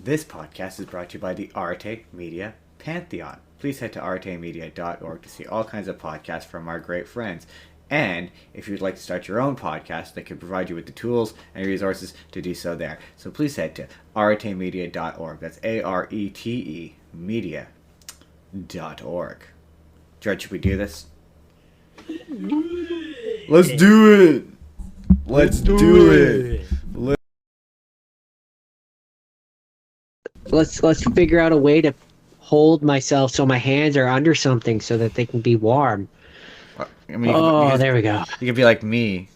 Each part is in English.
This podcast is brought to you by the Arte Media Pantheon. Please head to artemedia.org to see all kinds of podcasts from our great friends. And if you'd like to start your own podcast, they can provide you with the tools and resources to do so there. So please head to artemedia.org. That's ARETE media.org. George, should we do this? Let's do it! Let's do it! Let's figure out a way to hold myself so my hands are under something so that they can be warm. I mean, there we go. You could be like me,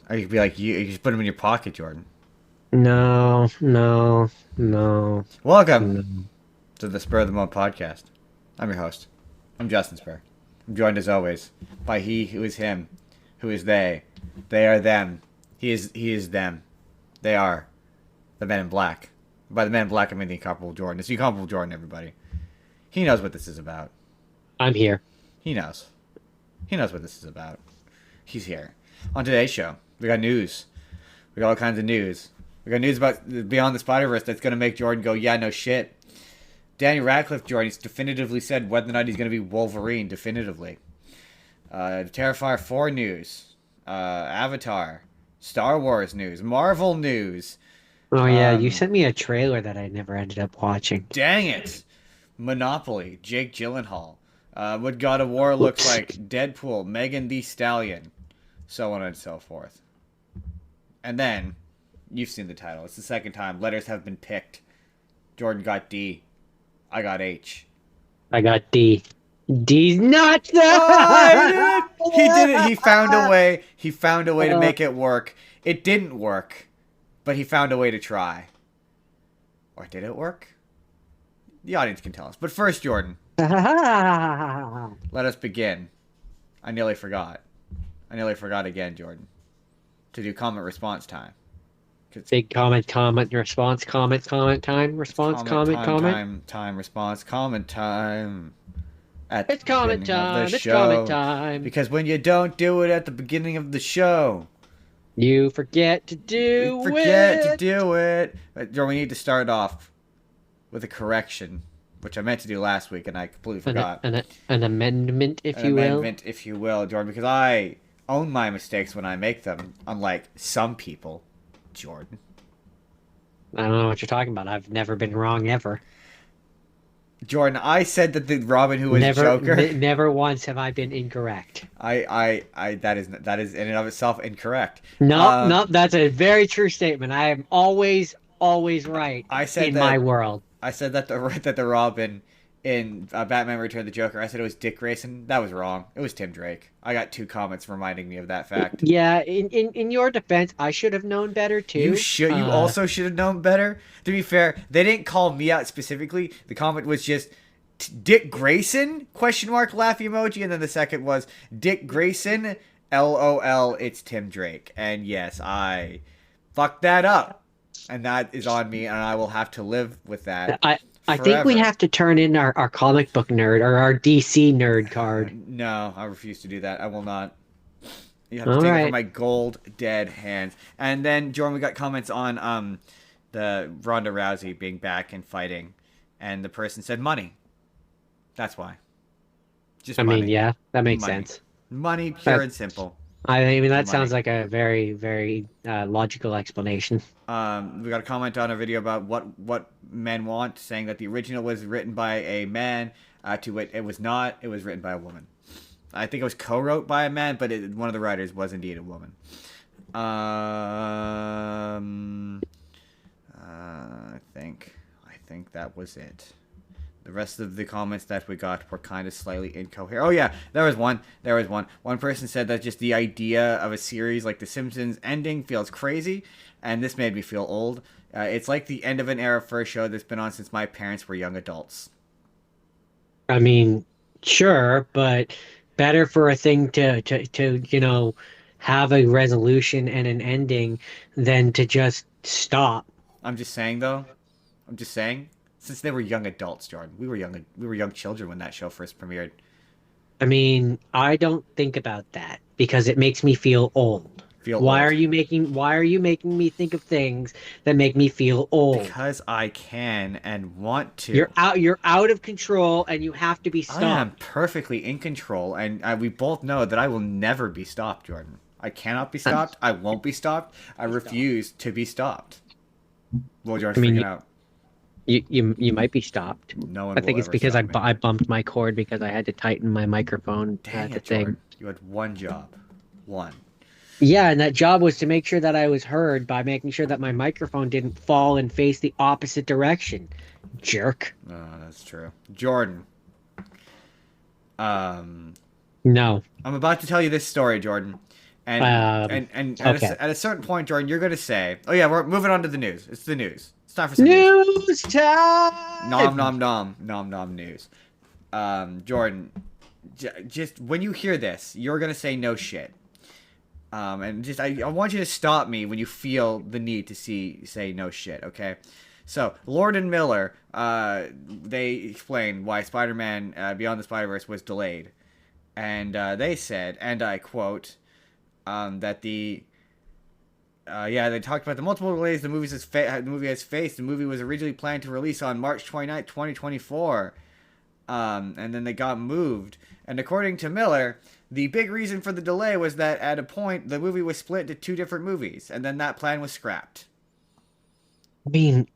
or you could be like you. You just put them in your pocket, Jordan. No. Welcome to the Spur of the Moment podcast. I'm your host. I'm Justin Spurr. I'm joined as always by he who is him, who is they. They are them. He is them. They are the Men in Black. By the Men in Black, I mean the incomparable Jordan. It's the incomparable Jordan, everybody. He knows what this is about. I'm here. He knows. He knows what this is about. He's here. On today's show, we got news. We got all kinds of news. We got news about Beyond the Spider-Verse that's going to make Jordan go, yeah, no shit. Daniel Radcliffe, Jordan, he's definitively said whether or not he's going to be Wolverine, definitively. Terrifier 4 news. Avatar. Star Wars news. Marvel news. Oh, yeah, you sent me a trailer that I never ended up watching. Dang it. Monopoly. Jake Gyllenhaal. What God of War looks like. Deadpool. Megan Thee Stallion. So on and so forth. And then, you've seen the title. It's the second time. Letters have been picked. Jordan got D. I got H. I got D. D's not Oh, he did it. He found a way. He found a way to make it work. It didn't work, but he found a way to try. Or did it work? The audience can tell us. But first, Jordan, let us begin. I nearly forgot. I nearly forgot again, Jordan, to do comment response time. Big comment, response, comment, time, response, comment. Time, response, comment time. It's comment time. It's comment time. Because when you don't do it at the beginning of the show, you forget to do it. But, Jordan, we need to start off with a correction, which I meant to do last week, and I completely forgot. An amendment, if you will. Amendment, if you will, Jordan, because I own my mistakes when I make them, unlike some people, Jordan. I don't know what you're talking about. I've never been wrong ever. Jordan, I said that the Robin who was Joker. Never once have I been incorrect. That is in and of itself incorrect. No, that's a very true statement. I am always right. I said in that, my world. I said that the Robin in Batman Return of the Joker, I said it was Dick Grayson. That was wrong. It was Tim Drake. I got 2 comments reminding me of that fact. Yeah, in your defense, I should have known better too. You also should have known better. To be fair, they didn't call me out specifically. The comment was just Dick Grayson ? Laugh emoji, and then the second was Dick Grayson LOL. It's Tim Drake, and yes, I fucked that up, and that is on me, and I will have to live with that. I think we have to turn in our comic book nerd or our DC nerd card. No, I refuse to do that. I will not. You have to take it from my gold dead hands. And then, Jordan, we got comments on the Ronda Rousey being back and fighting, and the person said money. That's why. Just money. I mean, yeah, that makes sense. Money, pure and simple. I mean, that sounds like a very, very logical explanation. We got a comment on a video about what men want, saying that the original was written by a man. It was not. It was written by a woman. I think it was co-wrote by a man, but one of the writers was indeed a woman. I think that was it. The rest of the comments that we got were kind of slightly incoherent. Oh yeah, there was one. One person said that just the idea of a series like The Simpsons ending feels crazy, and this made me feel old. It's like the end of an era for a show that's been on since my parents were young adults. I mean, sure, but better for a thing to have a resolution and an ending than to just stop. I'm just saying, though. Since they were young adults, Jordan. We were young children when that show first premiered. I mean, I don't think about that because it makes me feel old. feel old. Why are you making me think of things that make me feel old? Because I can and want to. You're out of control and you have to be I am stopped. perfectly in control, and we both know that I will never be stopped, Jordan. I cannot be I stopped. I won't be stopped. I refuse to be stopped. Well, Jordan's freaking mean, out. you might be stopped. No one I will think it's ever because stop me. I bumped my cord because I had to tighten my microphone Dang the it, thing. Jordan. You had one job. One. Yeah, and that job was to make sure that I was heard by making sure that my microphone didn't fall and face the opposite direction. Jerk. Oh, that's true. Jordan, um, No. I'm about to tell you this story, Jordan. Um, And okay. at a certain point, Jordan, you're going to say, oh, yeah, we're moving on to the news. It's the news. It's time for some news. News Nom, time. nom, nom. Nom, nom, news. Jordan, just when you hear this, you're going to say no shit. And just I want you to stop me when you feel the need to say no shit, okay? So Lord and Miller, they explained why Spider-Man Beyond the Spider-Verse was delayed, and they said, and I quote, that they talked about the multiple delays the movie has faced. The movie was originally planned to release on March 29th, 2024, and then they got moved. And according to Miller, the big reason for the delay was that at a point the movie was split into two different movies, and then that plan was scrapped. I mean,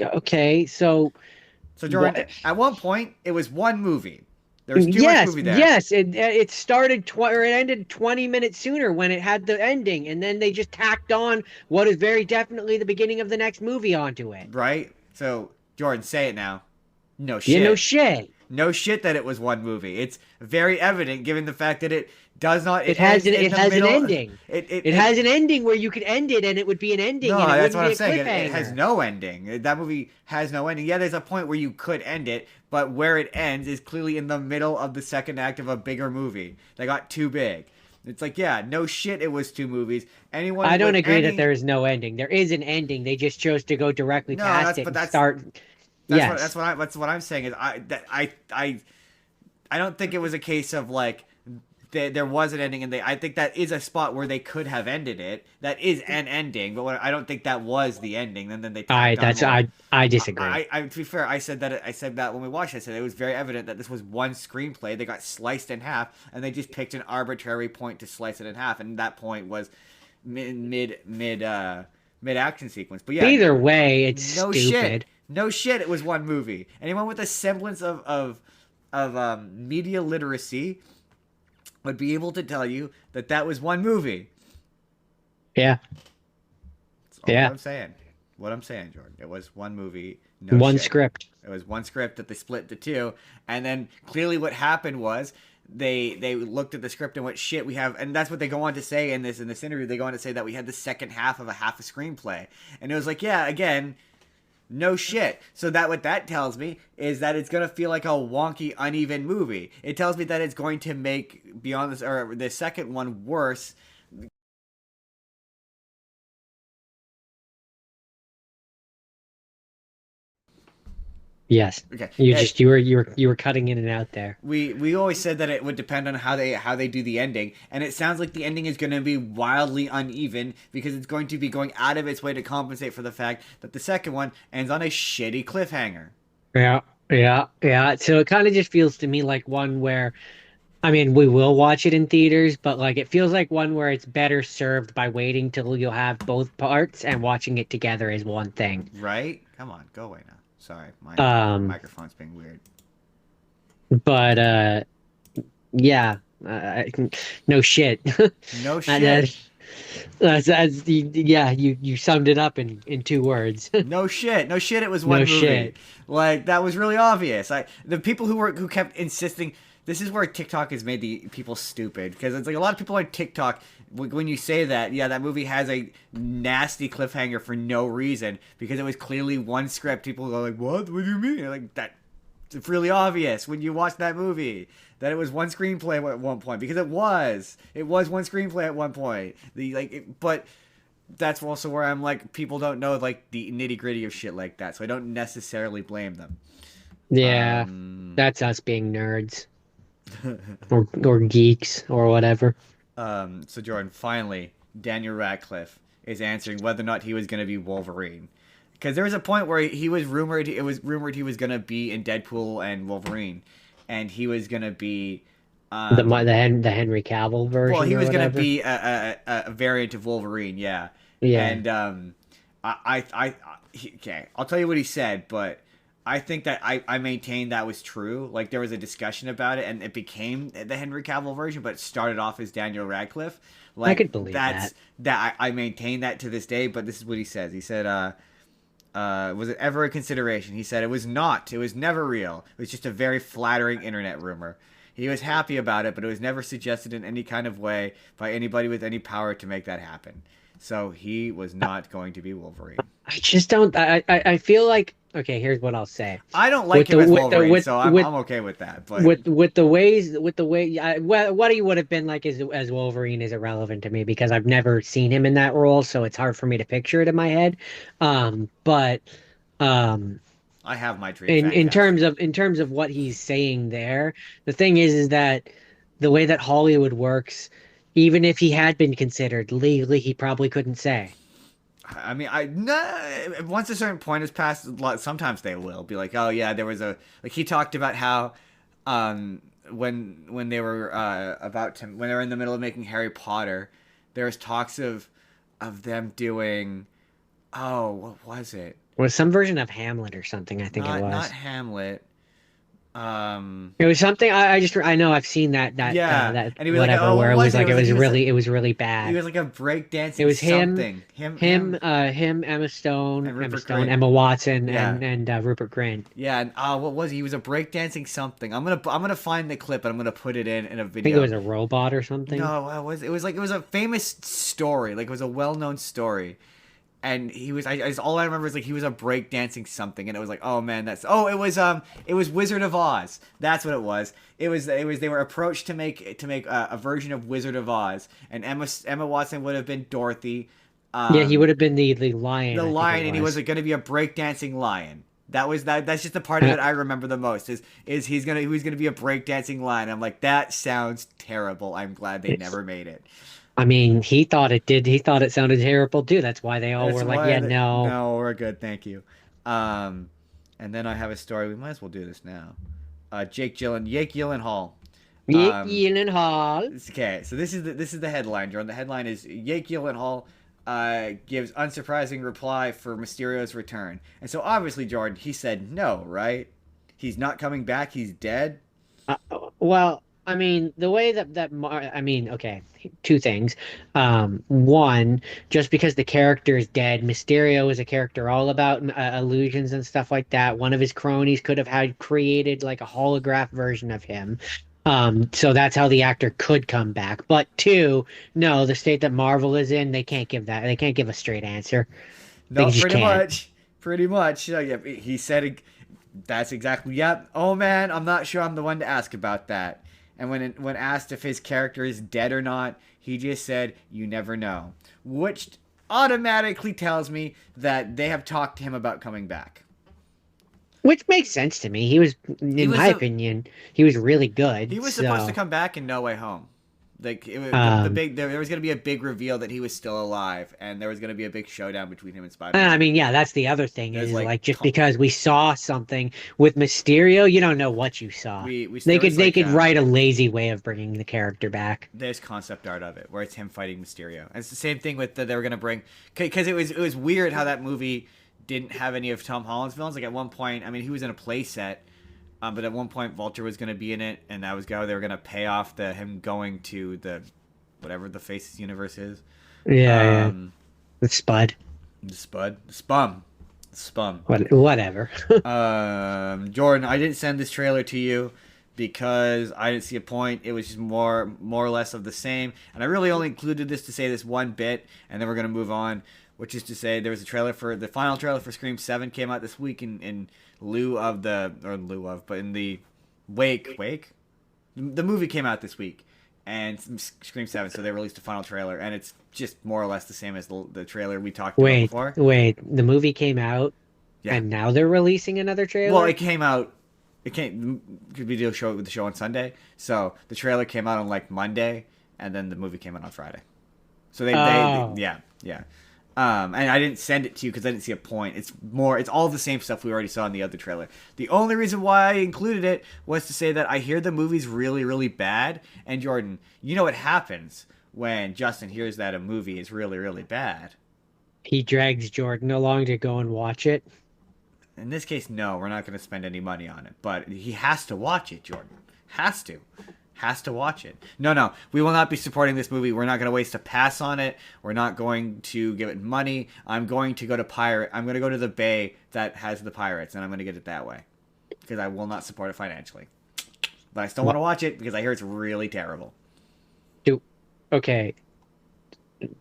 okay, so So Jordan, what? at one point it was one movie. There was too much Yes, movie there. yes. It started or it ended 20 minutes sooner when it had the ending, and then they just tacked on what is very definitely the beginning of the next movie onto it. Right? So Jordan, say it now. No You know, shit. shit. No shit that it was one movie. It's very evident given the fact that it does not. It ends in It the has an middle. ending. It It has an ending where you could end it and it would be an No, ending and it that's wouldn't what be I'm a saying. It has cliffhanger. no ending. That movie has no ending. Yeah, there's a point where you could end it, but where it ends is clearly in the middle of the second act of a bigger movie. They got too big. It's like, yeah, no shit, it was two movies. I Anyone don't with agree that any there is no ending. There is an ending. They just chose to go directly no, past it and start. Yes. that's what I'm saying is I don't think it was a case of like there was an ending, and I think that is a spot where they could have ended it. That is an ending, but I don't think that was the ending. And then they tacked on more. I disagree. To be fair, I said that when we watched it. I said it was very evident that this was one screenplay. They got sliced in half, and they just picked an arbitrary point to slice it in half, and that point was mid action sequence. But yeah, Either way, it's no shit, stupid. no shit. It was one movie. Anyone with a semblance of media literacy would be able to tell you that that was one movie. Yeah. That's all what Yeah. I'm saying. What I'm saying, Jordan. It was one movie. No One shit. script. It was one script that they split to two, and then clearly what happened was they looked at the script and went, shit, we have, and that's what they go on to say in this interview. They go on to say that we had the second half of a screenplay, and it was like, yeah, again, no shit. So that what that tells me is that it's gonna feel like a wonky, uneven movie. It tells me that it's going to make Beyond this or the second one worse. Yes. Okay, You yeah, just you were cutting in and out there. we always said that it would depend on how they do the ending, and it sounds like the ending is going to be wildly uneven because it's going to be going out of its way to compensate for the fact that the second one ends on a shitty cliffhanger. Yeah. Yeah. Yeah. So it kind of just feels to me like one where I mean, we will watch it in theaters, but like it feels like one where it's better served by waiting till you'll have both parts and watching it together as one thing. Right? Come on, go away now. Sorry, my Um, microphone's being weird. but yeah, no shit. No And shit. yeah, you summed it up in two words. No shit. No shit. It was No one movie. shit. Like that was really obvious. The people who kept insisting. This is where TikTok has made the people stupid because it's like a lot of people on TikTok. When you say that, yeah, that movie has a nasty cliffhanger for no reason because it was clearly one script. People go like, "What? What do you mean?" Like that. It's really obvious when you watch that movie that it was one screenplay at one point because it was one screenplay at one point. But that's also where I'm like, people don't know like the nitty gritty of shit like that, so I don't necessarily blame them. Yeah, Um, that's us being nerds or geeks or whatever. so Jordan, finally, Daniel Radcliffe is answering whether or not he was going to be Wolverine. Because there was a point where he was rumored, it was rumored he was going to be in Deadpool and Wolverine, and he was going to be, The Henry Cavill well, version he or was going to whatever. be a variant of Wolverine, yeah. Yeah. And okay, I'll tell you what he said, but I think that I maintain that was true. Like there was a discussion about it, and it became the Henry Cavill version, but it started off as Daniel Radcliffe. I Like could believe that's that. that I maintain that to this day. But this is what he says. He said, was it ever a consideration? He said it was not. It was never real. It was just a very flattering internet rumor. He was happy about it, but it was never suggested in any kind of way by anybody with any power to make that happen. So he was not going to be Wolverine. I just don't. I feel like okay. Here's what I'll say. I don't like With him the as with the Wolverine, with so with I'm okay with that. But with the way what he would have been like as Wolverine is irrelevant to me because I've never seen him in that role, so it's hard for me to picture it in my head. But um, I have my dream fan in cast. terms of what he's saying there, the thing is that the way that Hollywood works, even if he had been considered legally, he probably couldn't say. I mean, I no, once a certain point is passed, sometimes they will be like, oh yeah, there was a like he talked about how, when they were about to when they were in the middle of making Harry Potter, there was talks of them doing, oh, what was it? It was some version of Hamlet or something, I think it Not was. Hamlet. Um, It was something I just I know I've seen yeah, that and he was like, whatever oh, what where it was was it? like it was really He bad. was like a It breakdancing was something. And Emma Rupert Stone, Grint. Emma Watson, Yeah. and Rupert Grint. Yeah, and what was he? He was a breakdancing something. I'm gonna find the clip and I'm gonna put it in a I think it video. was a robot or something. No, it was like it was a famous story, like it was a well known story, and he was all I remember is like he was a breakdancing something, and it was like oh man that's it was Wizard of Oz. That's what it was. It was they were approached to make a version of Wizard of Oz, and Emma Watson would have been Dorothy. Yeah, he Um, would have been the lion, the I think it lion, and he was was. going to be a breakdancing lion. That's just the part of it I remember the most. Is he was gonna be a breakdancing lion? I'm like that sounds terrible. I'm glad they It's, never made it. I mean, he thought it did. He thought it sounded terrible too. That's why they all That's were like, why "Yeah, no." no, we're good, thank you. Um, and then I have a story. We might as well do this now. Jake Gyllenhaal. Jake Um, Gyllenhaal. Okay, so this is the headline, Jordan. The headline is Jake Gyllenhaal gives unsurprising reply for Mysterio's return. And so obviously, Jordan, he said no, right? He's not coming back. He's dead. Uh, well, I mean, the way I mean, okay, two things. One, just because the character is dead, Mysterio is a character all about illusions and stuff like that. One of his cronies could have had created like a holograph version of him. So that's how the actor could come back. But two, no, the state that Marvel is in, they can't give a straight answer. They No, just can't. pretty much. Yeah, he said that's exactly. Yep. Oh man, I'm not sure I'm the one to ask about that. And when asked if his character is dead or not, he just said, "You never know," which automatically tells me that they have talked to him about coming back. Which makes sense to me. He was, He in my was a, opinion, he was really he good. was supposed to So, come back in No Way Home. Like the um, big there was gonna be a big reveal that he was still alive, and there was gonna be a big showdown between him and Spider I Man. mean, yeah, that's the other thing There's is like like just because we saw something with Mysterio, you don't know what you saw. there was They like could write a lazy way of bringing the character back. there's concept art of it where it's him fighting Mysterio. And it's the same thing with they were gonna bring because it was weird how that movie didn't have any of Tom Holland's villains. Like at one point, I mean, he was in a play set, but at one point Vulture was gonna be in it, and that was how they were gonna pay off the him going to the whatever the Faces universe is. Yeah, yeah. Um, With Spud. the Spud, Spum, Spum. Whatever. Jordan, I didn't send this trailer to you because I didn't see a point. It was just more or less of the same. And I really only included this to say this one bit, and then we're gonna move on. Which is to say, there was a trailer for the final trailer for Scream 7 came out this week in lieu of but in the wake. The movie came out this week, and Scream 7, so they released a final trailer, and it's just more or less the same as the trailer we talked about before. Wait. The movie came out, Yeah. and now they're releasing another trailer? Well, it came out. It came. We do a show with the show on Sunday, so the trailer came out on like Monday, and then the movie came out on Friday. So Oh, yeah, yeah. And I didn't send it to you because I didn't see a point. It's all the same stuff we already saw in the other trailer. The only reason why I included it was to say that I hear the movie's really, really bad. And Jordan, you know what happens when Justin hears that a movie is really, really bad. he drags Jordan along to go and watch it. In this case, no, we're not going to spend any money on it. But he has to watch it, Jordan. Has to. Has to watch it. No, no, we will not be supporting this movie. We're not going to waste a pass on it. We're not going to give it money. I'm going to go to pirate. I'm going to go to the bay that has the pirates, and I'm going to get it that way because I will not support it financially. But I still want to watch it because I hear it's really terrible. Do okay.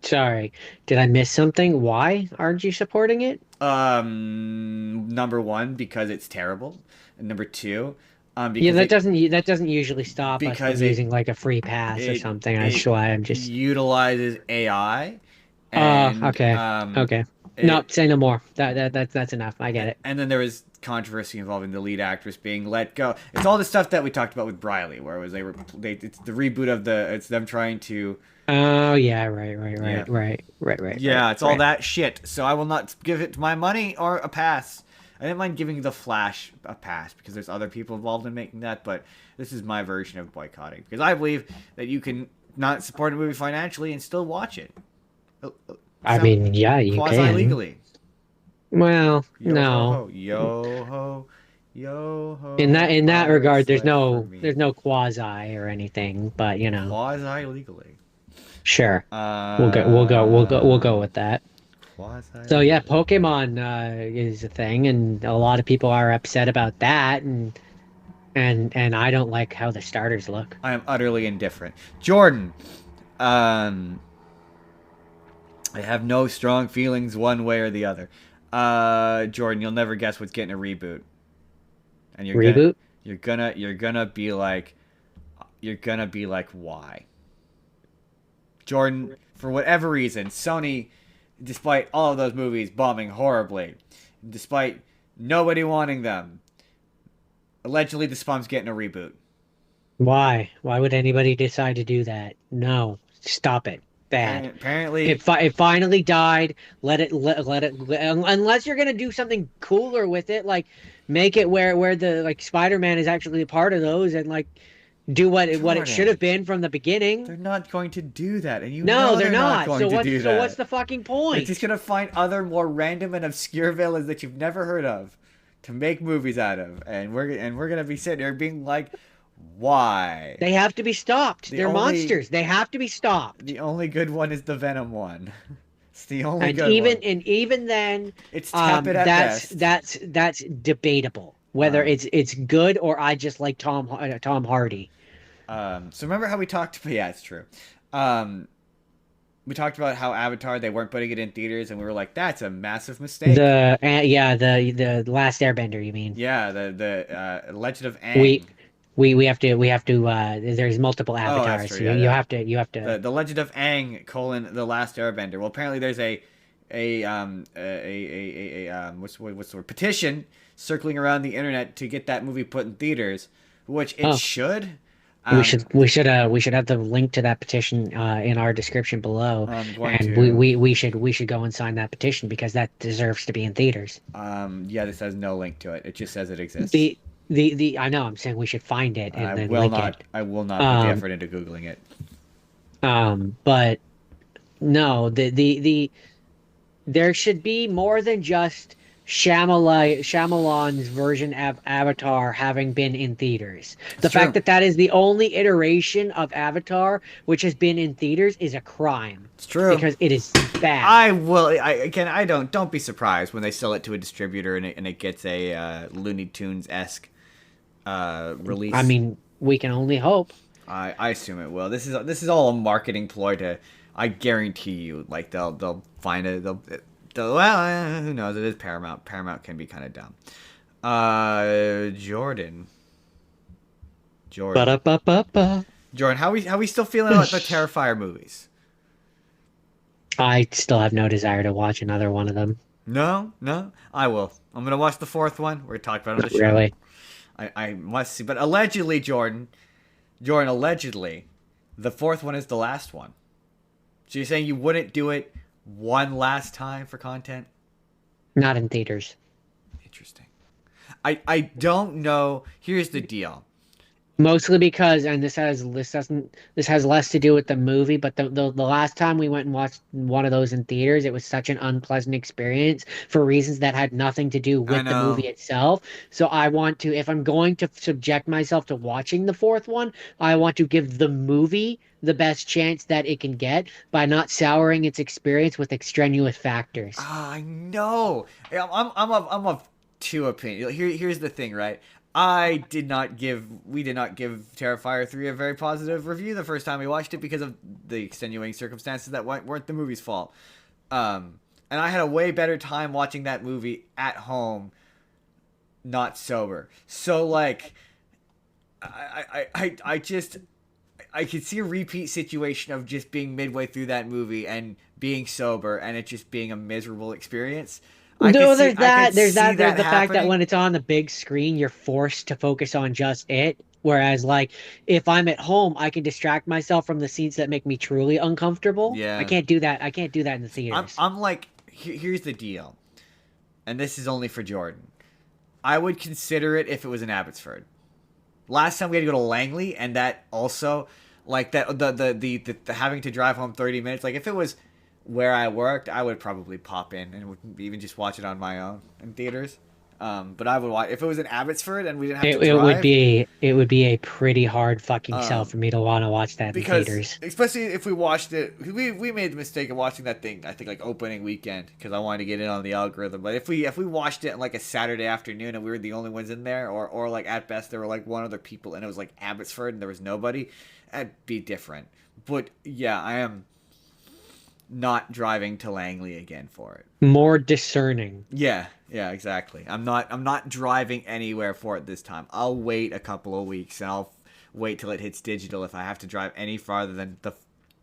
Sorry, did I miss something? Why aren't you supporting it? Number one, because it's terrible, and number two, Yeah, because it that doesn't usually stop us from because using like a free pass or something. That's it why I'm just. utilizes AI, and Okay, okay. No, it say no more. That's enough. I get it. and then there was controversy involving the lead actress being let go. It's all the stuff that we talked about with Briley, where it was it's the reboot of it's them trying to Oh yeah, yeah right, yeah it's all right. that shit. So I will not give it my money or a pass. I didn't mind giving the Flash a pass because there's other people involved in making that, but this is my version of boycotting because I believe that you can not support a movie financially and still watch it. I mean, yeah, you Quasi can. legally. Well, Yo ho no. ho, yo ho, yo In ho. that I regard, slept for me. there's no quasi or anything, but you know, Quasi legally. sure. We'll go with that. Quasi So yeah, legally. Pokemon is a thing, and a lot of people are upset about that, and I don't like how the starters look. I am utterly indifferent. Jordan, um, I have no strong feelings one way or the other. Jordan, you'll never guess what's getting a reboot, and Reboot? you're gonna be like, why? Jordan, for whatever reason, Sony, despite all of those movies bombing horribly, despite nobody wanting them, allegedly the Spawn's getting a reboot. Why? Why would anybody decide to do that? No, stop it. Bad. Apparently, It finally died. Unless you're gonna do something cooler with it, like make it where the like Spider-Man is actually a part of those and like do what it should Jordan, have been from the beginning. they're not going to do that, and you No, know they're they're not not. going to do So what's that. the fucking They're just point? gonna find other more random and obscure villains that you've never heard of to make movies out of, and we're gonna be sitting here being like, why? They have to be stopped. The They're only monsters. They have to be stopped. the only good one is the Venom one. It's the only And good one. even then, It's tepid at best. that's debatable whether Um, it's good or I just like Tom Hardy. so remember how we talked? Yeah, it's true. Um, we talked about how Avatar they weren't putting it in theaters, and we were like, that's a massive mistake. Yeah, the Last Airbender, you mean? Yeah, the Legend of We Aang. we have to there's multiple Oh, that's avatars, true. so Yeah, yeah. you have to. The Legend of Aang colon the Last Airbender. Well, apparently there's what's the word petition circling around the internet to get that movie put in theaters, which it Oh, should. Um, we should have the link to that petition in our description below, I'm going and to. we should go and sign that petition because that deserves to be in theaters. Yeah, this has no link to it. It just says it exists. The I know I'm saying we should find it and then link it. I will not put the Um effort into googling it. but no, the there should be more than just Shyamalan's version of Avatar having been in theaters. It's The fact true. that that is the only iteration of Avatar which has been in theaters is a crime It's true. because it is bad. I will. I don't be surprised when they sell it to a distributor and it gets a Looney Tunes esque I release. mean, we can only hope. I assume it will. This is all a marketing ploy to. I guarantee you, like they'll find it. Well, who knows? It is Paramount. Paramount can be kind of dumb. Jordan. Jordan. Ba-da-ba-ba-ba. Jordan. How we still feeling about the Terrifier movies? I still have no desire to watch another one of them. No, no. I will. I'm gonna watch the fourth one. We're talking about it on Not the show. really. I must see. But allegedly, Jordan, allegedly, the fourth one is the last one. So you're saying you wouldn't do it one last time for content? Not in theaters. Interesting. I don't know. Here's the deal. Mostly because, and this has less to do with the movie, but the last time we went and watched one of those in theaters, it was such an unpleasant experience for reasons that had nothing to do I with the movie know. itself. So I want to, if I'm going to subject myself to watching the fourth one, I want to give the movie the best chance that it can get by not souring its experience with extraneous factors. I know. I'm of two opinions. Here's the thing, right? We did not give Terrifier 3 a very positive review the first time we watched it because of the extenuating circumstances that weren't the movie's fault. And I had a way better time watching that movie at home, not sober. So like, I just I could see a repeat situation of just being midway through that movie and being sober and it just being a miserable experience. No, I could there's see there's that the fact that when happening. it's on the big screen, you're forced to focus on just it. Whereas, like, if I'm at home, I can distract myself from the scenes that make me truly uncomfortable. I Yeah. can't do that. I can't do that in the I'm theaters. I'm like here's the deal. And this is only for Jordan. I would consider it if it was in Abbotsford. Last time we had to go to Langley and that also like that the having to drive home 30 minutes like if it was where I worked, I would probably pop in and would even just watch it on my own in theaters. But I would watch if it was in Abbotsford and we didn't have to drive. It would be a pretty hard fucking sell for Um, me to want to watch that in because theaters. especially if we watched it, we made the mistake of watching that thing. I think like opening weekend because I wanted to get in on the algorithm. But if we watched it on like a Saturday afternoon and we were the only ones in there, or like at best there were like one other people and it was like Abbotsford and there was nobody, that'd be different. But yeah, I am not driving to Langley again for it. More discerning. Yeah, yeah, exactly. I'm not driving anywhere for it this time. I'll wait a couple of weeks and I'll wait till it hits digital if I have to drive any farther than the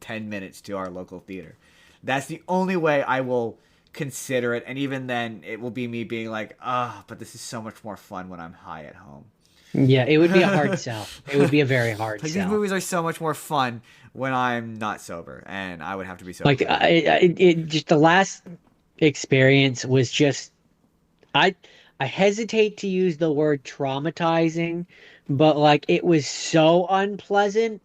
10 minutes to our local theater. That's the only way I will consider it and even then it will be me being like, "Ah, but this is so much more fun when I'm high at home." Yeah, it would be a hard sell. It would be a very hard Like these sell. movies are so much more fun when I'm not sober and I would have to be sober Like, for that. it just the last experience was just I I hesitate to use the word traumatizing, but like it was so unpleasant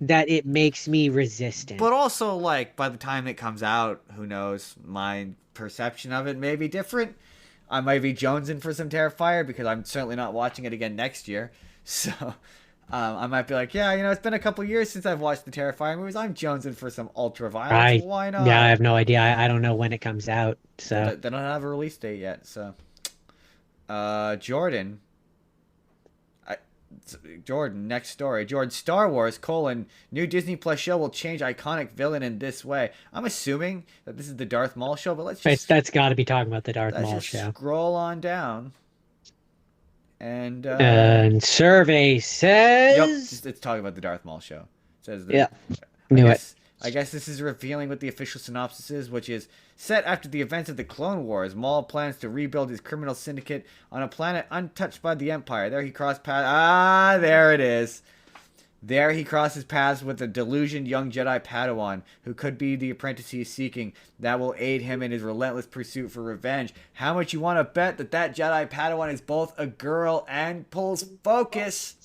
that it makes me resistant. But also, like, by the time it comes out, who knows? My perception of it may be different. I might be jonesing for some Terrifier because I'm certainly not watching it again next year. So, I might be like, yeah, it's been a couple years since I've watched the Terrifier movies. I'm jonesing for some ultra violence. I Why Yeah, I not? have no idea. I don't know when it comes out. So They don't have a release date yet. So, Jordan, I, Jordan, next story. Jordan, Star Wars, new Disney Plus show will change iconic villain in this way. I'm assuming that this is the Darth Maul show, but that's got to be talking about the Darth let's Maul just show. scroll on down. And, And survey yep, says, it's talking about the Darth Maul show. It says yeah, I knew it. guess, I guess this is revealing what the official synopsis is, which is set after the events of the Clone Wars. Maul plans to rebuild his criminal syndicate on a planet untouched by the Empire. There he crossed paths. Ah, there it is. There he crosses paths with a delusioned young Jedi Padawan who could be the apprentice he is seeking that will aid him in his relentless pursuit for revenge. How much you want to bet that Jedi Padawan is both a girl and pulls focus?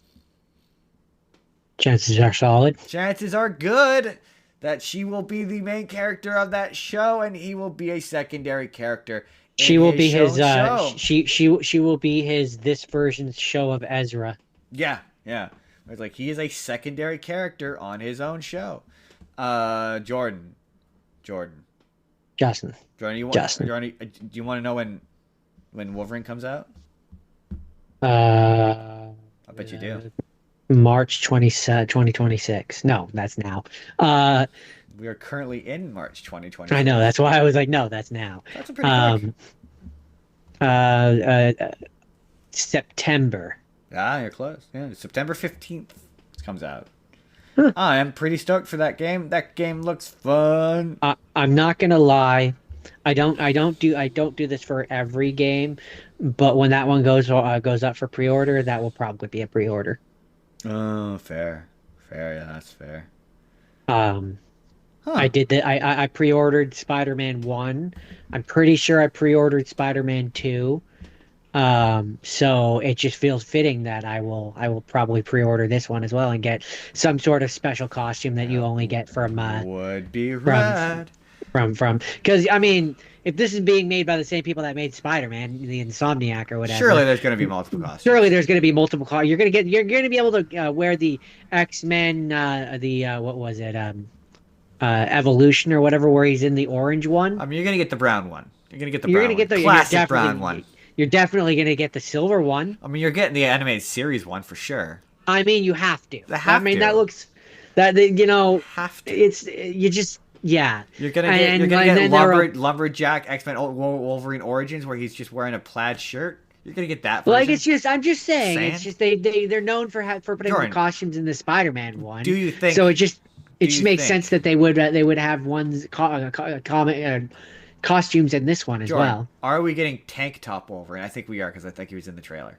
Chances are solid. Chances are good that she will be the main character of that show and he will be a secondary character in She will his be his show. she will be his this version's show of Ezra. Yeah, yeah. It's like he is a secondary character on his own show. Jordan. Jordan. Justin. Jordan, Justin. Do you want to know when Wolverine comes out? Uh, I bet you do. March 2026. No, that's now. Uh, We are currently in March I know. 2026. That's why I was like, no, that's now. That's pretty quick. Um, uh, uh, September. Ah, you're close. Yeah, September 15th it comes out. Huh. I am pretty stoked for that game. That game looks fun. I'm not gonna lie. I don't do this for every game, but when that one goes up for pre-order, that will probably be a pre-order. Oh, fair. Fair, yeah, that's fair. Um, Huh. I pre-ordered Spider-Man 1. I'm pretty sure I pre-ordered Spider-Man 2. So it just feels fitting that I will probably pre-order this one as well and get some sort of special costume that you That only get would be from rad. because I mean, if this is being made by the same people that made Spider-Man, the Insomniac or Surely whatever, there's going to be multiple surely costumes. there's going to be multiple you're going to be able to wear the X-Men the what was it Evolution or whatever, where he's in the orange one. I mean, you're going to get the brown one. You're going to get the You're brown gonna one. get the Classic brown one. you're definitely gonna get the silver one. I mean, you're getting the animated series one for sure. I mean, you have to. They I have mean, that to. looks that Have to. it's you just yeah. You're gonna get Then there are lumberjack X-Men Wolverine Origins where he's just wearing a plaid shirt. You're gonna get that like version. I'm just saying it's Saying? just they're known for putting the Jordan, costumes in the Spider-Man one. do you think? So it Do just you makes think? sense that they would have ones comic costumes in this one as Jordan, well. are we getting tank top Wolverine? I think we are because I think he was in the trailer.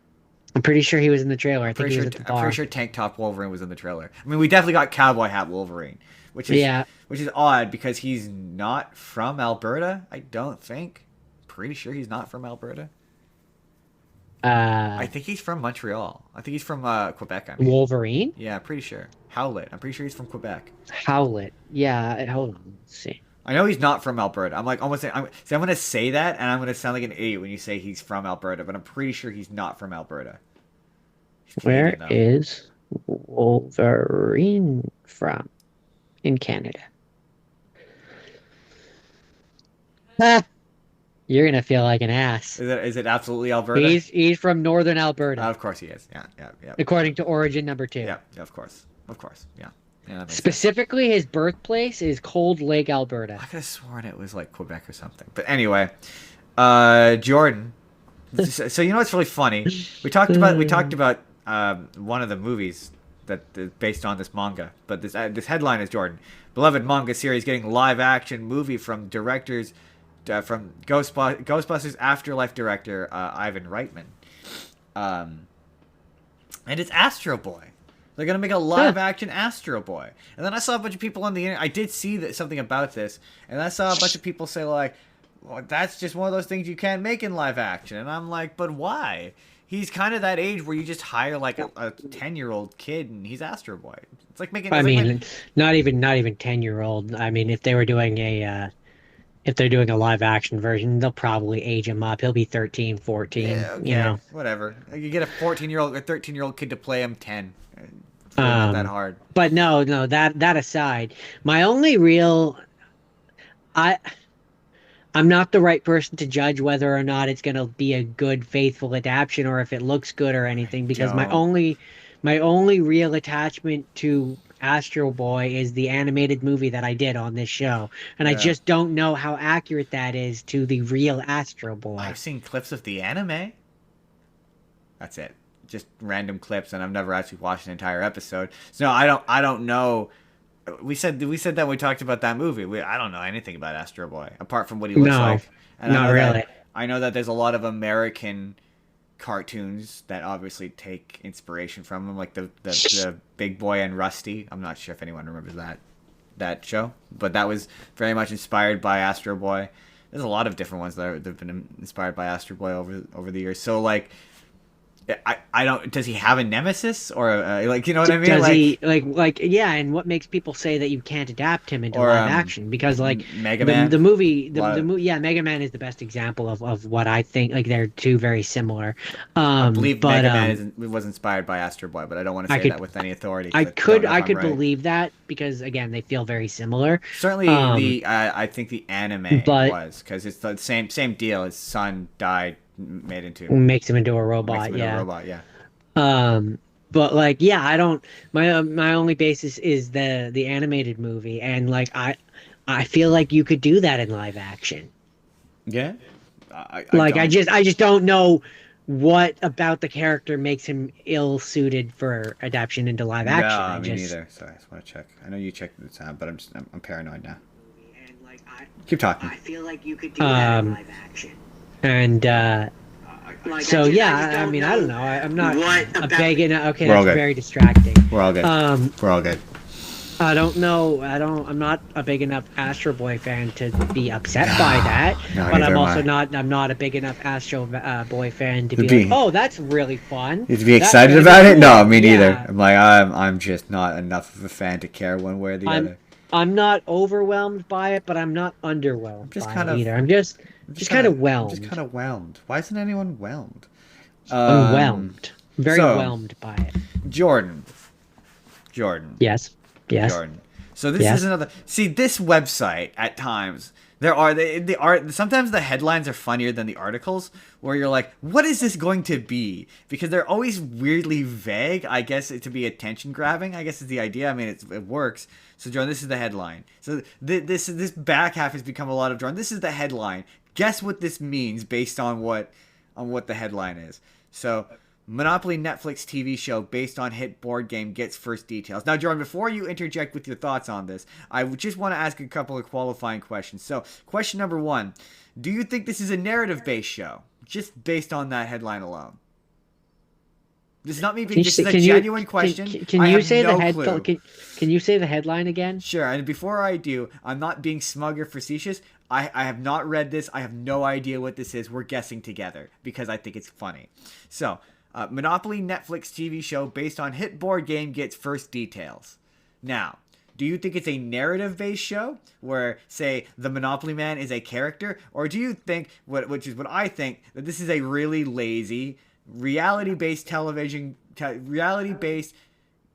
I'm pretty sure he was in the trailer. I think he was at the I'm bar. pretty sure tank top Wolverine was in the trailer. I mean, we definitely got cowboy hat Wolverine, Yeah. which is odd because he's not from Alberta. I don't think. Pretty sure he's not from Alberta. I think he's from Montreal. I think he's from Quebec. I mean, Wolverine? yeah, pretty sure. Howlett. I'm pretty sure he's from Quebec. Howlett. Yeah, hold on. Let's see. I know he's not from Alberta. I'm like almost saying, I'm going to say that, and I'm going to sound like an idiot when you say he's from Alberta, but I'm pretty sure he's not from Alberta. He's Where Canadian, though. is Wolverine from in Canada? Ah, you're gonna feel like an ass. Is it absolutely Alberta? He's from northern Alberta, Of course he is. Yeah, yeah, yeah. according to Origin number 2. Yeah, yeah, of course. Of course. Yeah. Yeah, that makes sense. Specifically, his birthplace is Cold Lake, Alberta. I could have sworn it was like Quebec or something. But anyway, Jordan. So you know what's really funny? We talked about one of the movies that is based on this manga. But this headline is Jordan, beloved manga series getting live action movie from directors from Ghostbusters Afterlife director Ivan Reitman. And it's Astro Boy. They're gonna make a live action Astro Boy. And then I saw a bunch of people on the internet. I did see something about this, and I saw a bunch of people say like, "Well, that's just one of those things you can't make in live action." And I'm like, "But why?" He's kind of that age where you just hire like a 10-year-old kid and he's Astro Boy. It's like making. I mean, not even 10-year-old. I mean, if they're doing a live action version, they'll probably age him up. He'll be 13, 14, yeah, okay, you know. whatever. You get a 14-year-old or 13-year-old kid to play him 10. It's really not that hard. But no, that aside, my only real I I'm not the right person to judge whether or not it's going to be a good, faithful adaptation or if it looks good or anything, because my only real attachment to Astro Boy is the animated movie that I did on this show, and I Yeah. just don't know how accurate that is to the real Astro Boy. I've seen clips of the anime. That's it. Just random clips, and I've never actually watched an entire episode. So no, I don't know. We said that when we talked about that movie. I don't know anything about Astro Boy apart from what he looks No, like. And not really. I know that there's a lot of American cartoons that obviously take inspiration from him, like the Big Boy and Rusty. I'm not sure if anyone remembers that show, but that was very much inspired by Astro Boy. There's a lot of different ones that have been inspired by Astro Boy over the years. So like, I don't. Does he have a nemesis or like, you know what I mean? Does like, he yeah? And what makes people say that you can't adapt him into Or, live action? Because like Mega Man? the movie, Lot- the movie, yeah, Mega Man is the best example of what I think. Like they're two very similar. I believe but, Mega Man was inspired by Astro Boy, but I don't want to say that with any authority. 'Cause I don't could know if I I'm could right. believe that because again they feel very similar. Certainly I think the anime but- was because it's the same deal. His son died, made into Makes him into a makes robot. him into Yeah. a robot. Yeah. But like, yeah, I don't. My only basis is the animated movie, and like I feel like you could do that in live action. Yeah. I just don't know what about the character makes him ill suited for adaptation into live action. No, me neither. Sorry, I just want to check. I know you checked the time, but I'm paranoid now. And like Keep talking. I feel like you could do that in live action. And so I mean, I don't know. I'm not a begging. Okay, We're all that's good. very distracting. We're all good. We're all good. I don't know. I'm not a big enough Astro Boy fan to be upset by that, No, but neither am I. I'm not a big enough Astro Boy fan to To be like, be oh, that's really fun. to be That's excited gonna be about it? No, cool. me neither. Yeah. I'm like I'm just not enough of a fan to care one way or the I'm other. I'm not overwhelmed by it, but I'm not I'm underwhelmed just by it kind of either. I'm just Just kind kind of of I'm just whelmed. kind of whelmed. Why isn't anyone whelmed? I'm Um, whelmed. Very so whelmed by it. Jordan, Jordan, Yes. Yes. Jordan. So this is Yes. another. See, this website at times there are the art. Sometimes the headlines are funnier than the articles, where you're like, "What is this going to be?" Because they're always weirdly vague. I guess to be attention grabbing. I guess is the idea. I mean, it works. So Jordan, this is the headline. So this back half has become a lot of Jordan. This is the headline. Guess what this means based on what the headline is. So Monopoly Netflix TV show based on hit board game gets first details. Now, Jordan, before you interject with your thoughts on this, I just want to ask a couple of qualifying questions. So, question number one: do you think this is a narrative-based show, just based on that headline alone? This is not me Can being. you This is say, a can you genuine question. can I you have say the no head clue. can you say the headline again? Sure, and before I do, I'm not being smug or facetious. I have not read this. I have no idea what this is. We're guessing together because I think it's funny. So, Monopoly Netflix TV show based on hit board game gets first details. Now, do you think it's a narrative based show where, say, the Monopoly Man is a character? Or do you think, which is what I think, that this is a really lazy, reality based reality based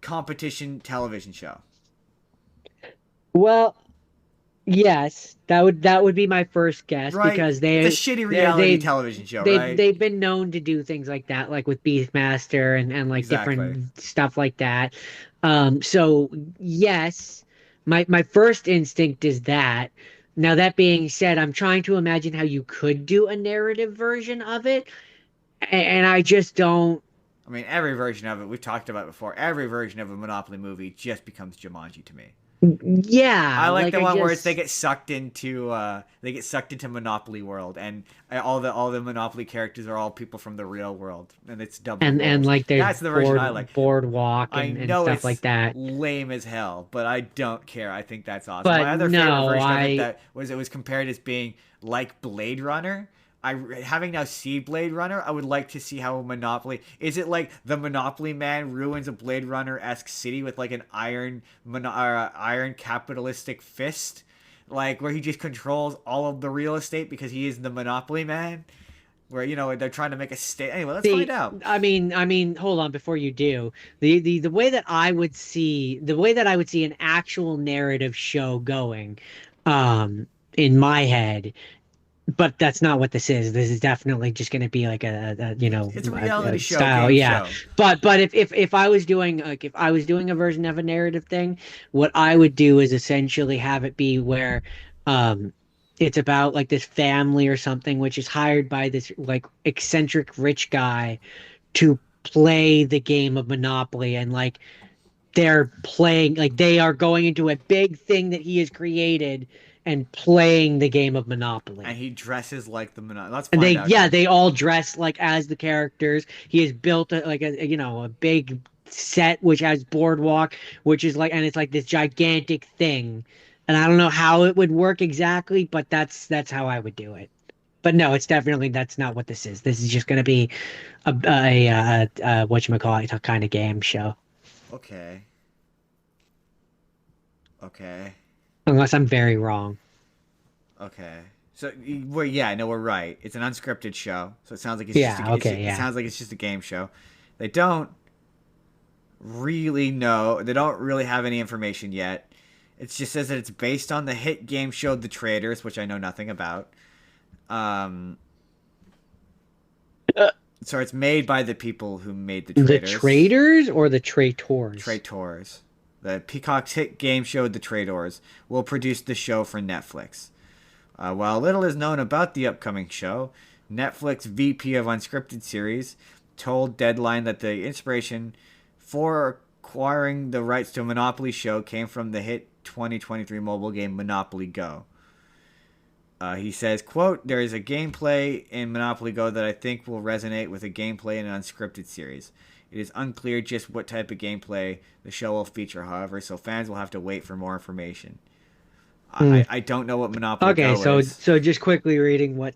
competition television show? Well, yes, that would be my first guess Right? because It's a shitty they reality they television show, right? they've been known to do things like that, like with Beefmaster and like Exactly. different stuff like that. So yes, my first instinct is that. Now that being said, I'm trying to imagine how you could do a narrative version of it, and I just don't. I mean, every version of it, we've talked about it before, every version of a Monopoly movie just becomes Jumanji to me. I Yeah, like like the I one where it's, just. they get sucked into Monopoly World, and all the Monopoly characters are all people from the real world, and it's double And roles. like there's That's the version I like. boardwalk I and know stuff like it's that. lame as hell, but I don't care. I think that's awesome. But My other favorite no, version of it I that was it was compared as being like Blade Runner. Having now seen Blade Runner, I would like to see how a Monopoly is it like the Monopoly man ruins a Blade Runner esque city with like an iron capitalistic fist, like where he just controls all of the real estate because he is the Monopoly man. Where they're trying to make a state. Anyway, let's find see. out. Hold on before you do. The way that I would see an actual narrative show going, in my head. But that's not what this is. This is definitely just going to be like It's a reality a show, style. game Yeah. show. But if I was doing if I was doing a version of a narrative thing, what I would do is essentially have it be where um it's about like this family or something which is hired by this like eccentric rich guy to play the game of Monopoly, and like they're playing, like they are going into a big thing that he has created and playing the game of And Monopoly. he dresses like the Monopoly. Let's And find out here. they all dress like as the characters. He has built a big set which has boardwalk, which is like, and it's like this gigantic thing. And I don't know how it would work exactly, but that's how I would do it. But no, it's definitely that's not what this is. This is just going to be a whatchamacallit, a kind of game show. Okay. Okay. Unless I'm very wrong. Okay. So, well, yeah, no, we're right. It's an unscripted show, so it sounds like Yeah, okay, it yeah. sounds like it's just a game show. They don't really know. They don't really have any information yet. It just says that it's based on the hit game show The Traders, which I know nothing about. Um, Uh, so it's made by the people who made The The Traders. traders or the traitors? Traitors. The Peacock's hit game show The Traitors will produce the show for Netflix. While little is known about the upcoming show, Netflix VP of Unscripted Series told Deadline that the inspiration for acquiring the rights to a Monopoly show came from the hit 2023 mobile game Monopoly Go. He says, quote, there is a gameplay in Monopoly Go that I think will resonate with a gameplay in an unscripted series. It is unclear just what type of gameplay the show will feature, however, so fans will have to wait for more information. Hmm. I don't know what Monopoly Okay, Go so is. just quickly reading what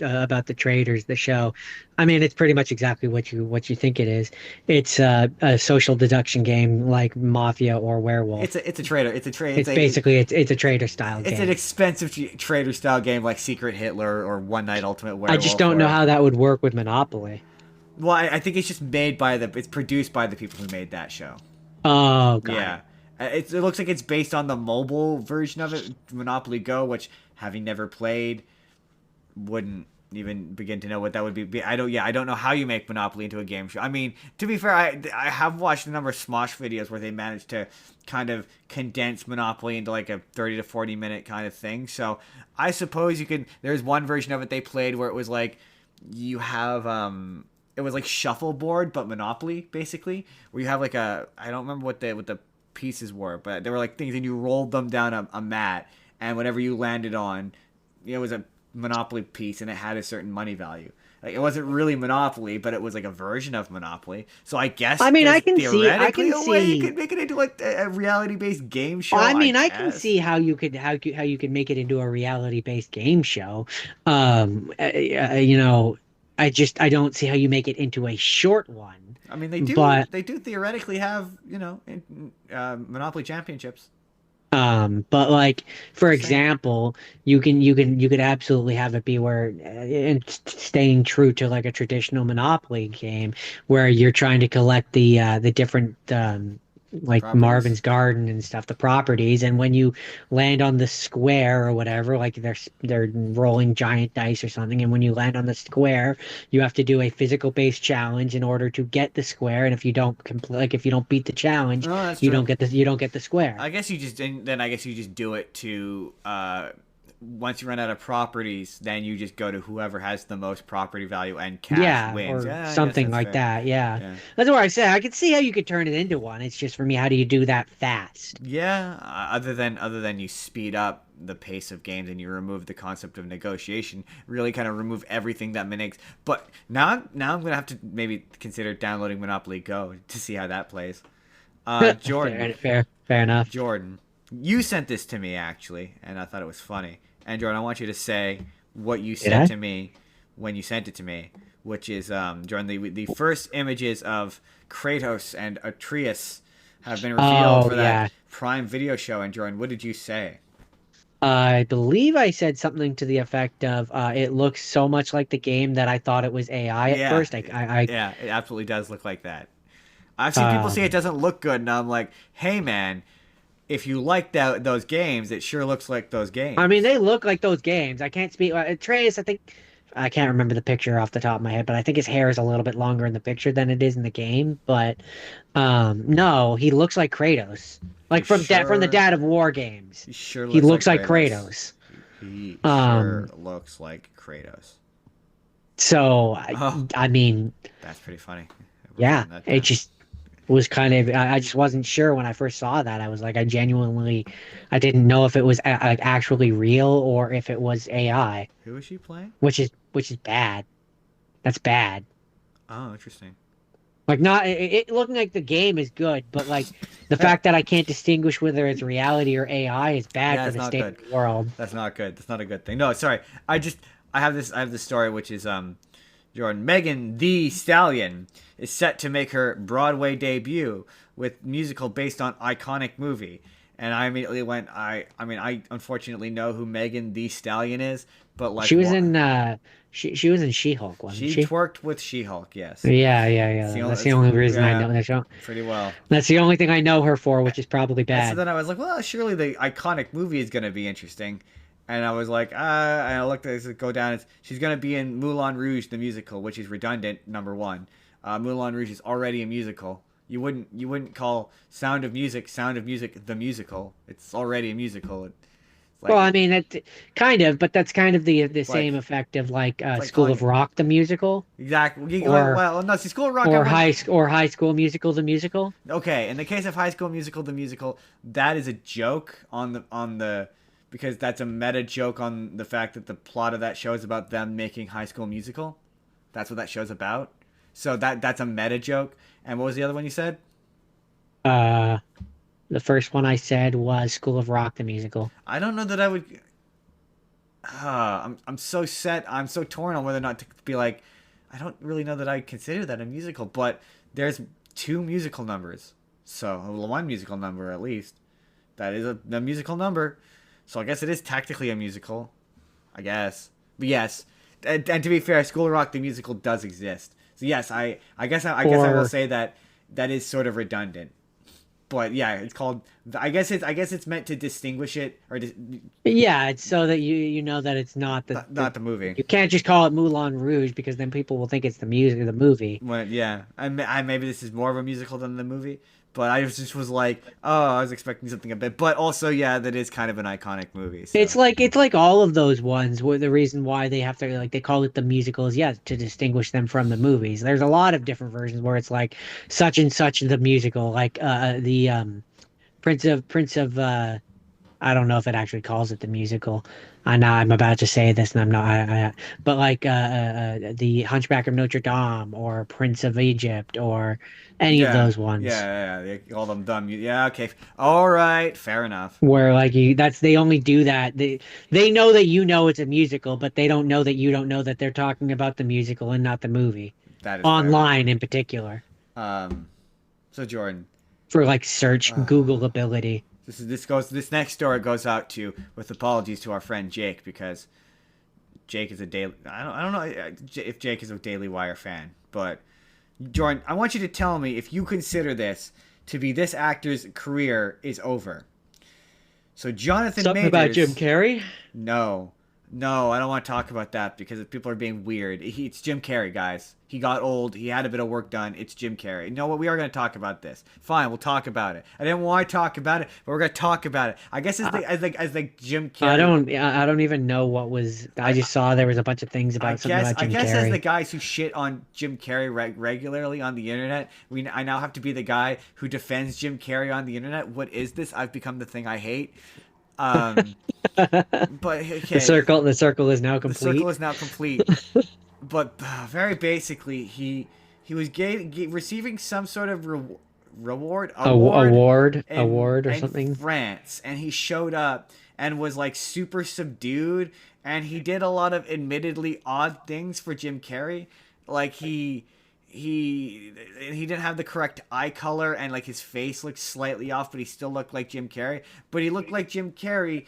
about the traders, the show. I mean, it's pretty much exactly what you think it is. It's a social deduction game like Mafia or Werewolf. It's a trader. It's a trade. It's basically it's a trader style It's an game. expensive trader style game like Secret Hitler or One Night Ultimate I just Werewolf don't know or how that would work with Monopoly. well, I think it's just made by it's produced by the people who made that show. Oh, got Yeah. it. It looks like it's based on the mobile version of it, Monopoly Go, which having never played, wouldn't even begin to know what that would be. I don't know how you make Monopoly into a game show. I mean, to be fair, I have watched a number of Smosh videos where they managed to kind of condense Monopoly into like a 30 to 40 minute kind of thing. So I suppose you could. There's one version of it they played where it was like you have it was like shuffleboard but Monopoly basically, where you have like a I don't remember what the pieces were, but they were like things and you rolled them down a mat, and whatever you landed on, it was a Monopoly piece and it had a certain money value. Like it wasn't really Monopoly, but it was like a version of Monopoly. So I guess I mean, there's I theoretically can a way you see. could make it into like a reality based game show. I I mean, I can guess. see how you could make it into a reality-based game show. You know, I don't see how you make it into a short one. I mean, But they do theoretically have Monopoly championships. but like for Just saying. example, you could absolutely have it be where and staying true to like a traditional Monopoly game where you're trying to collect the different like Properties. Marvin's Garden and stuff, the properties, and when you land on the square or whatever, like they're rolling giant dice or something, and when you land on the square, you have to do a physical based challenge in order to get the square, and if you don't complete, like if you don't beat the challenge, Oh, that's true. you don't get the square. I guess you just then I guess you just do it to once you run out of properties, then you just go to whoever has the most property value and cash Yeah, wins. or Yeah, I guess something that's like fair. that. Yeah. Yeah. That's what I said. I could see how you could turn it into one. It's just for me, how do you do that fast? Yeah, other than you speed up the pace of games and you remove the concept of negotiation, really kind of remove everything that makes. But now I'm gonna have to maybe consider downloading Monopoly Go to see how that plays. Jordan, Fair enough. Jordan, you sent this to me actually, and I thought it was funny. And Jordan, I want you to say what you Did said I? to me when you sent it to me, which is Jordan, the first images of Kratos and Atreus have been revealed Oh for that yeah. Prime Video show. And Jordan, what did you say? I believe I said something to the effect of it looks so much like the game that I thought it was AI at Yeah, first. I yeah, it absolutely does look like that. I've seen people say it um doesn't look good, and I'm like, hey man, if you like those games, it sure looks like those I mean, games. they look like those games. I can't speak. Trace, I think I can't remember the picture off the top of my head, but I think his hair is a little bit longer in the picture than it is in the game. But no, he looks like Kratos, He like from the sure Dad of War games. he sure He looks like looks like Kratos. Kratos. He sure Um, looks like Kratos. so Oh, I mean, that's pretty funny. We're yeah, writing that it down. just was kind of. I just wasn't sure when I first saw that. I was like, I didn't know if it was like actually real or if it was AI, Who is she playing? which is bad. That's bad. Oh, interesting. Like not it looking like the game is good, but like the fact that I can't distinguish whether it's reality or AI is bad Yeah, for it's the not state good. of the world. That's not good. That's not a good thing. No, sorry. I have this story which is Jordan Megan the Stallion is set to make her Broadway debut with musical based on iconic movie. And I immediately went I mean I unfortunately know who Megan the Stallion is, but like She was what in she was in She-Hulk, wasn't she she? twerked with She-Hulk, yes. Yeah. That's the It's, only reason I yeah, know that show. pretty well. That's the only thing I know her for, which is probably And so bad. then I was like, well, surely the iconic movie is going to be interesting. And I was like, and I looked at it, go down. She's going to be in Moulin Rouge, the musical, which is redundant, number one. Moulin Rouge is already a musical. You wouldn't call Sound of Music, the musical. It's already a musical. It's Well, like, I mean that kind of, but that's kind of the it's like, same effect of like it's like School calling of it. Rock the musical Exactly. or Well, no, see, School of Rock, I wouldn't. High School Musical the musical. Okay, in the case of High School Musical, the musical, that is a joke on the because that's a meta joke on the fact that the plot of that show is about them making High School Musical. That's what that show's about. So that's a meta joke. And what was the other one you said? Uh, the first one I said was School of Rock, the musical. I don't know that I would. I'm so set. I'm so torn on whether or not to be like. I don't really know that I consider that a musical, but there's two musical numbers, so one musical number at least. That is a musical number, so I guess it is technically a musical. I guess, but yes, and to be fair, School of Rock the musical does exist. So yes, I guess I will Or say that that is sort of redundant. But yeah, it's called. I guess it's meant to distinguish it or yeah, it's so that you know that it's not the not the movie. you can't just call it Moulin Rouge because then people will think it's the music of the movie. When yeah, I maybe this is more of a musical than the movie, but I just was like, oh, I was expecting something a bit, but also yeah, that is kind of an iconic movie. So It's like all of those ones where the reason why they have to like they call it the musical is yeah to distinguish them from the movies. There's a lot of different versions where it's like such and such the musical, like the Prince of I don't know if it actually calls it the musical. I know I'm about to say this and I'm not, but like the Hunchback of Notre Dame or Prince of Egypt or any of yeah, those ones yeah, they call them dumb. Yeah, okay, all right, fair enough. where like they only do that. They know that you know it's a musical, but they don't know that you don't know that they're talking about the musical and not the movie. That is fair. Online in particular Um, so Jordan, for like search Google ability. this next story goes out to with apologies to our friend Jake because Jake is a daily. I don't know if Jake is a Daily Wire fan, but Jordan, I want you to tell me if you consider this to be this actor's career is over. So Jonathan Something about Jim Majors, Carrey. no, no, I don't want to talk about that because people are being weird. It's Jim Carrey, guys. He got old. He had a bit of work done. It's Jim Carrey. You know what? We are going to talk about this. Fine, we'll talk about it. I didn't want to talk about it, but we're going to talk about it. I guess as Jim Carrey. I don't even know what was. I I, just saw there was a bunch of things I about something guess about I Jim guess as the Carrey. guys who shit on Jim Carrey regularly on the internet, I now have to be the guy who defends Jim Carrey on the internet. What is this? I've become the thing I hate. Um, but okay, The circle is now the circle complete. is now complete. But very basically, he was receiving some sort of award Award or in something. France, and he showed up and was like super subdued, and he did a lot of admittedly odd things for Jim Carrey, like he didn't have the correct eye color and like his face looked slightly off, but he still looked like Jim Carrey. But he looked like Jim Carrey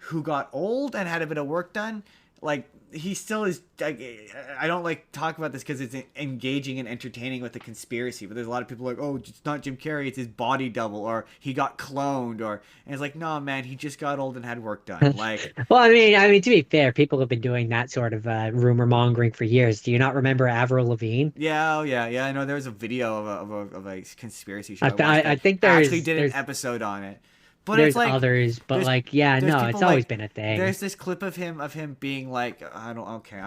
who got old and had a bit of work done. Like he still is. Like, I don't like talk about this because it's engaging and entertaining with the conspiracy. But there's a lot of people like, oh, it's not Jim Carrey, it's his body double, or he got cloned, or and it's like, no, man, he just got old and had work done. Like, Well, I mean, to be fair, people have been doing that sort of rumor mongering for years. Do you not remember Avril Lavigne? yeah, oh yeah, yeah. I know there was a video of a conspiracy show I watched I that think actually did an episode on it. But it's there's like others, but there's like yeah, there's no, people it's always like been a thing. there's this clip of him being like I don't okay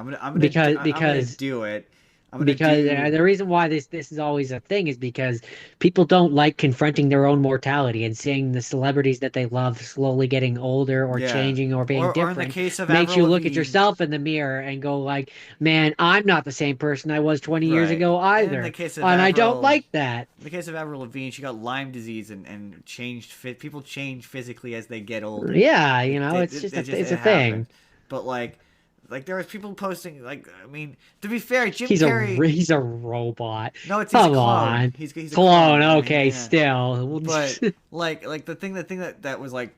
because I'm gonna because do it I'm gonna because do the reason why this is always a thing is because people don't like confronting their own mortality and seeing the celebrities that they love slowly getting older or yeah changing or being or in the different case of makes Avril you look at Lavigne yourself in the mirror and go like, man, I'm not the same person I was 20 years right ago in the either. case of And I don't Avril like that. in the case of Avril Lavigne she got Lyme disease and changed people change physically as they get older Yeah, it it's a happened thing. but like there was people posting like I mean to be fair Jim He's a Carrey he's a robot. no it's a Come clone on. he's a Clone, clone okay, yeah still. but like the thing that was like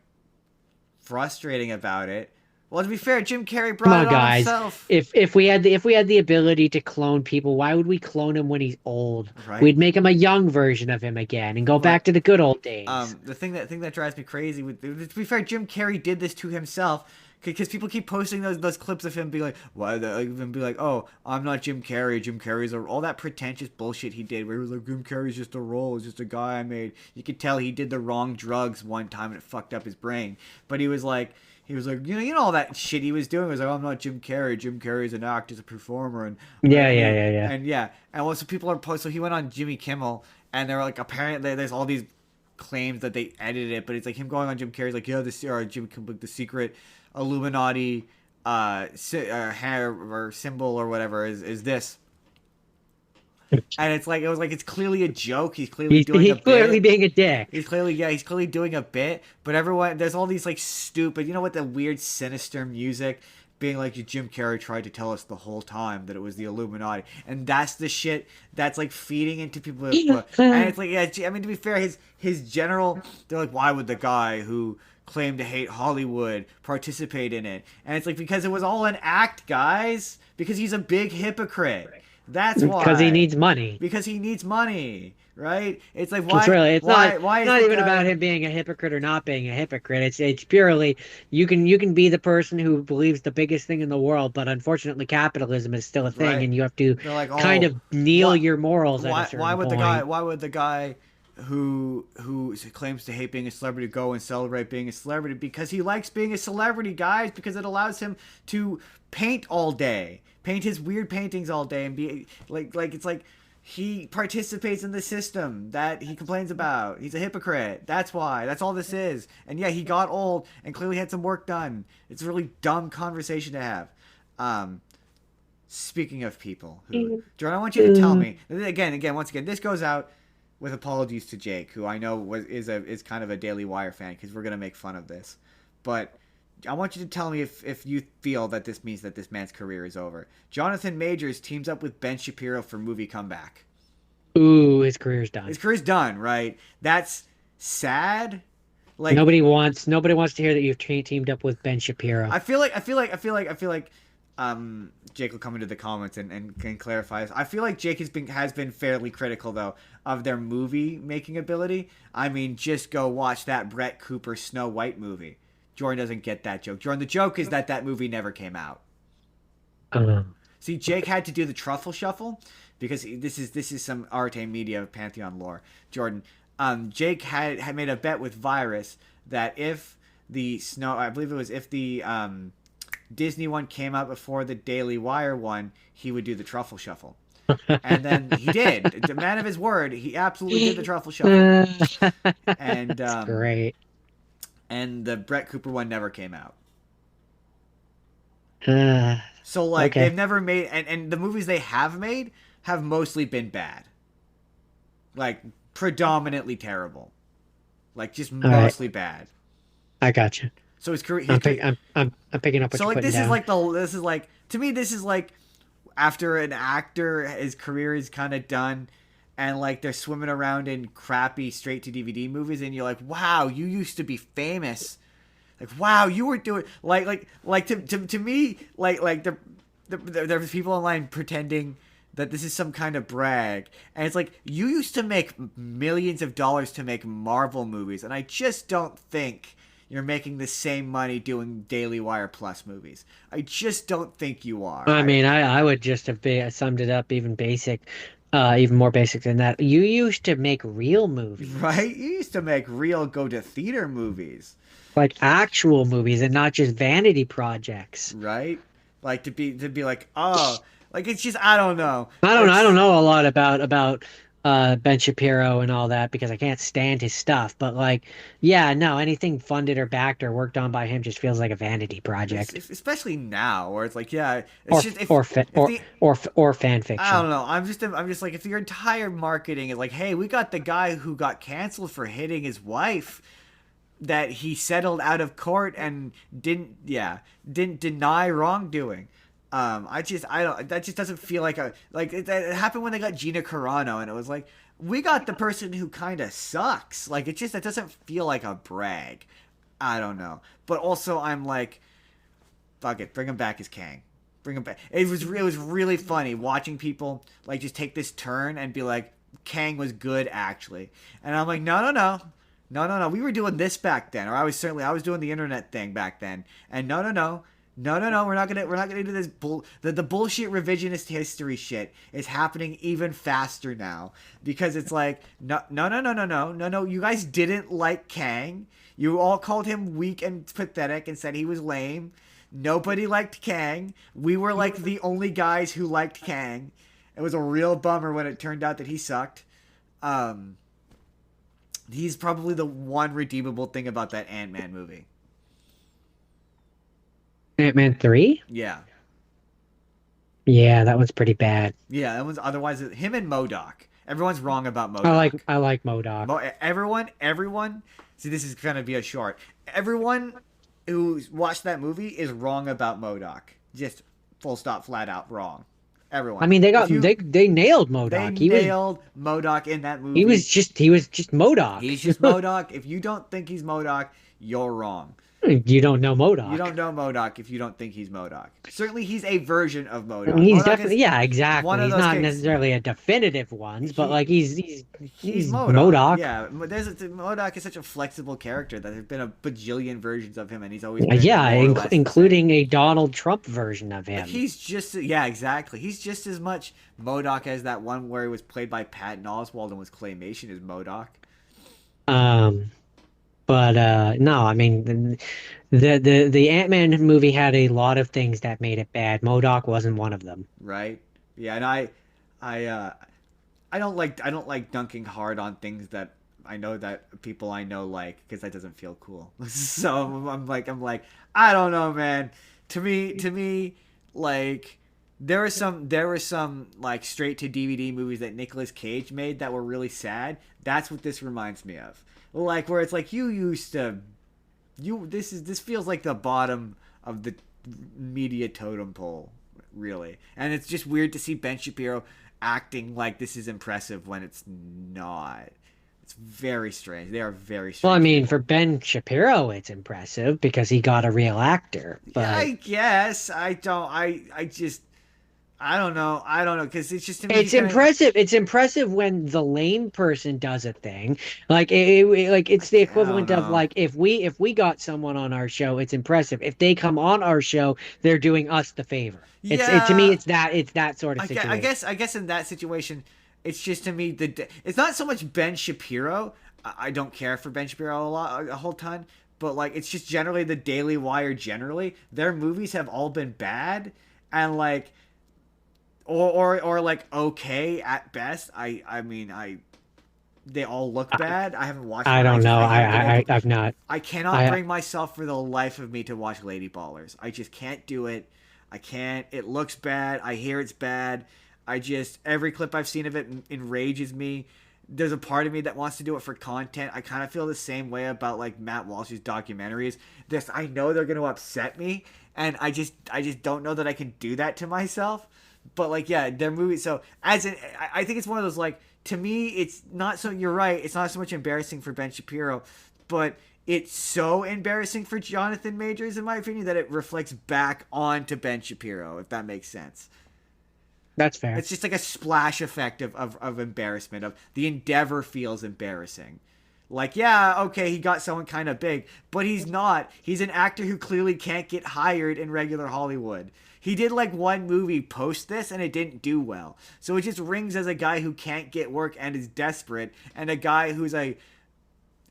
frustrating about it. Well, to be fair, Jim Carrey Come brought on, it on guys. himself, If we had the ability to clone people, why would we clone him when he's old? right? We'd make him a young version of him again and go back But to the good old days. the thing that drives me crazy with to be fair, Jim Carrey did this to himself because people keep posting those clips of him being like, why the like, him be like, oh, I'm not Jim Carrey. Jim Carrey's all that pretentious bullshit he did where he was like, Jim Carrey's just a role, it's just a guy I made. You could tell he did the wrong drugs one time and it fucked up his brain. But he was like. He was like, you know all that shit he was doing. He was like, oh, I'm not Jim Carrey. Jim Carrey's an actor, he's a performer, Yeah, yeah, yeah, yeah. and yeah, and also people are post. So he went on Jimmy Kimmel, and they were like, apparently there's all these claims that they edited it, but it's like him going on Jim Carrey's like, yeah, the secret Illuminati hair or symbol or whatever is this. And it's like it's clearly a joke. He's clearly doing a He's clearly bit. being a dick. He's clearly doing a bit. But everyone, there's all these like stupid, you know what, the weird sinister music, being like Jim Carrey tried to tell us the whole time that it was the Illuminati, and that's the shit that's like feeding into people. And it's like, yeah, I mean, to be fair, his general, they're like, why would the guy who claimed to hate Hollywood participate in it? And it's like, because it was all an act, guys. Because he's a big hypocrite. That's why. Because he needs money. Because he needs money, right? It's like, It's not even guy... about him being a hypocrite or not being a hypocrite. It's purely you can be the person who believes the biggest thing in the world, but unfortunately capitalism is still a thing, right. and you have to like, kind of kneel your morals at a certain point. Why would the guy who claims to hate being a celebrity go and celebrate being a celebrity? Because he likes being a celebrity, guys, because it allows him to paint all day. Paint his weird paintings all day and be like it's like he participates in the system that he complains about. He's a hypocrite. That's why. That's all this is. And yeah, he got old and clearly had some work done. It's a really dumb conversation to have. Speaking of people who, Jordan, I want you to tell me once again, this goes out with apologies to Jake, who I know is kind of a Daily Wire fan, because we're gonna make fun of this, but I want you to tell me if you feel that this means that this man's career is over. Jonathan Majors teams up with Ben Shapiro for movie comeback. Ooh, his career's done. His career's done, right? That's sad. Like, nobody wants to hear that you've teamed up with Ben Shapiro. I feel like Jake will come into the comments and can clarify this. I feel like Jake has been fairly critical though of their movie making ability. I mean, just go watch that Brett Cooper Snow White movie. Jordan doesn't get that joke. Jordan, the joke is that movie never came out. See, Jake had to do the truffle shuffle because this is some Arte Media Pantheon lore. Jordan, Jake had made a bet with Virus that if the Disney one came out before the Daily Wire one, he would do the truffle shuffle. And then he did. The man of his word, he absolutely did the truffle shuffle. And that's great. And the Brett Cooper one never came out. So like, okay. They've never made, and the movies they have made have mostly been bad. Like, predominantly terrible. Like, just mostly bad. I got you. So his career, I'm picking up what so you're like putting down. this is like, to me, this is like after an actor, his career is kind of done, and like they're swimming around in crappy straight to DVD movies, and you're like, wow, you used to be famous. Like, wow, you were doing to me, there's people online pretending that this is some kind of brag, and it's like, you used to make millions of dollars to make Marvel movies, and I just don't think you're making the same money doing Daily Wire Plus movies. I just don't think you are. I mean, I would just have summed it up even more basic than that. You used to make real movies. Right? You used to make real go-to-theater movies. Like actual movies and not just vanity projects. Right? Like, to be like, oh, like, it's just, I don't know. I don't know a lot about Ben Shapiro and all that because I can't stand his stuff. But like, yeah, no, anything funded or backed or worked on by him just feels like a vanity project. Especially now, where it's like, yeah, it's or fan fiction. I don't know. I'm just like, if your entire marketing is like, hey, we got the guy who got canceled for hitting his wife, that he settled out of court and didn't deny wrongdoing. That just doesn't feel like it happened when they got Gina Carano, and it was like, we got the person who kind of sucks. Like, that doesn't feel like a brag. I don't know. But also, I'm like, fuck it, bring him back as Kang. Bring him back. It was really funny watching people like just take this turn and be like, Kang was good actually, and I'm like, no. We were doing this back then, or I was doing the internet thing back then, and no. We're not gonna do this the bullshit revisionist history shit is happening even faster now, because it's like, no. You guys didn't like Kang. You all called him weak and pathetic and said he was lame. Nobody liked Kang. We were like the only guys who liked Kang. It was a real bummer when it turned out that he sucked. He's probably the one redeemable thing about that Ant-Man movie. Ant-Man 3? Yeah. Yeah, that one's pretty bad. Yeah, that was otherwise him and Modoc. Everyone's wrong about I like Modoc. I like MODOK. Everyone. See, this is gonna be a short. Everyone who watched that movie is wrong about Modoc. Just full stop, flat out wrong. I Everyone. mean, If you they nailed they MODOK. nailed Modoc in that movie. He was just MODOK. He's just Modoc. If you don't think he's Modoc, you're wrong. You don't know You MODOK. don't know Modoc if you don't think he's Modoc. Certainly, he's a version of I mean, Modoc. he's Modoc definitely is yeah, one exactly. of He's those not cases. necessarily a definitive ones, but He like he's he's Modoc. MODOK. Yeah, Modoc is such a flexible character that there's been a bajillion versions of him, and he's always been Yeah, more or less the same. including a Donald Trump version of Like him. he's just yeah, exactly. He's just as much Modoc as that one where he was played by Patton Oswalt and was claymation as Modoc, Um, but no, I mean the Ant-Man movie had a lot of things that made it bad. MODOK wasn't one of them. right? Yeah, and I I don't like dunking hard on things that I know that people I know like because that doesn't feel cool. So I'm like I don't know, man. To me, like there were some like straight to DVD movies that Nicolas Cage made that were really sad. That's what this reminds me of. Like where it's like you used to you this feels like the bottom of the media totem pole, really. And it's just weird to see Ben Shapiro acting like this is impressive when it's not. It's very strange. They are very Well, I strange mean, for people. Ben Shapiro, it's impressive because he got a real actor. Yeah, But I guess I don't. I just I don't know. I don't know because it's just to me it's he's kind of impressive. It's impressive when the lame person does a thing. Like like it's the I don't equivalent of know. like if we got someone on our show, it's impressive. If they come on our show, they're doing us the favor. To me, Yeah, it's that sort of situation. I guess in that situation, it's just to me it's not so much Ben Shapiro. I don't care for Ben Shapiro a whole ton, but like it's just generally the Daily Wire. Generally, their movies have all been bad, and like or like okay at best. I mean they all look I, bad. I haven't watched I them. don't know. I haven't been able. I've not. I cannot I bring myself for the life of me to watch Lady Ballers. I just can't do it. I can't. It looks bad. I hear it's bad. I just every clip I've seen of it enrages me. There's a part of me that wants to do it for content. I kind of feel the same way about like Matt Walsh's documentaries. This I know they're going to upset me, and I just don't know that I can do that to myself. But like yeah, their movies. So as in, I think it's one of those like to me, it's not so. You're right. It's not so much embarrassing for Ben Shapiro, but it's so embarrassing for Jonathan Majors, in my opinion, that it reflects back onto Ben Shapiro. If that makes sense. That's fair. It's just like a splash effect of embarrassment. Of the endeavor feels embarrassing. Like, yeah, okay, he got someone kind of big, but he's not. He's an actor who clearly can't get hired in regular Hollywood. He did like one movie post this and it didn't do well. So it just rings as a guy who can't get work and is desperate, and a guy who's a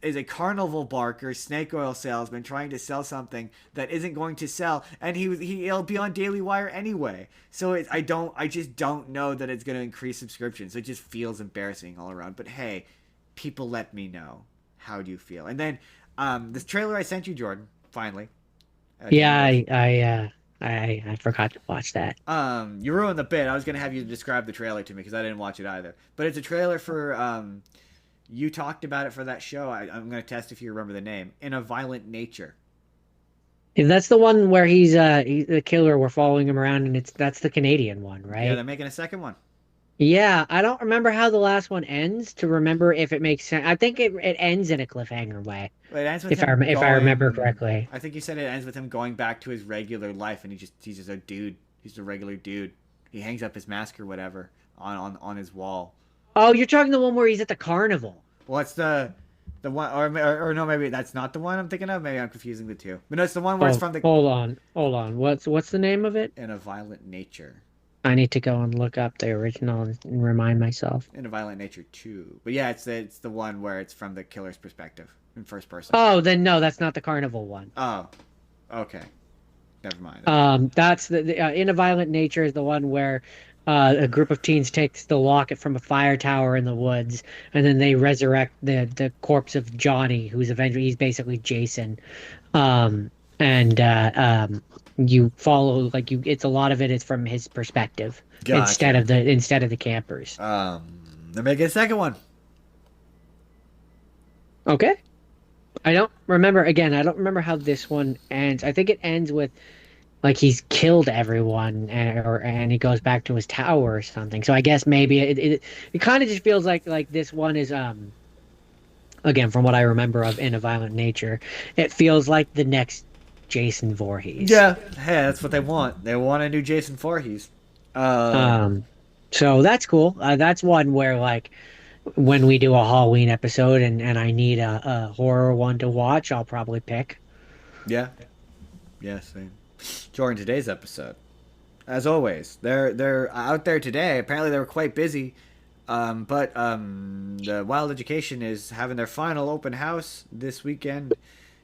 is a carnival barker, snake oil salesman trying to sell something that isn't going to sell, and he'll be on Daily Wire anyway. So I just don't know that it's going to increase subscriptions. So it just feels embarrassing all around. But hey, people, let me know, how do you feel? And then this trailer I sent you, Jordan, finally. Yeah, Danny Bush. I forgot to watch that. You ruined the bit. I was gonna have you describe the trailer to me because I didn't watch it either. But it's a trailer for you talked about it for that show. I'm gonna test if you remember the name. In a Violent Nature. If that's the one where he's the killer, we're following him around, and that's the Canadian one, Yeah, right? they're making a second one. Yeah, I don't remember how the last one ends to remember if it makes sense. I think it ends in a cliffhanger way, It ends with him if I remember going. correctly. I think you said it ends with him going back to his regular life, and he's just a dude. He's a regular dude. He hangs up his mask or whatever on his wall. Oh, you're talking the one where he's at the carnival. What's the one or no, maybe that's not the one I'm thinking of. Maybe I'm confusing the two. But no, it's the one where it's Oh, from the hold on. What's the name of it? In a Violent Nature. I need to go and look up the original and remind myself. In a Violent Nature 2. But yeah, it's the one where it's from the killer's perspective in first person. Oh, then no, that's not the carnival one. Oh, okay. Never mind. Okay. That's the In a Violent Nature is the one where A group of teens takes the locket from a fire tower in the woods, and then they resurrect the corpse of Johnny, who's eventually he's basically Jason. Um, and you follow like you. It's a lot of it is from his perspective Gotcha. instead of the campers. They're making a second one. Okay. I don't remember again. I don't remember how this one ends. I think it ends with like he's killed everyone and he goes back to his tower or something. So I guess maybe it kind of just feels like this one is again from what I remember of In a Violent Nature, it feels like the next Jason Voorhees. Yeah, hey, that's what they want. They want a new Jason Voorhees. Uh, Um so that's cool. That's one where like when we do a Halloween episode and I need a horror one to watch, I'll probably pick. yeah, yeah, same. During today's episode, as always, they're out there today. Apparently, they were quite busy. But the Wild Education is having their final open house this weekend.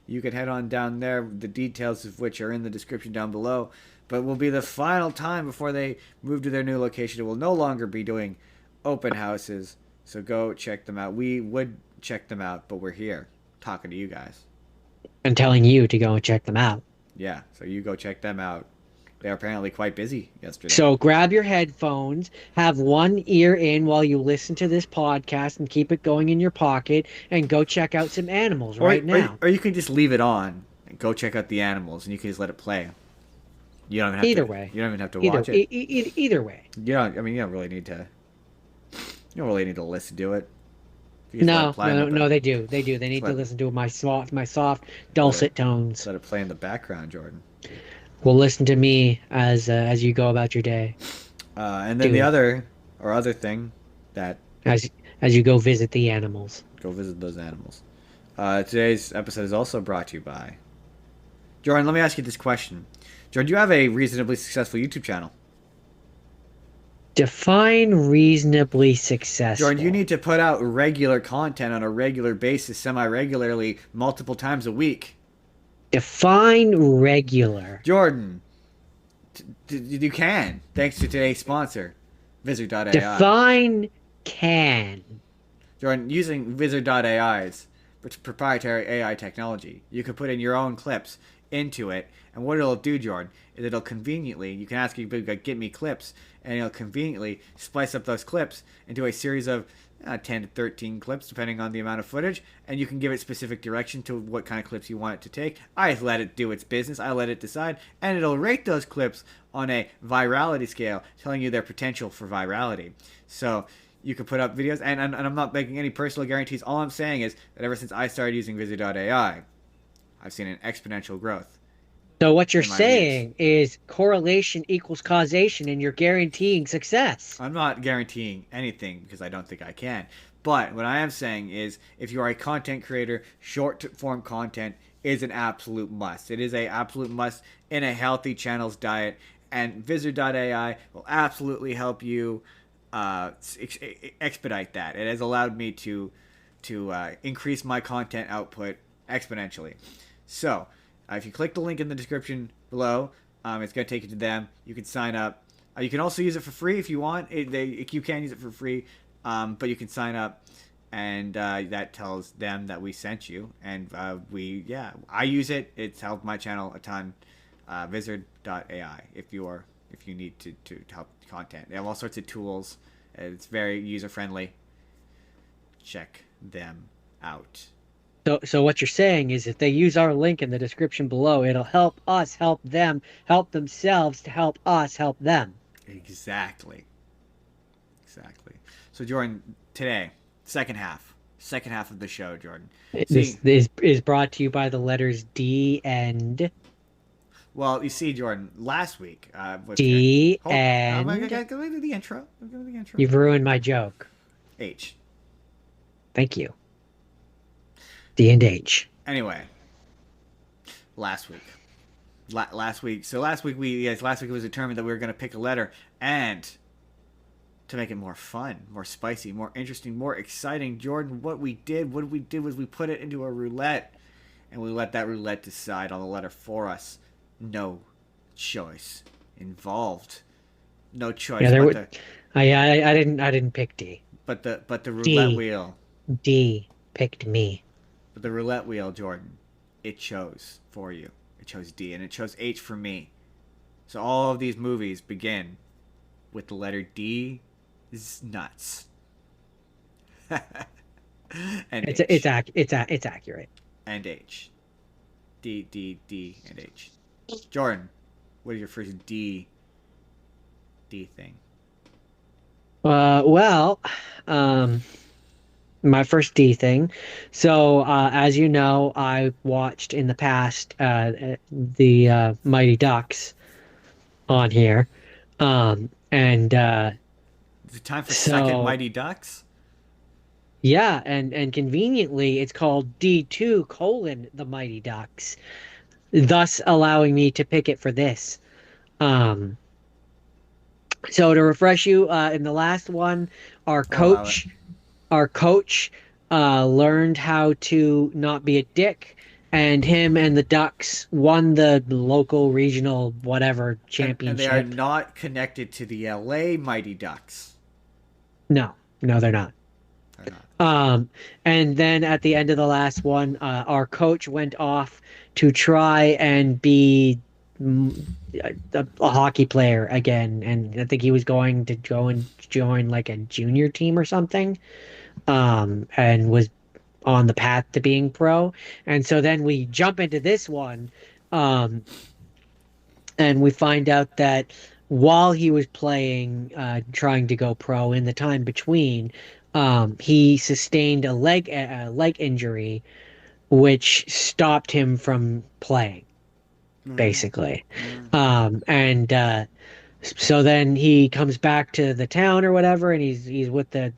You can head on down there. The details of which are in the description down below. But will be the final time before they move to their new location. It will no longer be doing open houses. So go check them out. We would check them out, but we're here talking to you guys. And telling you to go and check them out. Yeah, so you go check them out. They're apparently quite busy yesterday. So grab your headphones, have one ear in while you listen to this podcast and keep it going in your pocket and go check out some animals Or, right or, now. or you can just leave it on and go check out the animals, and you can just let it play. You don't even have to. Either way. You don't even have to watch it. Either way. You don't. I mean, you don't really need to. You don't really need to listen to it. You just let it No, play in no, the. no, they do. They do. They Just need to let listen to my soft, let it dulcet tones. let it play in the background, Jordan. Well, listen to me as you go about your day. And then Do the it other thing that as as you go visit the animals. go visit those animals. Today's episode is also brought to you by Jordan. Let me ask you this question, Jordan. Do you have a reasonably successful YouTube channel? Define reasonably Jordan, you successful. need to put out regular content on a regular basis, semi-regularly, multiple times a week. Define regular. Jordan, you can, thanks to today's sponsor, Vizard.ai. Define can. Jordan, using Vizard.ai's proprietary AI technology, you can put in your own clips into it, and what it'll do, Jordan, is it'll conveniently, you can ask you, get me clips, and it'll conveniently splice up those clips into a series of 10 to 13 clips, depending on the amount of footage, and you can give it specific direction to what kind of clips you want it to take. I let it do its business, I let it decide, and it'll rate those clips on a virality scale, telling you their potential for virality. So, you can put up videos, and I'm not making any personal guarantees. All I'm saying is that ever since I started using Vizard.ai, I've seen an exponential growth So what you're in my views. saying is correlation equals causation, and you're guaranteeing success. I'm not guaranteeing anything because I don't think I can. But what I am saying is if you are a content creator, short form content is an absolute must. It is a absolute must in a healthy channel's diet. And Vizard.ai will absolutely help you expedite that. It has allowed me to increase my content output exponentially. So, if you click the link in the description below, it's going to take you to them. You can sign up. You can also use it for free if you want. You can use it for free, but you can sign up, and that tells them that we sent you. And I use it. It's helped my channel a ton. Vizard.ai if you need to help content. They have all sorts of tools. It's very user friendly. Check them out. So what you're saying is if they use our link in the description below, it'll help us help them help themselves to help us help them. Exactly. Exactly. So Jordan, today, second half of the show, Jordan. This See, is brought to you by the letters D and well, you see, Jordan, last week, D hold, I and gotta go into the intro. Go to the intro. you've ruined my joke. H. Thank you. D and H. Anyway, last week. Last week. So last week it was determined that we were going to pick a letter, and to make it more fun, more spicy, more interesting, more exciting, Jordan, what we did was we put it into a roulette, and we let that roulette decide on the letter for us. No choice involved. No Yeah, choice, there would. I didn't pick D. but the roulette D. wheel, D picked me. but the roulette wheel, Jordan, it chose for you. It chose D, and it chose H for me. So all of these movies begin with the letter D. Is nuts. And It's it's H. ac it's a it's accurate. And H. D, D, D, and H. Jordan, what is your first D thing? Well, um, my first D thing. So, as you know, I watched in the past the Mighty Ducks on here. And Is it time for second so Mighty Ducks? yeah, and conveniently it's called D2 colon the Mighty Ducks, thus allowing me to pick it for this. Um, so to refresh you, in the last one, our I'll allow it. coach our coach learned how to not be a dick, and him and the Ducks won the local, regional, whatever And they are championship. not connected to the LA Mighty Ducks. No, no, they're not. They're not. Um, and then at the end of the last one, our coach went off to try and be mm, a hockey player again, and I think he was going to go and join like a junior team or something. And was on the path to being pro. And so then we jump into this one, um, and we find out that while he was playing, trying to go pro in the time between, he sustained a leg injury, which stopped him from playing, Mm, basically. mm. And so then he comes back to the town or whatever, and he's with the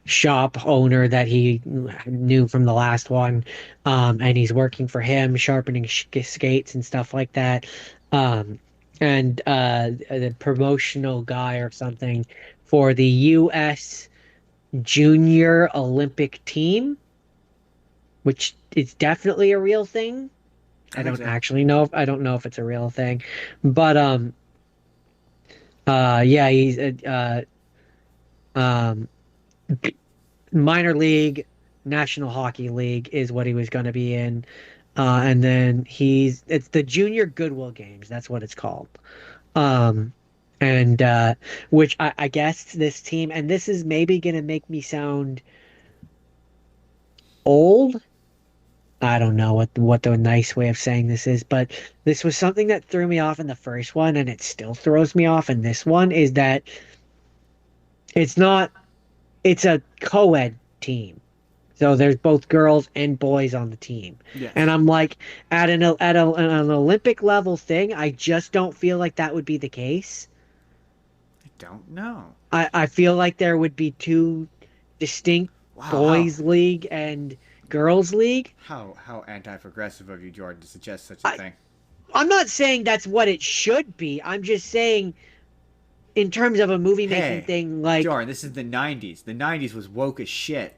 shop owner that he knew from the last one, and he's working for him, sharpening skates and stuff like that. Um, and the promotional guy or something for the U.S. Junior Olympic team, which is definitely a real thing. I think so. I don't know if it's a real thing, but yeah, he's um minor league, National Hockey League is what he was going to be in. And then it's the Junior Goodwill Games. That's what it's called. Um, and which I guess this team, and this is maybe going to make me sound old. I don't know what the nice way of saying this is, but this was something that threw me off in the first one, and it still throws me off in this one, is that it's not, it's a co-ed team. So there's both girls and boys on the team. And Yes. I'm like, an Olympic level thing, I just don't feel like that would be the case. I don't know. I feel like there would be two distinct Wow, boys league and girls league. how anti-progressive of you, Jordan, to suggest such a I, thing. I'm not saying that's what it should be. I'm just saying in terms of a movie making Hey, thing, like, Jordan, this is the '90s. The '90s was woke as shit.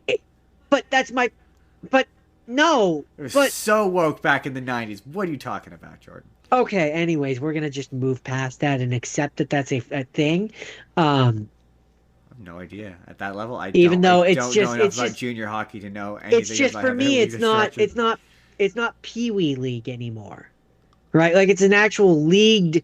it, but that's my, but no, It was but so woke back in the '90s. What are you talking about, Jordan? okay, anyways, we're gonna just move past that and accept that that's a thing. Um, I have no idea. At that level, I even don't. I though don't know enough about junior hockey to know it's anything just about for how their me, leagues are structured. it's not Pee Wee League anymore, right? Like it's an actual leagued,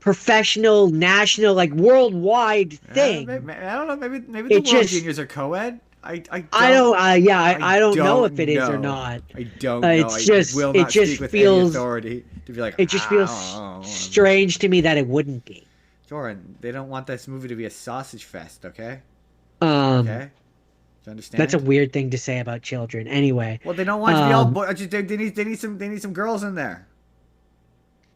professional, national, like worldwide thing. I don't know. Maybe the It World just, Juniors are co-ed. I I don't. don't, yeah, I I don't know if don't it is or know. not. I don't know. I will It not just speak with any feels, authority to be like, it just feels strange to me that it wouldn't be. Jordan, they don't want this movie to be a sausage fest, okay? Um, Okay? Do you that's a understand? weird thing to say about children. Anyway, Well, they don't want it to be all um, boy. They need some girls in there.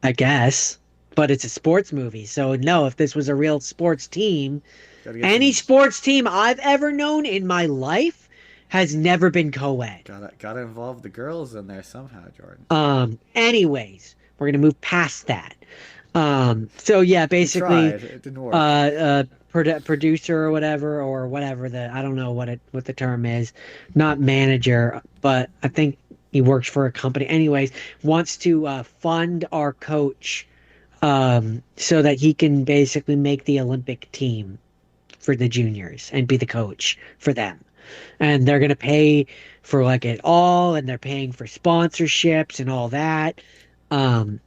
I guess, but it's a sports movie, so no. If this was a real sports team, Gotta get any some. sports team I've ever known in my life has never been co-ed. Gotta involve the girls in there somehow, Jordan. Anyways, we're gonna move past that. So yeah, We basically, tried. It didn't work. producer or whatever the I don't know what the term is, not manager, but I think he works for a company. Anyways, wants to fund our coach so that he can basically make the Olympic team for the juniors and be the coach for them. And they're going to pay for like it all, and they're paying for sponsorships and all that. Um,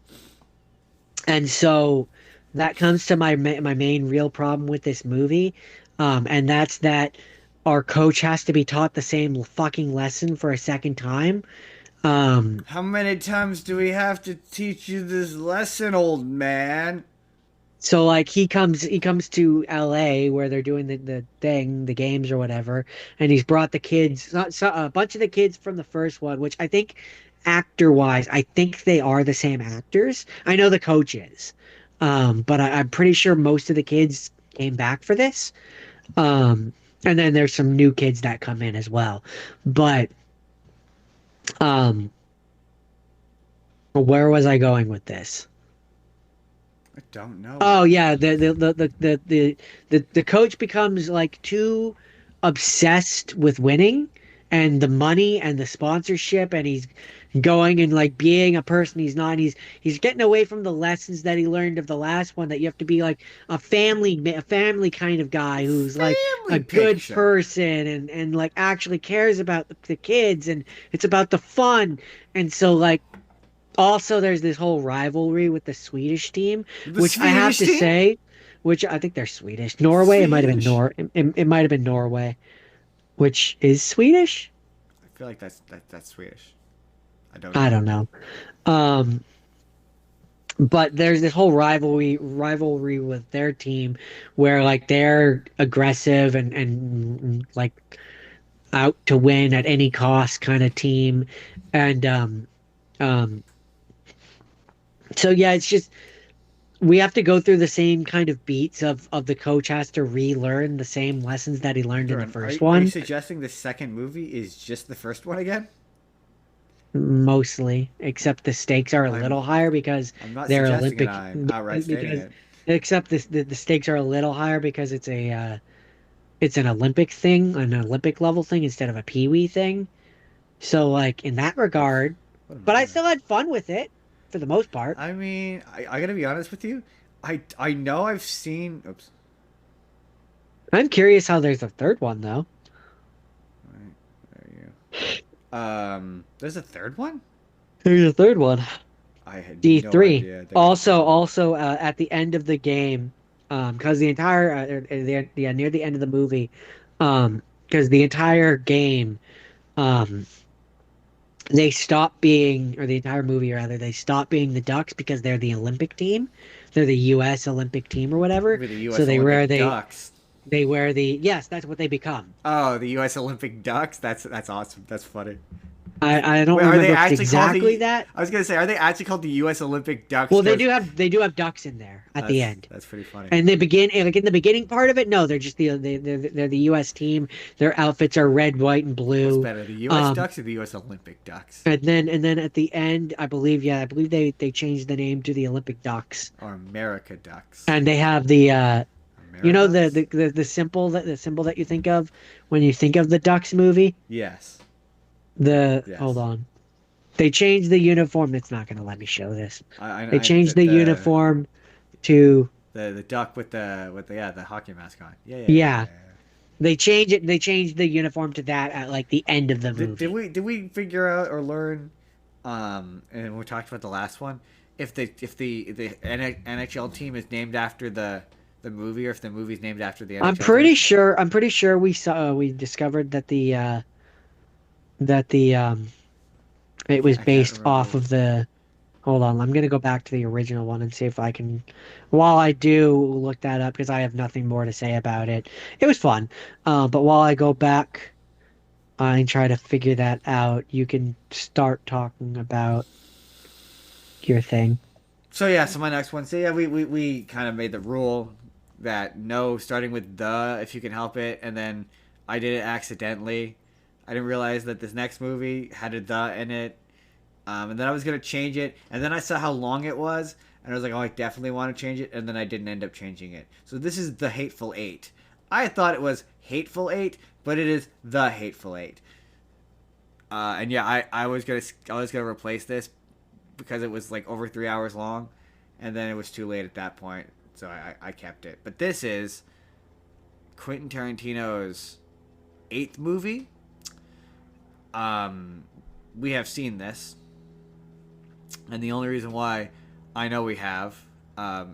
and so that comes to my main real problem with this movie, and that's that our coach has to be taught the same fucking lesson for a second time. Um, How many times do we have to teach you this lesson, old man? So like he comes to LA where they're doing the thing, the games or whatever, and he's brought the kids, a bunch of the kids from the first one, which I think actor wise, I think they are the same actors. I know the coach is, but I'm pretty sure most of the kids came back for this. Um, and then there's some new kids that come in as well. But um, where was I going with this? I don't know, Oh man. yeah, the coach becomes like too obsessed with winning and the money and the sponsorship, and he's going and like being a person he's not. He's getting away from the lessons that he learned of the last one, that you have to be like a family kind of guy who's like Family a good picture. person and like actually cares about the kids, and it's about the fun. And so like also, there's this whole rivalry with the Swedish team, The which I have Swedish to team? say, which I think they're Swedish. Norway, it might have been Swedish? it might have been Norway, which is Swedish. I feel like that's Swedish. I don't I know. don't know. Um, but there's this whole rivalry with their team where like they're aggressive and like out to win at any cost kind of team, and um, so yeah, it's just we have to go through the same kind of beats of the coach has to relearn the same lessons that he learned in the Jordan, first are you one, suggesting the second movie is just the first one again? mostly, except the stakes are a I'm little higher because I'm not they're suggesting it. Olympic, I'm outright stating because it. except the stakes are a little higher because it's an Olympic thing, an Olympic level thing instead of a Pee-wee thing. So like in that regard, What am I but I doing? still had fun with it for the most part. I mean, I gotta be honest with you. I know I've seen. Oops. I'm curious how there's a third one though. Right, there you. There's a third one. There's a third one. I had no D3. idea there was a third one. Also, at the end of the game, because the entire yeah, near the end of the movie, because the entire game, um, they stop being, or the entire movie rather, they stop being the Ducks because they're the Olympic team, they're the U.S. Olympic team or whatever. With the So U.S. Olympic Ducks. they wear the yes, that's what they become. Oh, the U.S. Olympic Ducks. That's awesome. That's funny. I don't Wait, are they remember if it's actually called exactly the? that. I was gonna say, are they actually called the U.S. Olympic Ducks? Well, Because they do have ducks in there at the end. that's pretty funny. And they begin like in the beginning part of it. No, they're just they're the U.S. team. Their outfits are red, white, and What's blue. better, the U.S. Um, Ducks or the U.S. Olympic Ducks? and then at the end, I believe they changed the name to the Olympic Ducks. Or America Ducks? And they have the you know Ameriducks? the symbol that you think of when you think of the Ducks movie. Yes. The hold Yes. on, they changed the uniform. It's not going to let me show this. They The changed the uniform to the duck with the yeah the hockey mask on. Yeah, yeah, yeah, yeah. yeah. They change it. They changed the uniform to that at like the end of the movie. Did we figure out or learn, and we talked about the last one, if the NHL team is named after the movie, or if the movie's named after the NHL team? I'm pretty sure we discovered that the it was I can't based off remember. of the. Hold on, I'm gonna go back to the original one and see if I can. While I do look that up, because I have nothing more to say about it. It was fun, but while I go back and try to figure that out, you can start talking about your thing. So yeah, so my next one. So yeah, we kind of made the rule that no starting with the if you can help it, and then I did it accidentally. I didn't realize that this next movie had a the in it, and then I was gonna change it, and then I saw how long it was, and I was like, oh, I definitely want to change it, and then I didn't end up changing it. So this is the Hateful Eight. I thought it was Hateful Eight, but it is the Hateful Eight. And yeah, I was gonna replace this because it was like over 3 hours long, and then it was too late at that point, so I kept it. But this is Quentin Tarantino's eighth movie. We have seen this, and the only reason why I know we have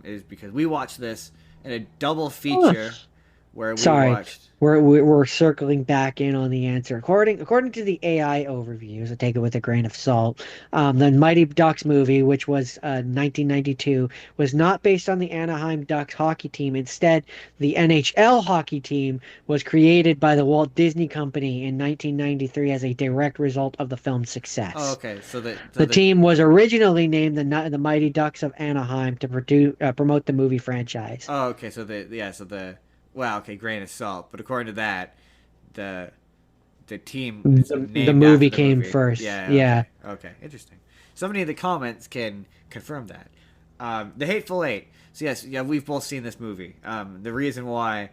is because we watched this in a double Oh, feature where we sorry, watched. we're circling back in on the answer. According to the AI overview, so take it with a grain of salt. The Mighty Ducks movie, which was 1992, was not based on the Anaheim Ducks hockey team. Instead, the NHL hockey team was created by the Walt Disney Company in 1993 as a direct result of the film's Oh, success. okay. The team was originally named the Mighty Ducks of Anaheim to promote the movie franchise. Oh, okay. Well, okay, grain of salt. But according to that, the the team is The named after movie the came movie. first. Yeah. Yeah. Okay. Okay. Interesting. Somebody in the comments can confirm that. The Hateful Eight. So yes, yeah, we've both seen this movie. The reason why,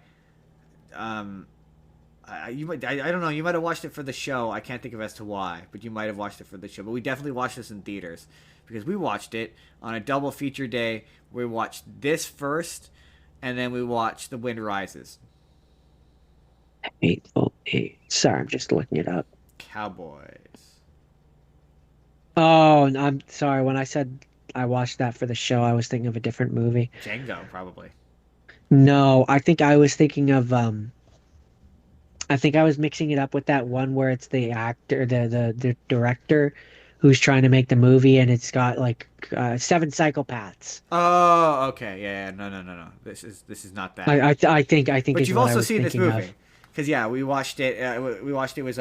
um, I don't know. You might have watched it for the show. I can't think of as to why, but you might have watched it for the show. But we definitely watched this in theaters because we watched it on a double feature day. We watched this first, and then we watched The Wind Rises. Hateful Eight. Sorry, I'm just looking it up. Cowboys. Oh, I'm sorry. When I said I watched that for the show, I was thinking of a different movie. Django, probably. No, I think I was thinking of I think I was mixing it up with that one where it's the actor, the director who's trying to make the movie and it's got like seven psychopaths. Oh, okay. Yeah, yeah. No, no, no, no. This is not that. I think But is you've what I also was seen this thinking of. movie, because yeah, we watched it. We watched it was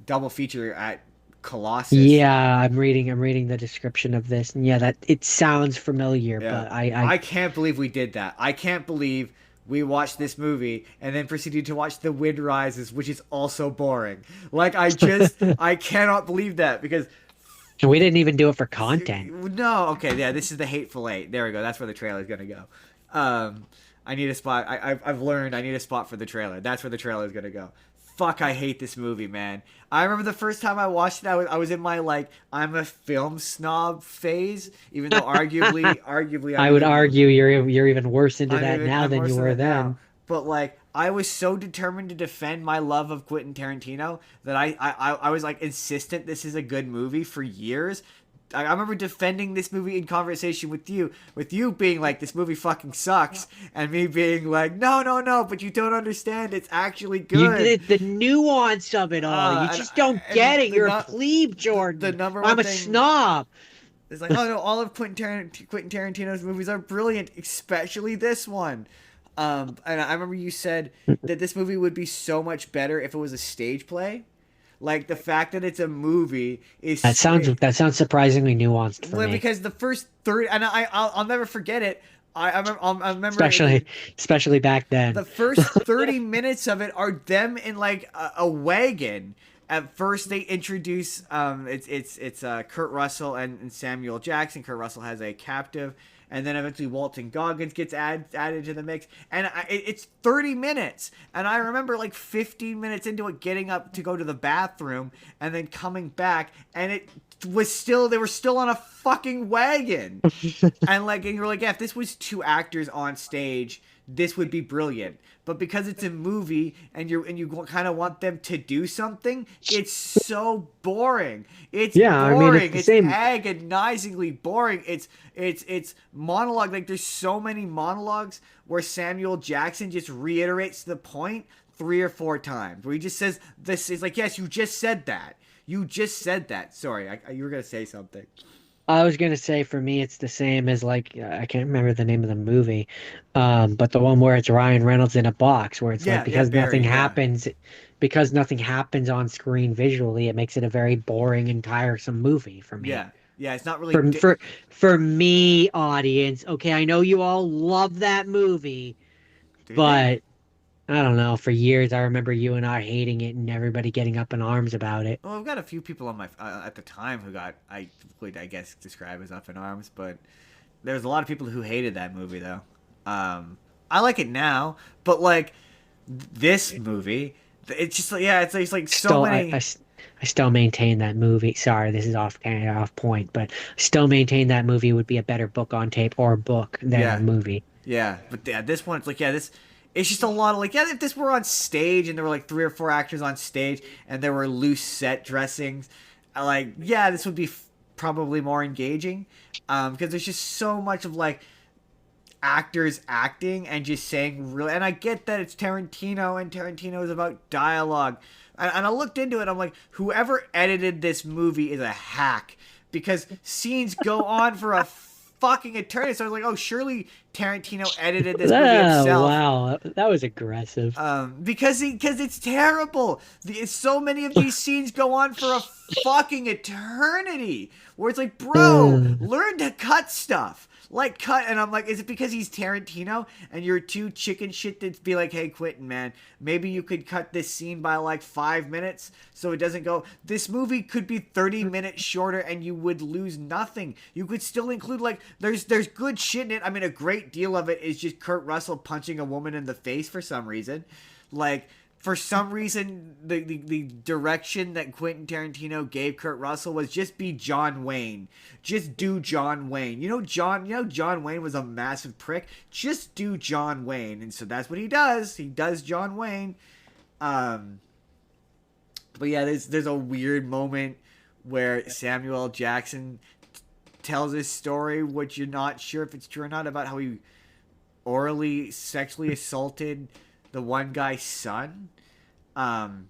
double feature at Colossus. Yeah, I'm reading the description of this, and yeah, that it sounds familiar, Yeah, but I can't believe we did that. I can't believe we watched this movie and then proceeded to watch The Wind Rises, which is also boring. Like I cannot believe that because we didn't even do it for content. no, okay, yeah, this is the Hateful Eight. There we go. That's where the trailer is gonna go. I need a spot. I've learned I need a spot for the trailer. That's where the trailer is gonna go. Fuck, I hate this movie, man. I remember the first time I watched it, I was in my like I'm a film snob phase, even though arguably I would argue you're even worse into that now I'm than you worse than were it now. then. But like I was so determined to defend my love of Quentin Tarantino that I was like insistent this is a good movie for years. I remember defending this movie in conversation with you being like, this movie fucking sucks, and me being like, no, no, no, but you don't understand, it's actually You good. did the nuance of it all. You And just don't and get it. You're a plebe, the Jordan. number I'm one a thing snob. is like, oh no, all of Quentin Tarantino's movies are brilliant, especially this one. And I remember you said that this movie would be so much better if it was a stage play. Like the fact that it's a movie is That sounds surprisingly nuanced for well, me. because the first 30, and I'll never forget it. I remember Especially back then. the first 30 minutes of it are them in like a wagon. At first, they introduce it's Kurt Russell and Samuel Jackson. Kurt Russell has a captive, and then eventually Walton Goggins gets added to the mix. And it's 30 minutes, and I remember like 15 minutes into it, getting up to go to the bathroom, and then coming back, and they were still on a fucking wagon, and you were like, yeah, if this was two actors on stage, this would be brilliant. But because it's a movie and you kind of want them to do something, it's so boring. It's Yeah, I mean, it's boring. the It's same. agonizingly boring. It's monologue. Like there's so many monologues where Samuel Jackson just reiterates the point 3 or 4 times, where he just says this is like, yes, you just said that. You just said that. Sorry, you were gonna say something. I was gonna say for me it's the same as like I can't remember the name of the movie, but the one where it's Ryan Reynolds in a box where it's like Yeah, yeah, Barry. Yeah, because nothing happens on screen visually, it makes it a very boring and tiresome movie for me. yeah, yeah. It's not really. For for for me, audience, okay, I know you all love that movie, Do they? but I don't know. For years, I remember you and I hating it and everybody getting up in arms about it. Well, I've got a few people on my at the time who got I would I guess describe as up in arms, but there's a lot of people who hated that movie though. I like it now, but like this movie, it's just like yeah, it's like so Still, many. I still maintain that movie. Sorry, this is off point, but I still maintain that movie would be a better book on tape or book than a Yeah, movie. yeah. But yeah, this one, it's like, yeah, this. It's just a lot of like, yeah, if this were on stage and there were like 3 or 4 actors on stage and there were loose set dressings, like, yeah, this would be probably more engaging. Because there's just so much of like actors acting and just saying really, and I get that it's Tarantino and Tarantino is about dialogue, and I looked into it. I'm like, whoever edited this movie is a hack because scenes go on for a fucking eternity. So I was like, oh, surely Tarantino edited this movie himself. Wow, that was aggressive. Because it's terrible. So many of these scenes go on for a fucking eternity. Where it's like, bro, learn to cut stuff. Like cut, and I'm like, is it because he's Tarantino and you're too chicken shit to be like, hey, Quentin, man, maybe you could cut this scene by like 5 minutes so it doesn't go. This movie could be 30 minutes shorter and you would lose nothing. You could still include like there's good shit in it. I mean, a great deal of it is just Kurt Russell punching a woman in the face for some reason. Like, for some reason, the direction that Quentin Tarantino gave Kurt Russell was just be John Wayne. Just do John Wayne. John Wayne was a massive prick. Just do John Wayne. And so that's what he does. He does John Wayne. But yeah, there's a weird moment where Samuel Jackson tells his story, which you're not sure if it's true or not, about how he orally sexually assaulted the one guy's son. And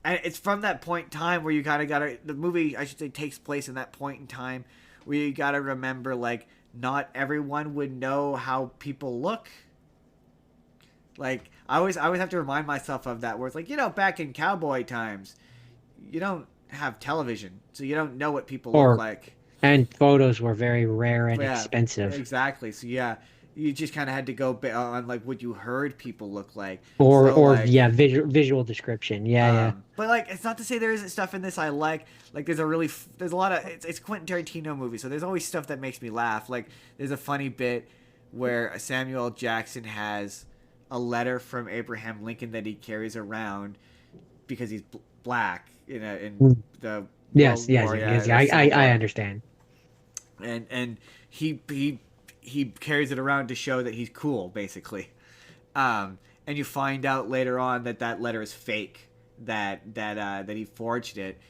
it's from that point in time where you kind of gotta, the movie, I should say, takes place in that point in time where you gotta remember, like, not everyone would know how people look. Like, I always have to remind myself of that, where it's like, back in cowboy times, you don't have television, so you don't know what people look Or like. and photos were very rare and Yeah, expensive. exactly. So yeah, you just kind of had to go on like what you heard people look like. So Or like, yeah, visual description. Yeah, yeah. but like, it's not to say there isn't stuff in this I like. Like, there's a lot of it's Quentin Tarantino movie, so there's always stuff that makes me laugh. Like, there's a funny bit where Samuel Jackson has a letter from Abraham Lincoln that he carries around because he's black in Mm. the Yes, World yes, War, yes. the Civil I War. understand. And he carries it around to show that he's cool, basically. And you find out later on that letter is fake, that he forged it,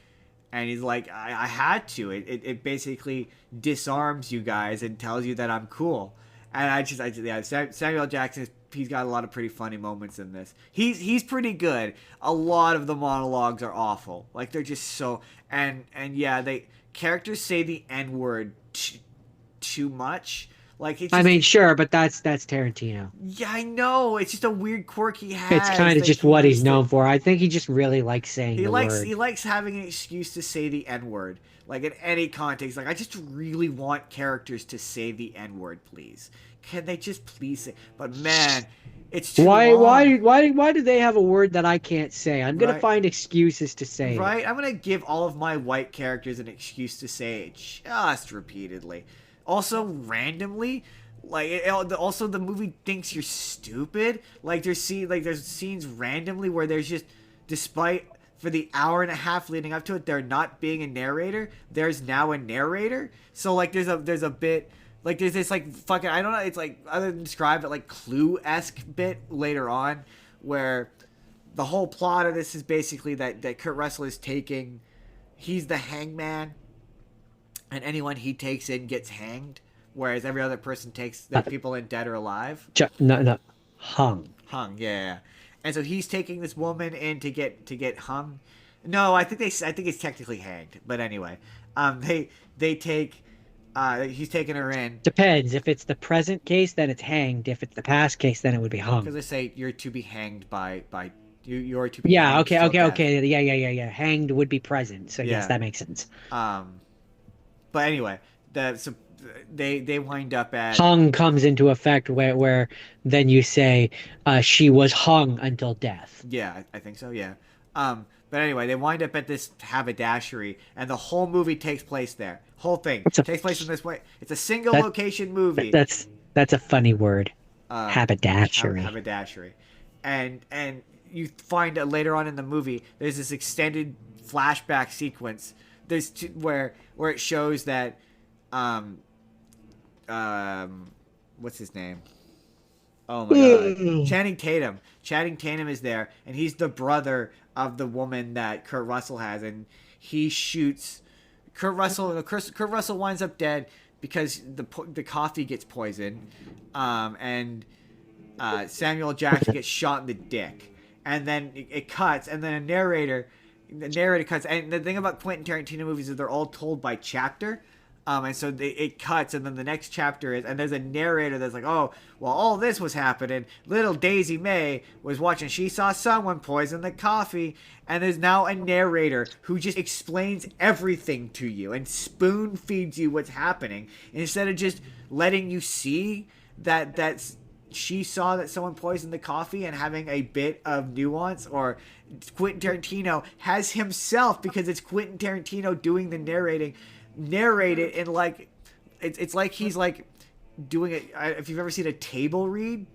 and he's like, I had to. It basically disarms you guys and tells you that I'm cool. And yeah, Samuel Jackson, he's got a lot of pretty funny moments in this. He's pretty good. A lot of the monologues are awful. Like, they're just so, and yeah, characters say the N word too much. Like, it's I just, mean, sure, but that's Tarantino. yeah, I know. It's just a weird quirk he It's has kind of that just he what he's needs to. known for. I think he just really likes saying He the likes word. having an excuse to say the N word, like in any context. Like, I just really want characters to say the N word, please. Can they just please say? But man, it's too long. Why do they have a word that I can't say? I'm gonna Right, find excuses to say it. right. I'm gonna give all of my white characters an excuse to say it just repeatedly. Also, randomly. Also, the movie thinks you're stupid. Like, there's scenes randomly where there's just, despite for the hour and a half leading up to it, there not being a narrator, there's now a narrator. So like, there's a bit, like, there's this like fucking, I don't know, it's like, other than describe it, like Clue-esque bit later on where the whole plot of this is basically that Kurt Russell is he's the hangman, and anyone he takes in gets hanged, whereas every other person takes the people in dead or alive. No, no, hung. Hung, yeah. And so he's taking this woman in to get hung. No, I think it's technically hanged, but anyway, they take he's taking her in Depends. If it's the present case, then it's hanged. If it's the past case, then it would be because hung. they say you're to be hanged by you're to be Yeah. hanged Okay. till Okay. death. Okay. Yeah. Hanged would be present. So yes, Yeah. that makes sense. Um, but anyway, so they wind up at Hung comes into effect where then you say she was hung until death. yeah, I think so, yeah. But anyway, they wind up at this haberdashery, and the whole movie takes place there. Whole thing That's a takes place in this way. It's a single that location movie. that's a funny word. Haberdashery. Haberdashery, and you find out later on in the movie there's this extended flashback sequence. There's where it shows that, um, what's his name? Oh my God, Mm. Channing Tatum. Channing Tatum is there, and he's the brother of the woman that Kurt Russell has, and he shoots Kurt Russell. Kurt Russell winds up dead because the coffee gets poisoned, and Samuel Jackson gets shot in the dick, and then it cuts, and then the narrator cuts. And the thing about Quentin Tarantino movies is they're all told by chapter. And so it cuts, and then the next chapter is, and there's a narrator that's like, oh, well, all this was happening. Little Daisy May was watching. She saw someone poison the coffee, and there's now a narrator who just explains everything to you and spoon feeds you what's happening instead of just letting you see that she saw that someone poisoned the coffee and having a bit of nuance. Or Quentin Tarantino has himself, because it's Quentin Tarantino doing the narrating, narrate it in like it's like he's like doing it. If you've ever seen a table read,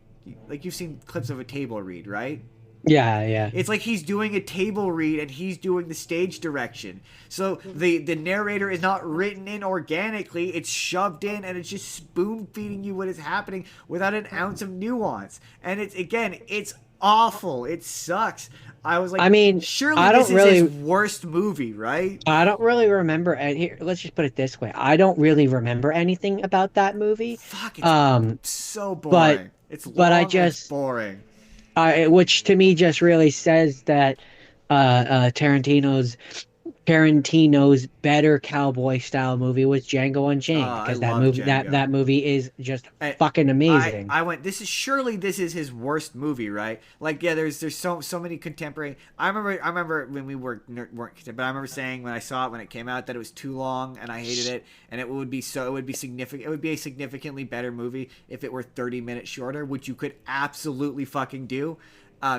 like you've seen clips of a table read, right? Yeah. It's like he's doing a table read and he's doing the stage direction. So the narrator is not written in organically, it's shoved in, and it's just spoon feeding you what is happening without an ounce of nuance. And it's awful. It sucks. I was like, I mean, surely I this don't is really, his worst movie, right? I don't really remember. And here, let's just put it this way: I don't really remember anything about that movie. Fuck, Um, it's so but boring. It's but I long and it's just, boring. which to me just really says that Tarantino's better cowboy style movie was Django Unchained, I because that love movie Django. that movie is just I, fucking amazing. I went. This is his worst movie, right? Like, yeah, there's so many contemporary. I remember when we weren't, but I remember saying when I saw it when it came out that it was too long and I hated it, and it would be significant. It would be a significantly better movie if it were 30 minutes shorter, which you could absolutely fucking do.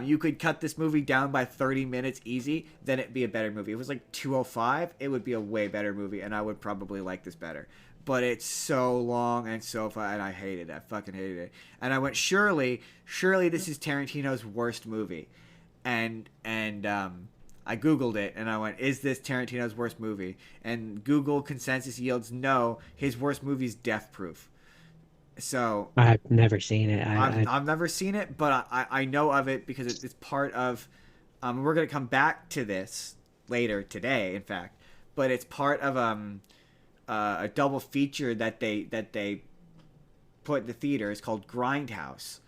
You could cut this movie down by 30 minutes easy, then it'd be a better movie. If it was like 205, it would be a way better movie, and I would probably like this better. But it's so long and so far, and I hated it. I fucking hated it. And I went, surely this is Tarantino's worst movie. And I Googled it, and I went, is this Tarantino's worst movie? And Google consensus yields no, his worst movie is Death Proof. So I've never seen it. I've never seen it, but I know of it because it's part of. We're gonna come back to this later today, in fact, but it's part of a double feature that they put in the theater. It's called Grindhouse,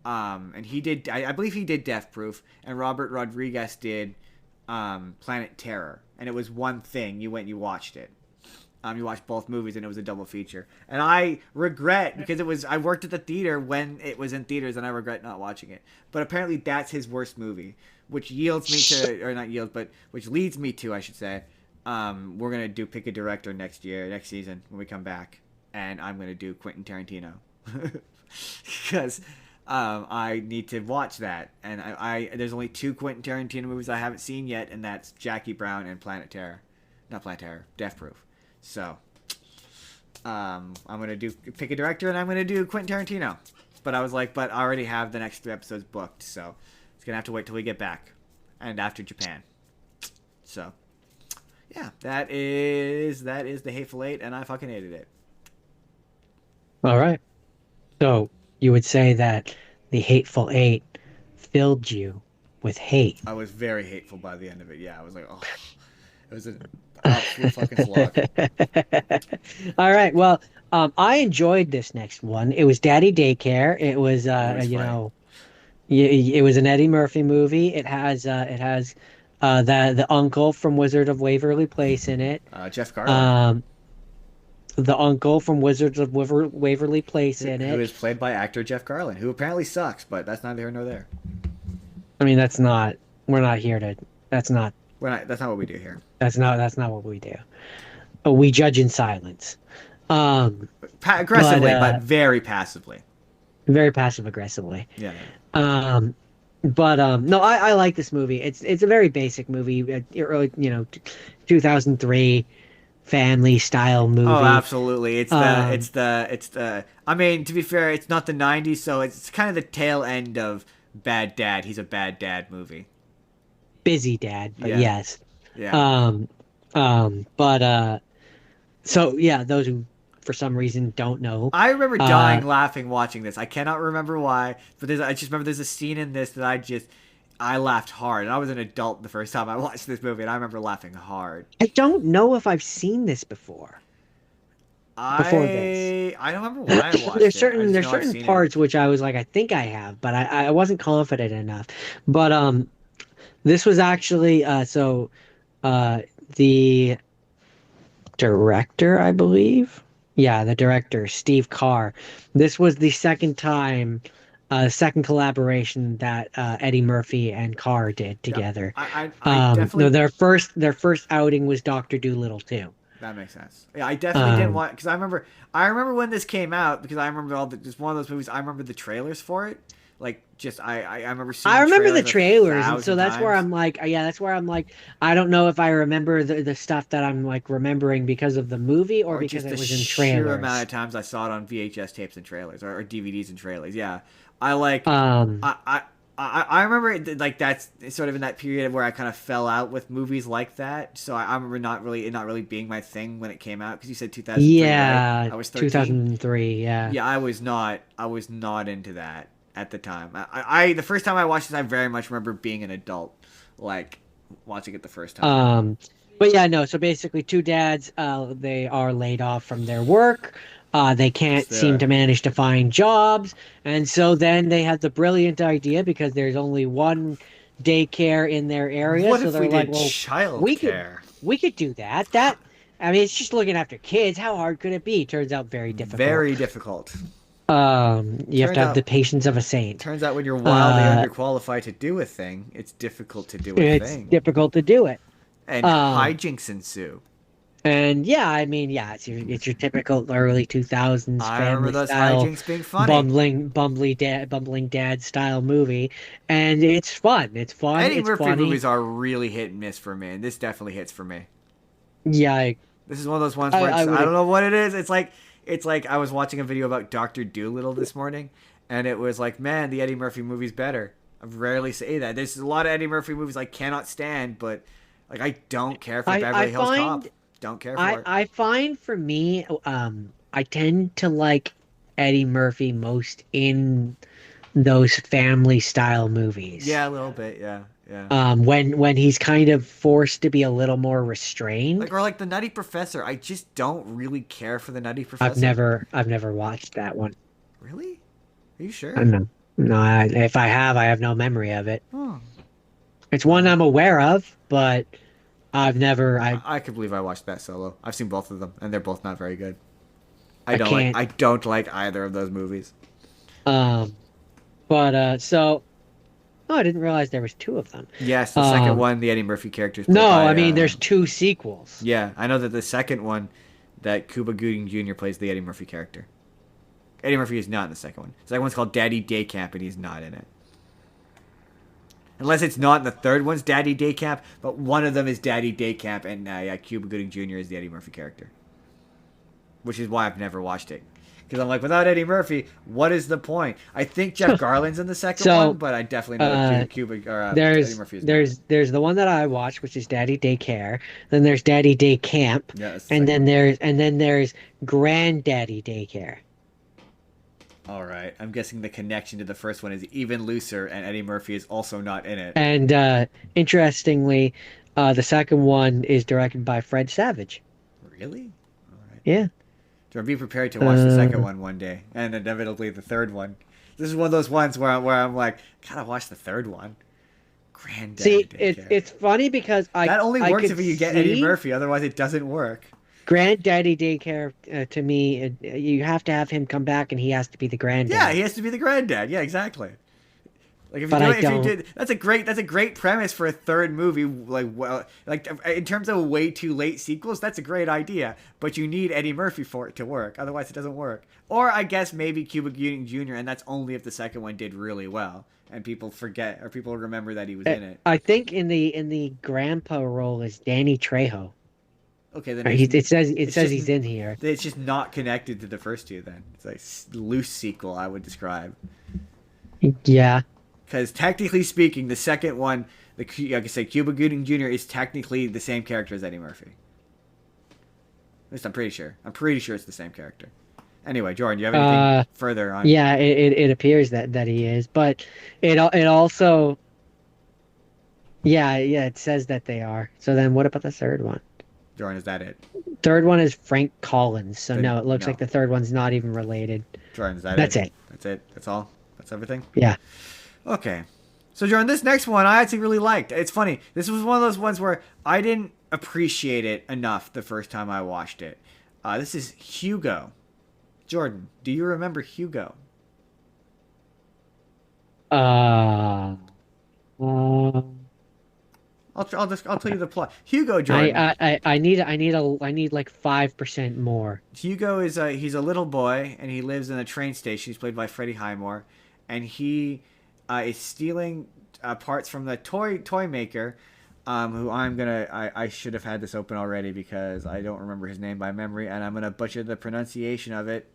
and he did. I believe he did Death Proof, and Robert Rodriguez did Planet Terror, and it was one thing. You went and you watched it. You watched both movies, and it was a double feature. And I regret, because I worked at the theater when it was in theaters, and I regret not watching it. But apparently that's his worst movie, which yields me to, or not yields, but which leads me to, I should say, we're going to pick a director next season when we come back. And I'm going to do Quentin Tarantino. Because I need to watch that. And there's only 2 Quentin Tarantino movies I haven't seen yet, and that's Jackie Brown and Planet Terror. Not Planet Terror, Death Proof. So, I'm gonna pick a director, and I'm gonna do Quentin Tarantino. But I was like, but I already have the next 3 episodes booked, so it's gonna have to wait till we get back, and after Japan. So, yeah, that is the Hateful Eight, and I fucking hated it. All right. So you would say that the Hateful Eight filled you with hate. I was very hateful by the end of it. Yeah, I was like, oh, it was an absolute fucking slog. All right. Well, I enjoyed this next one. It was Daddy Daycare. It was, it was an Eddie Murphy movie. It has the uncle from Wizard of Waverly Place in it. Jeff Garlin. The uncle from Wizards of Waverly Place in it. Who is played by actor Jeff Garlin, who apparently sucks, but that's neither here nor there. I mean, we're not here to, that's not what we do here. That's not what we do. We judge in silence. Aggressively, but very passively. Very passive aggressively. Yeah. No, I like this movie. It's a very basic movie, early 2003 family style movie. Oh, absolutely. It's the. I mean, to be fair, it's not the '90s, so it's kind of the tail end of Bad Dad. He's a bad dad movie. Busy Dad, but yeah. yes. Yeah. Um, but so yeah, those who for some reason don't know, I remember uh, dying laughing watching this. I cannot remember why, but I just remember there's a scene in this that I laughed hard. And I was an adult the first time I watched this movie, and I remember laughing hard. I don't know if I've seen this before this. I don't remember why I watched it. I just There's know I've certain seen it. parts which I was like, I think I have, but I wasn't confident enough. But this was actually uh the director, I believe. Yeah, the director, Steve Carr. This was the second time, second collaboration that Eddie Murphy and Carr did Yeah, together. I No, definitely their first outing was Doctor Dolittle too. that makes sense. Yeah, I definitely didn't Um, want because I remember when this came out because I remember just one of those movies. I remember the trailers for it. Like just I remember seeing I the remember the trailers a trailers, and so thousand that's where times. I'm like, yeah, that's where I'm like, I don't know if I remember the stuff that I'm like remembering because of the movie or Or because just the it was in sheer amount trailers. of times I saw it on VHS tapes and trailers or DVDs and trailers. Yeah, I like Um, I I. I remember like that's sort of in that period where I kind of fell out with movies like that. So I remember not really being my thing when it came out because you said 2003, right? yeah, I was 13. 2003, yeah. Yeah, I was not into that at the time. The first time I watched this, I very much remember being an adult, like watching it the first time. Um, but yeah, no. So basically, two dads, they are laid off from their work. They Yes, can't they seem are. to manage to find jobs, and so then they have the brilliant idea because there's only one daycare in their area. What So if we they're like, did well, we could childcare? we could do that. I mean, it's just looking after kids. How hard could it be? Turns out very difficult. Very difficult. You have to Turns have the out, patience of a saint. turns out when you're wildly Uh, underqualified to do a thing, it's difficult to do a it's thing, difficult to do it. and Um, hijinks ensue. And yeah, I mean, yeah, it's your typical early 2000s I remember family those style hijinks being funny. bumbling dad style movie, and it's fun. It's fun. Eddie It's Murphy funny. movies are really hit and miss for me, and this definitely hits for me. Yeah, This is one of those ones where I I don't would. know what it is. It's like I was watching a video about Doctor Doolittle this morning, and it was like, man, the Eddie Murphy movie's better. I rarely say that. There's a lot of Eddie Murphy movies I cannot stand, but like I don't care for I Beverly Hills Cop. find Don't care for it. I find for me, I tend to like Eddie Murphy most in those family style movies. Yeah, a little bit. Yeah, yeah. When he's kind of forced to be a little more Like restrained. or like the Nutty Professor. I just don't really care for the Nutty Professor. I've never watched that one. Really? Are you I sure? don't know. No, if I have no memory of it. Oh, It's one well, I'm aware of, but I've never. I could believe I watched that solo. I've seen both of them, and they're both not very good. I can't. I don't like either of those movies. Um, but so. Oh, I didn't realize there was two of them. Yes, the second Um, one, the Eddie Murphy character is played no, by. I mean there's two sequels. Yeah, I know that the second one, that Cuba Gooding Jr. plays the Eddie Murphy character. Eddie Murphy is not in the second one. The second one's called Daddy Day Camp, and he's not in it. Unless it's not in the third one's Daddy Day Camp, but one of them is Daddy Day Camp, and yeah, Cuba Gooding Jr. is the Eddie Murphy character. Which is why I've never watched it. Because I'm like, without Eddie Murphy, what is the point? I think Jeff Garland's in the second one, So but I definitely know Eddie there's Murphy is not. there's the one that I watched, which is Daddy Daycare. Then there's Daddy Day Camp, Yeah, that's the and second then one. there's Granddaddy Daycare. All right. I'm guessing the connection to the first one is even looser, and Eddie Murphy is also not in it. And interestingly, the second one is directed by Fred Savage. Really? All right. Yeah. So be prepared to watch the second Uh, one day, and inevitably the third one. This is one of those ones where I'm like, gotta watch the third one. Granddaddy See, it's Daycare. it's funny because That only I works could if you get Eddie see Murphy, otherwise it doesn't work. Granddaddy Daycare to me. You have to have him come back, and he has to be the Yeah, granddad. he has to be the granddad. Yeah, exactly. Like But I if you don't. did, that's a great premise for a third movie. Like well, like in terms of way too late sequels, that's a great idea. But you need Eddie Murphy for it to work. Otherwise, it doesn't work. Or I guess maybe Cuba Gooding Jr. And that's only if the second one did really well and people forget or people remember that he was in it. I think in the grandpa role is Danny Trejo. Okay, then Or it it's says just he's in here. it's just not connected to the first two. Then it's like loose sequel, I would describe. Yeah. Because technically speaking, the second one, Like I said, Cuba Gooding Jr. is technically the same character as Eddie Murphy. At least I'm pretty sure. I'm pretty sure it's the same character. Anyway, Jordan, do you have anything Uh, further on? yeah, it appears that he is, but it also yeah, it says that they are. So then what about the third one? Jordan, is that it? Third one is Frank Collins. So Then no, it looks like no. the third one's not even related. Jordan, is that it? That's it. That's it. That's all. That's everything. Yeah. Okay. So, Jordan, this next one I actually really liked. It's funny. This was one of those ones where I didn't appreciate it enough the first time I watched it. This is Hugo. Jordan, do you remember Hugo? Uh, um, I'll tell you the plot. Hugo, Jordan. I need like 5% more. Hugo is he's a little boy and he lives in a train station. He's played by Freddie Highmore, and he is stealing parts from the toy maker. Who I should have had this open already because I don't remember his name by memory, and I'm gonna butcher the pronunciation of it.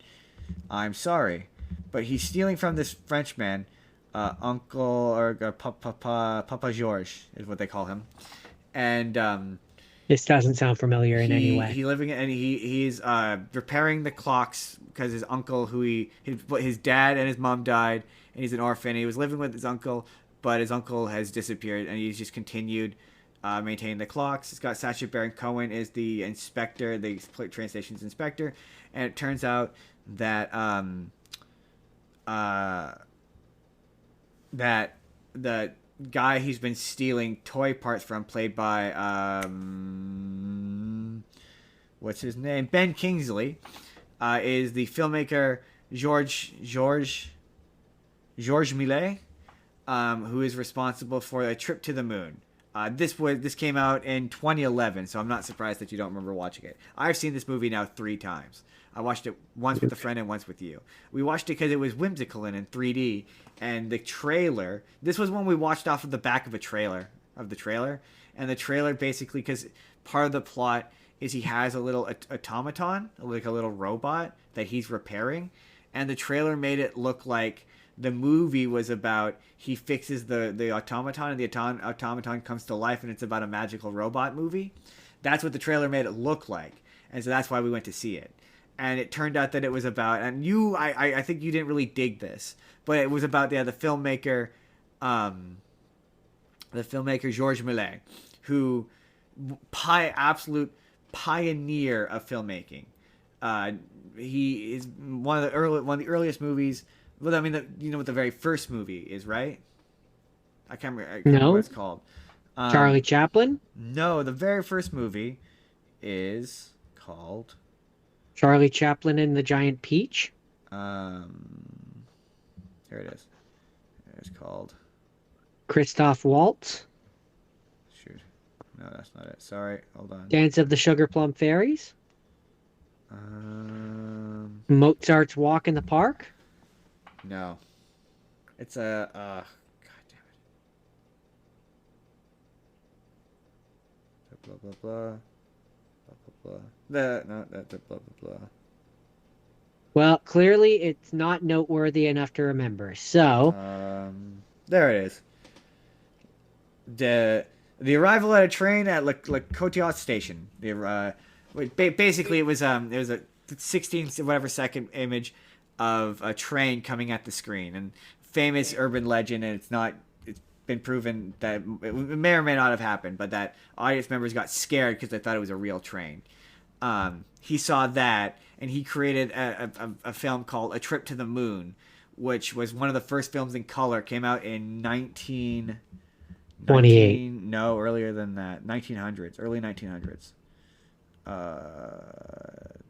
I'm sorry, but he's stealing from this Frenchman, Uncle or Papa Georges is what they call him, and This doesn't sound familiar in any way. he living and he's repairing the clocks because his uncle his dad and his mom died and he's an orphan. He was living with his uncle, but his uncle has disappeared and he's just continued maintaining the clocks. It's got Sacha Baron Cohen is the inspector, the train station's inspector, and it turns out that that the guy he's been stealing toy parts from, played by what's his name, Ben Kingsley, is the filmmaker Georges Millet, who is responsible for A Trip to the Moon. This came out in 2011, so I'm not surprised that you don't remember watching it. I've seen this movie now 3 times. I watched it once with a friend and once with you. We watched it because it was whimsical and in 3D, and the trailer. This was one we watched off of the back of the trailer, and the trailer basically, because part of the plot is he has a little automaton, like a little robot that he's repairing, and the trailer made it look like the movie was about he fixes the automaton and the automaton comes to life and it's about a magical robot movie. That's what the trailer made it look like, and so that's why we went to see it. And it turned out that it was about, and I think you didn't really dig this, but it was about the filmmaker Georges Millet, who absolute pioneer of filmmaking. He is one of the earliest movies. Well, I mean, you know what the very first movie is, right? I can't remember what it's called. Charlie Chaplin? No, the very first movie is called Charlie Chaplin and the Giant Peach? Here it is. It's called Christoph Waltz? Shoot. No, that's not it. Sorry. Hold on. Dance of the Sugar Plum Fairies? Um, Mozart's Walk in the Park? no. It's a God damn it. Blah blah blah. Blah blah blah. Blah blah blah. Well, clearly it's not noteworthy enough to remember. So, There it is. The arrival at a train at Le Coteau station. Basically it was a 16 whatever second image of a train coming at the screen, and famous urban legend, and it's been proven that it may or may not have happened, but that audience members got scared because they thought it was a real train. He saw that, and he created a film called A Trip to the Moon, which was one of the first films in color. Came out in 28. No, earlier than that. 1900s, early 1900s.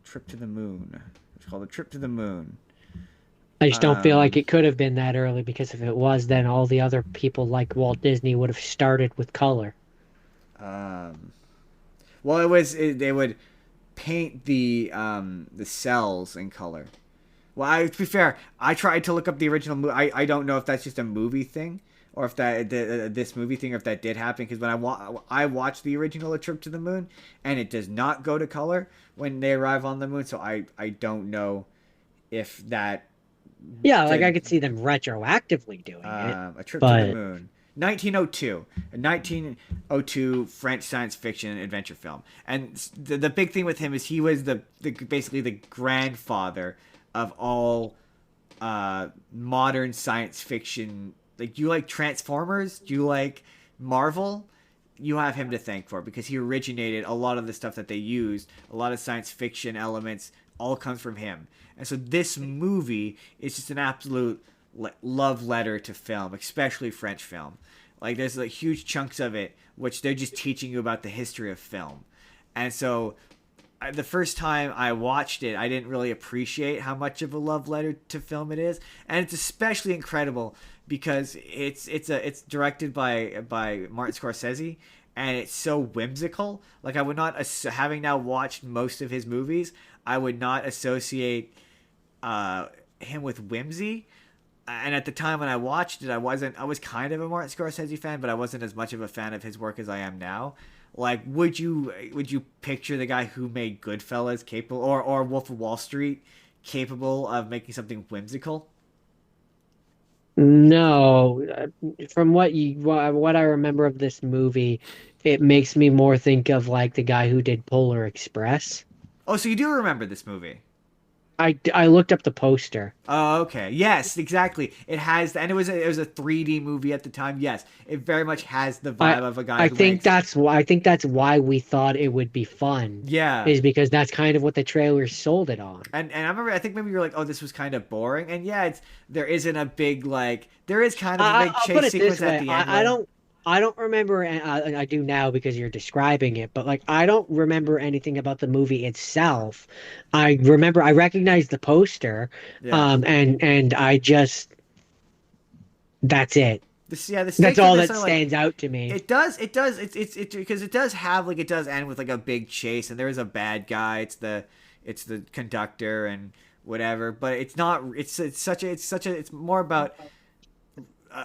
Trip to the Moon. It's called A Trip to the Moon. I just don't feel like it could have been that early, because if it was, then all the other people like Walt Disney would have started with color. Well, they would paint the cells in color. Well, to be fair, I tried to look up the original movie. I don't know if that's just a movie thing, or if this movie thing, or if that did happen. Because when I watched the original A Trip to the Moon, and it does not go to color when they arrive on the moon. So I don't know if that. Yeah, like I could see them retroactively doing it. A Trip to but the Moon. 1902, a 1902 French science fiction adventure film. And the big thing with him is he was basically the grandfather of all modern science fiction. Like, do you like Transformers? Do you like Marvel? You have him to thank for, because he originated a lot of the stuff that they used. A lot of science fiction elements all comes from him. And so this movie is just an absolute love letter to film, especially French film. Like, there's like huge chunks of it which they're just teaching you about the history of film. And so the first time I watched it, I didn't really appreciate how much of a love letter to film it is, and it's especially incredible because it's directed by Martin Scorsese, and it's so whimsical. Like, I would not, having now watched most of his movies, I would not associate him with whimsy. And at the time when I watched it, I was kind of a Martin Scorsese fan, but I wasn't as much of a fan of his work as I am now. Like, would you picture the guy who made Goodfellas capable, or Wolf of Wall Street capable of making something whimsical? No, from what I remember of this movie, it makes me more think of like the guy who did Polar Express. Oh, so you do remember this movie? I looked up the poster. Oh, okay. Yes, exactly. It has, and it was a 3D movie at the time. Yes, it very much has the I vibe of a guy I who think makes. that's why we thought it would be fun, Yeah, is because that's kind of what the trailer sold it on. and I remember, I think maybe you were like, oh, this was kind of boring, and yeah, there isn't a big, like, there is kind of a big I'll put chase it this sequence at way. the end I where. don't remember, and I do now because you're describing it, but like I don't remember anything about the movie itself. I recognized the poster, Yeah. and I just that's it. The That's stakes of all this that are like. stands out to me. It does it's because it does have, like, it does end with like a big chase, and there is a bad guy. It's the conductor and whatever, but it's not.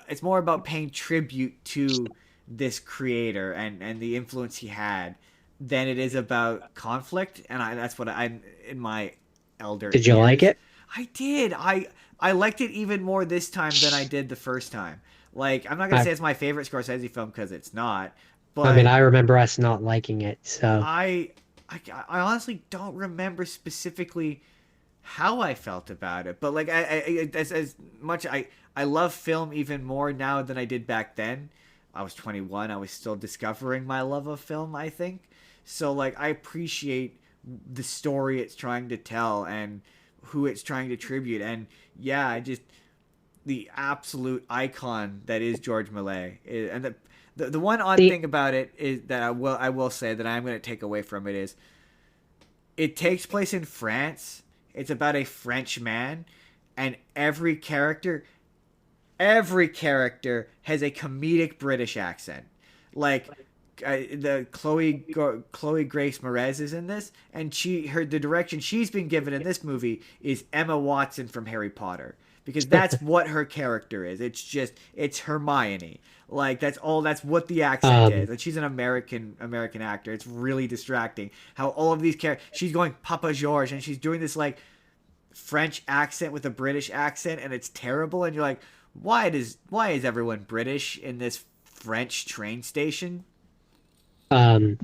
It's more about paying tribute to this creator and the influence he had than it is about conflict. And that's what I, in my elder Did you like years, it? I did. I liked it even more this time than I did the first time. Like, I'm not gonna I say it's my favorite Scorsese film, because it's not, I mean, but I remember us not liking it, so I I honestly don't remember specifically how I felt about it. But like, as much I love film even more now than I did back then. I was 21. I was still discovering my love of film, I think. So like, I appreciate the story it's trying to tell and who it's trying to tribute. And yeah, I just, the absolute icon that is George Millet. And the one odd the thing about it is that I will say that I'm going to take away from it is, it takes place in France. It's about a French man, and every character has a comedic British accent. Like, the Chloe Grace Moretz is in this, and the direction she's been given in this movie is Emma Watson from Harry Potter, because that's what her character is. It's Hermione. Like, that's what the accent is, um and she's an American actor. It's really distracting how all of these characters. She's going Papa George, and she's doing this like French accent with a British accent, and it's terrible. And you're like, why is everyone British in this French train station? Um,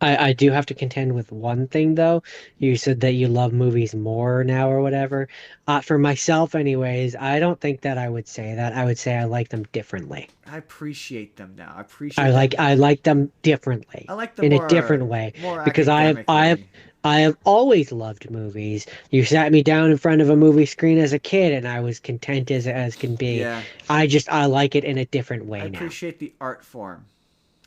I do have to contend with one thing though. You said that you love movies more now or whatever. For myself, anyways, I don't think that I would say that. I would say I like them differently. I appreciate them now. I appreciate them. I like them differently I like them in a different more way more because academically. I have always loved movies. You sat me down in front of a movie screen as a kid and I was content as can be. Yeah, I like it in a different I way now. appreciate the art form.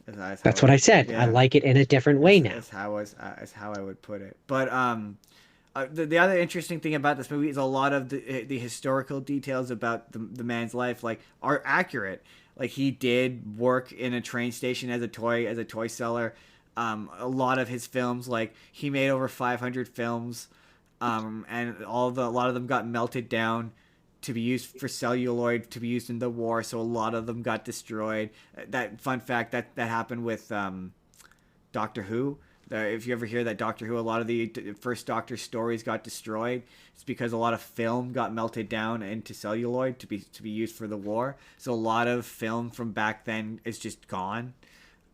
That's how That's I what I would. said. I Yeah, like it in a different way now. that's how I would put it. But the other interesting thing about this movie is a lot of the historical details about the man's life, like, are accurate. Like, he did work in a train station as a toy seller. A lot of his films, like, he made over 500 films, and a lot of them got melted down to be used for celluloid to be used in the war. So a lot of them got destroyed. That fun fact that happened with Doctor Who. If you ever hear that Doctor Who, a lot of the first Doctor stories got destroyed. It's because a lot of film got melted down into celluloid to be used for the war. So a lot of film from back then is just gone.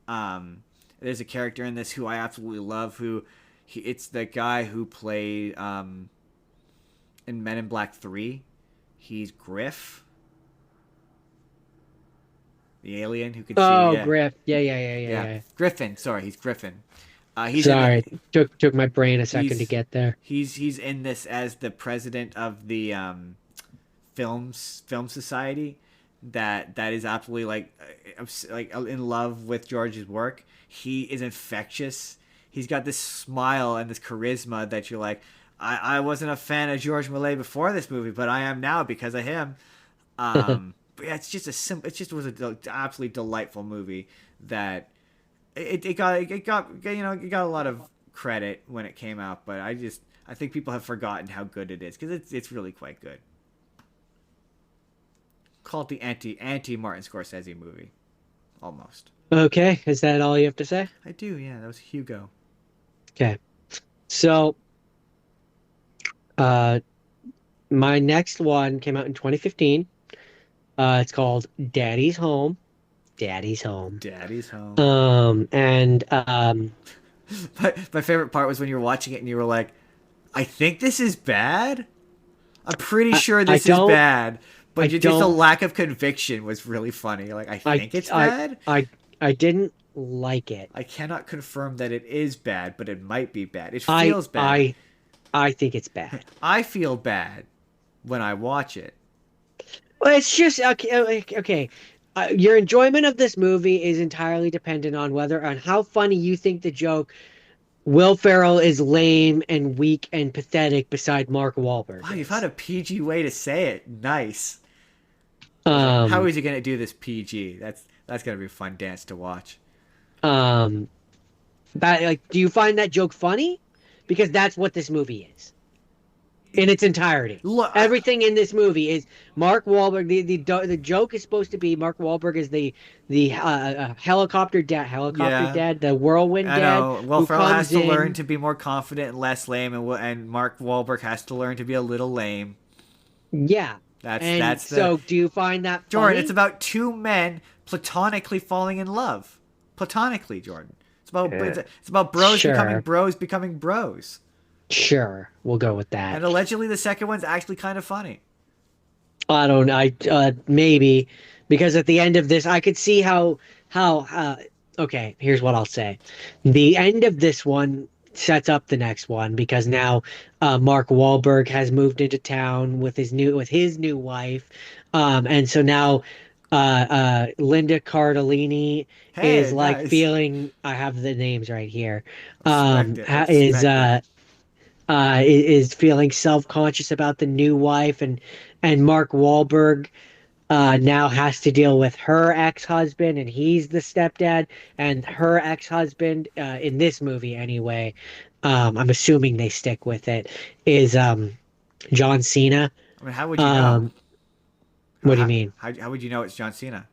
There's a character in this who I absolutely love. It's the guy who played in Men in Black 3. He's Griff, the alien who can see. Oh, Yeah, Griff. Yeah, yeah, yeah, yeah, yeah. yeah. Griffin. Sorry, he's Griffin. He's in Sorry, took my brain a second to he's get there. he's in this as the president of the film society that is absolutely like in love with George's work. He is infectious. He's got this smile and this charisma that you're like, I wasn't a fan of George Millet before this movie, but I am now because of him. But yeah, it's just it just was an absolutely delightful movie that it got a lot of credit when it came out, but I think people have forgotten how good it is because it's really quite good. Called the anti Martin Scorsese movie, almost. Okay, is that all you have to say? I do, yeah. That was Hugo. Okay. So, uh, my next one came out in 2015. It's called Daddy's Home. Daddy's Home. Daddy's home. And My favorite part was when you were watching it and you were like, I think this is bad. I'm pretty sure this is bad, but just the lack of conviction was really funny. Like, I think it's bad. I didn't like it. I cannot confirm that it is bad, but it might be bad. It feels bad. I think it's bad. I feel bad when I watch it. Well, it's just okay. Okay. Your enjoyment of this movie is entirely dependent on how funny you think the joke Will Ferrell is lame and weak and pathetic beside Mark Wahlberg. Wow, you've had a PG way to say it. Nice. Um, How is he gonna do this PG? That's gonna be a fun dance to watch. um, but like, do you find that joke funny? Because that's what this movie is in its entirety. Look, Everything in this movie is Mark Wahlberg. The joke is supposed to be Mark Wahlberg is the helicopter dad, the whirlwind I dad. know. Will Ferrell has to in, learn to be more confident and less lame, and Mark Wahlberg has to learn to be a little lame. Yeah. That's so. Do you find that Jordan? funny? It's about two men platonically falling in love. Platonically, Jordan. It's about bros becoming bros. Sure, we'll go with that. And allegedly, the second one's actually kind of funny. I don't. Maybe because at the end of this, I could see how. Okay, here's what I'll say. The end of this one sets up the next one because now Mark Wahlberg has moved into town with his new wife, and so now Linda Cardellini is like nice. feeling. I have the names right here. Is feeling self-conscious about the new wife, and Mark Wahlberg now has to deal with her ex-husband, and he's the stepdad, and her ex-husband in this movie anyway. I'm assuming they stick with it. Is John Cena? I mean, how would you know? What do you mean? How would you know it's John Cena?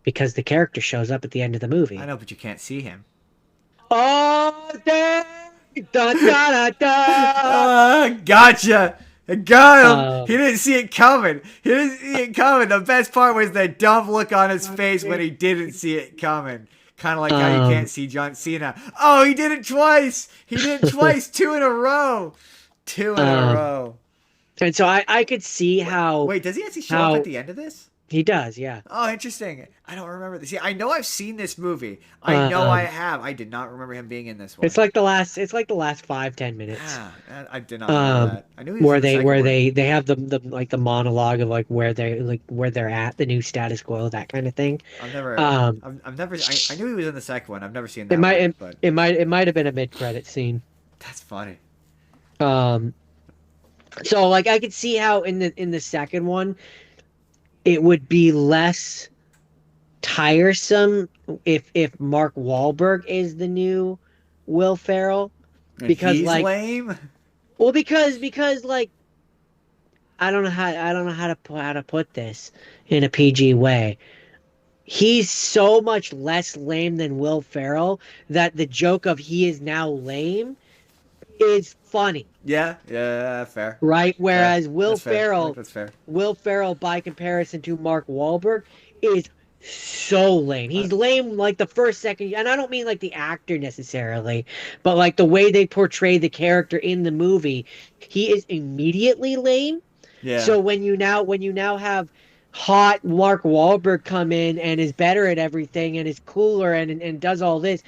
Because the character shows up at the end of the movie. I know, but you can't see him. Oh, dang! Da, da, da, da. Gotcha. I got him. He Um, didn't see it coming. He didn't see it coming. The best part was the dumb look on his face when he didn't see it coming. Kind of like how you can't see John Cena. Oh, he did it twice. He did it twice. Two in a row. Two in a row. And so I could see how. Wait, does he actually show up at the end of this? He does, yeah. Oh, interesting. I don't remember this. See, I know I've seen this movie. I know I have. I did not remember him being in this one. It's like the last 5-10 minutes. Yeah, I did not remember that. I knew he was Where in the second one. they have the monologue of like where they're at, the new status quo, that kind of thing. I've never. I knew he was in the second one. I've never seen that one. But It might have been a mid-credit scene. that's funny. So like I could see how in the second one it would be less tiresome if Mark Wahlberg is the new Will Ferrell, And because he's like lame. well because like I don't know how to put this in a PG way. he's so much less lame than Will Ferrell that the joke of he is now lame is funny, Yeah, yeah, fair. right? Fair. Whereas That's fair. I think that's fair. Will Ferrell, by comparison to Mark Wahlberg, is so lame. I, He's lame like the first second, and I don't mean like the actor necessarily, but like the way they portray the character in the movie, he is immediately lame. yeah. So when you now have hot Mark Wahlberg come in and is better at everything and is cooler and does all this,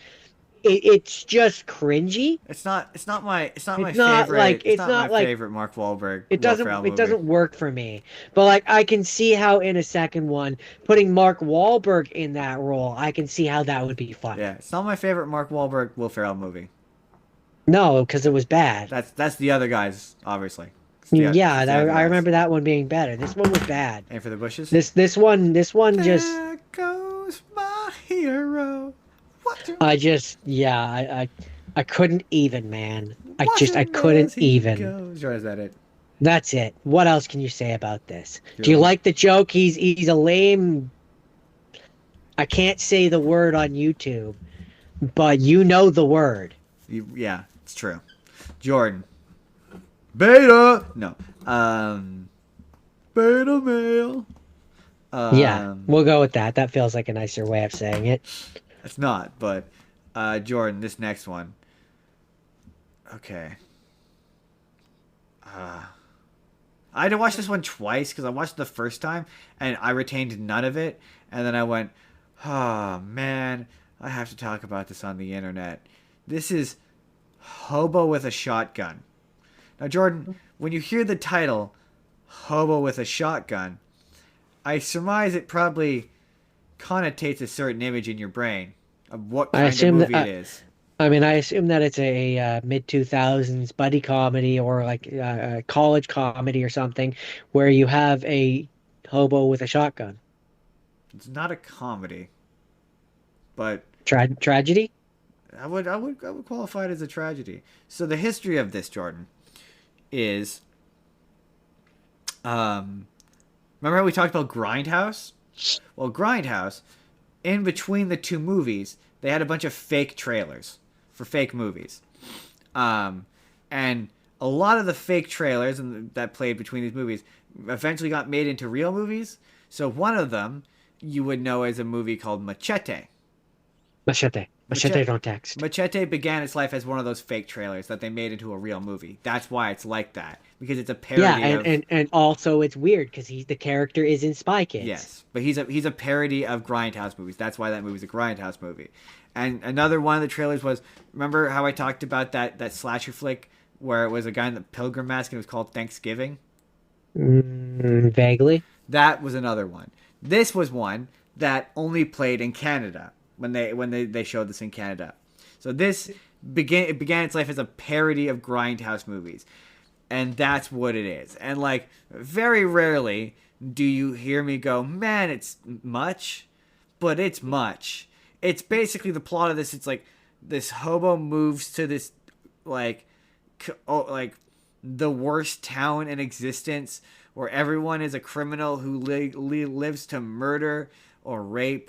it's just cringy. It's not my favorite. It's It's not my not like favorite Mark Wahlberg Will Ferrell it movie. doesn't work for me. But like I can see how in a second one, putting Mark Wahlberg in that role, I can see how that would be Yeah, funny. it's not my favorite Mark Wahlberg Will Ferrell movie. No, because it was bad. That's the other guys, obviously. Yeah, It's the other I guys. remember that one being better. This one was bad. Aim for the bushes. This one just There goes my hero. yeah, I couldn't even, man. I Watch him couldn't as he even. goes. Or is that it? That's it. What else can you say about this? Do you Cool. like the joke? He's a lame. I can't say the word on YouTube, but you know the word. Yeah, it's true. Jordan. Beta. No. Um. Beta male. Yeah, Um. we'll go with that. That feels like a nicer way of saying it. It's not, but Jordan, this next one. Okay. Uh, I had to watch this one twice because I watched it the first time and I retained none of it, and then I went, "Oh man, I have to talk about this on the internet." This is Hobo with a Shotgun. Now, Jordan, when you hear the title, Hobo with a Shotgun, I surmise it probably connotates a certain image in your brain of what I kind of assume that movie it is. I mean I assume that it's a mid 2000s buddy comedy or like a college comedy or something where you have a hobo with a shotgun. It's not a comedy, but Tragedy? I would qualify it as a tragedy. So the history of this, Jordan, is um remember how we talked about Grindhouse? Well, Grindhouse, in between the two movies, they had a bunch of fake trailers for fake movies. Um, and a lot of the fake trailers that played between these movies eventually got made into real movies. So one of them you would know as a movie called Machete. Machete. Machete Machete. don't text. Machete began its life as one of those fake trailers that they made into a real movie. That's why it's like that, because it's a Yeah, parody of. and also it's weird because the character is in Spy Kids. Yes, but he's a parody of Grindhouse movies. That's why that movie's a Grindhouse movie. And another one of the trailers was, remember how I talked about that slasher flick where it was a guy in the pilgrim mask and it was called Thanksgiving? Vaguely. That was another one. This was one that only played in Canada when they showed this in Canada. So this began its life as a parody of Grindhouse movies. And that's what it is. And like very rarely do you hear me go, "Man, it's much," but it's much. It's basically the plot of this. It's like this hobo moves to this like like the worst town in existence where everyone is a criminal who lives to murder or rape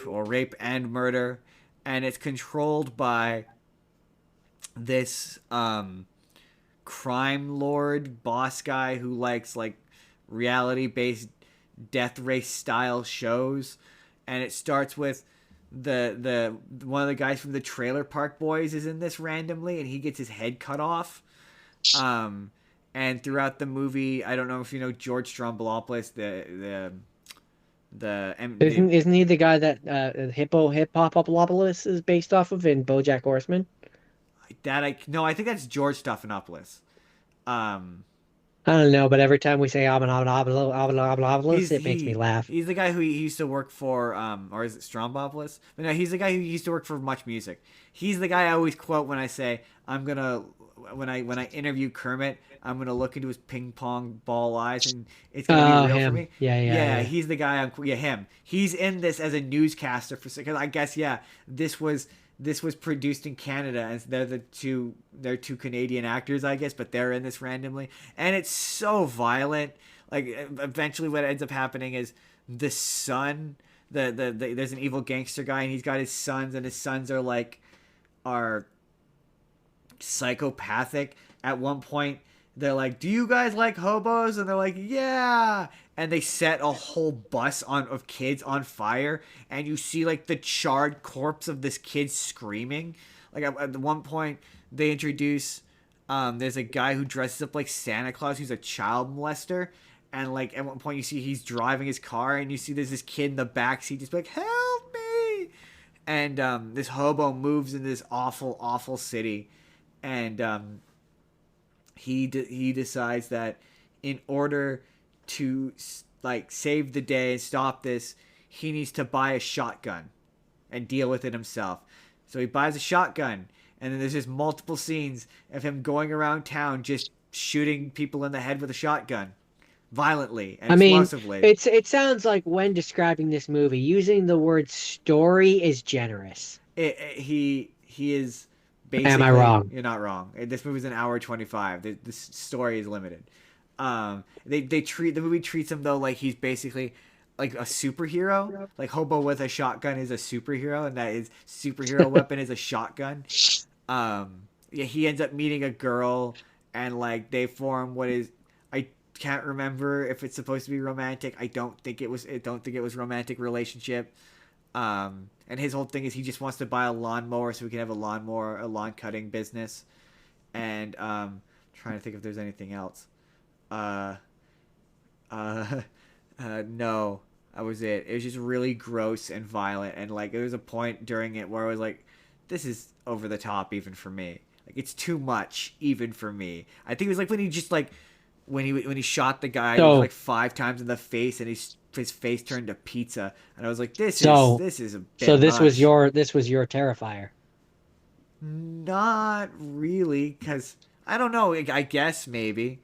and murder, and it's controlled by this crime lord boss guy who likes like reality based death race style shows. And it starts with the one of the guys from the Trailer Park Boys is in this randomly and he gets his head cut off. um and throughout the movie, I don't know if you know George Stroumboulopoulos, the Isn't he the guy that Hip Hopopoulos is based off of in BoJack Horseman? that I no, I think that's George Stephanopoulos. um I don't know, but every time we say Abanopolis, He's it makes me laugh. he's the guy who he used to work for, or is it Strombopoulos? But no, he's the guy who used to work for Much Music. He's the guy I always quote when I say I'm gonna when I interview Kermit, I'm gonna look into his ping pong ball eyes and it's gonna be Oh, real for him. me. Yeah. Yeah, he's the guy. Yeah, him. He's in this as a newscaster for because I guess yeah, this was produced in Canada, and they're two Canadian actors, I guess, but they're in this randomly, and it's so violent. Like eventually, what ends up happening is the son there's an evil gangster guy, and he's got his sons, and his sons are psychopathic. At one point, they're like, "Do you guys like hobos?" And they're like, "Yeah." And they set a whole bus of kids on fire, and you see like the charred corpse of this kid screaming. Like at one point, they introduce there's a guy who dresses up like Santa Claus who's a child molester. And like at one point you see he's driving his car, and you see there's this kid in the back seat just like, "Help me!" And this hobo moves in this awful, awful city, and he decides that in order to like save the day and stop this, he needs to buy a shotgun and deal with it himself. So he buys a shotgun, and then there's just multiple scenes of him going around town just shooting people in the head with a shotgun violently and I mean, explosively. it sounds like when describing this movie, using the word story is generous. He is Am I basically, wrong? you're not wrong. This movie's an hour 25. This story is limited. They treat the movie treats him though like he's basically like a superhero. Like Hobo with a shotgun is a superhero, and that his superhero weapon is a shotgun. Yeah, he ends up meeting a girl, and like they form what is, I can't remember if it's supposed to be romantic. I don't think it was. I don't think it was romantic relationship. And his whole thing is he just wants to buy a lawnmower so he can have a lawn cutting business. And trying to think if there's anything else. Uh, uh, no, that was it. It was just really gross and violent, and like there was a point during it where I was like, "This is over the top even for me. Like it's too much even for me." I think it was like when he just like when he shot the guy So like 5 times in the face, and his face turned to pizza, and I was like, so this is a so bit much." this was your Terrifier. Not really, because I don't know. I guess maybe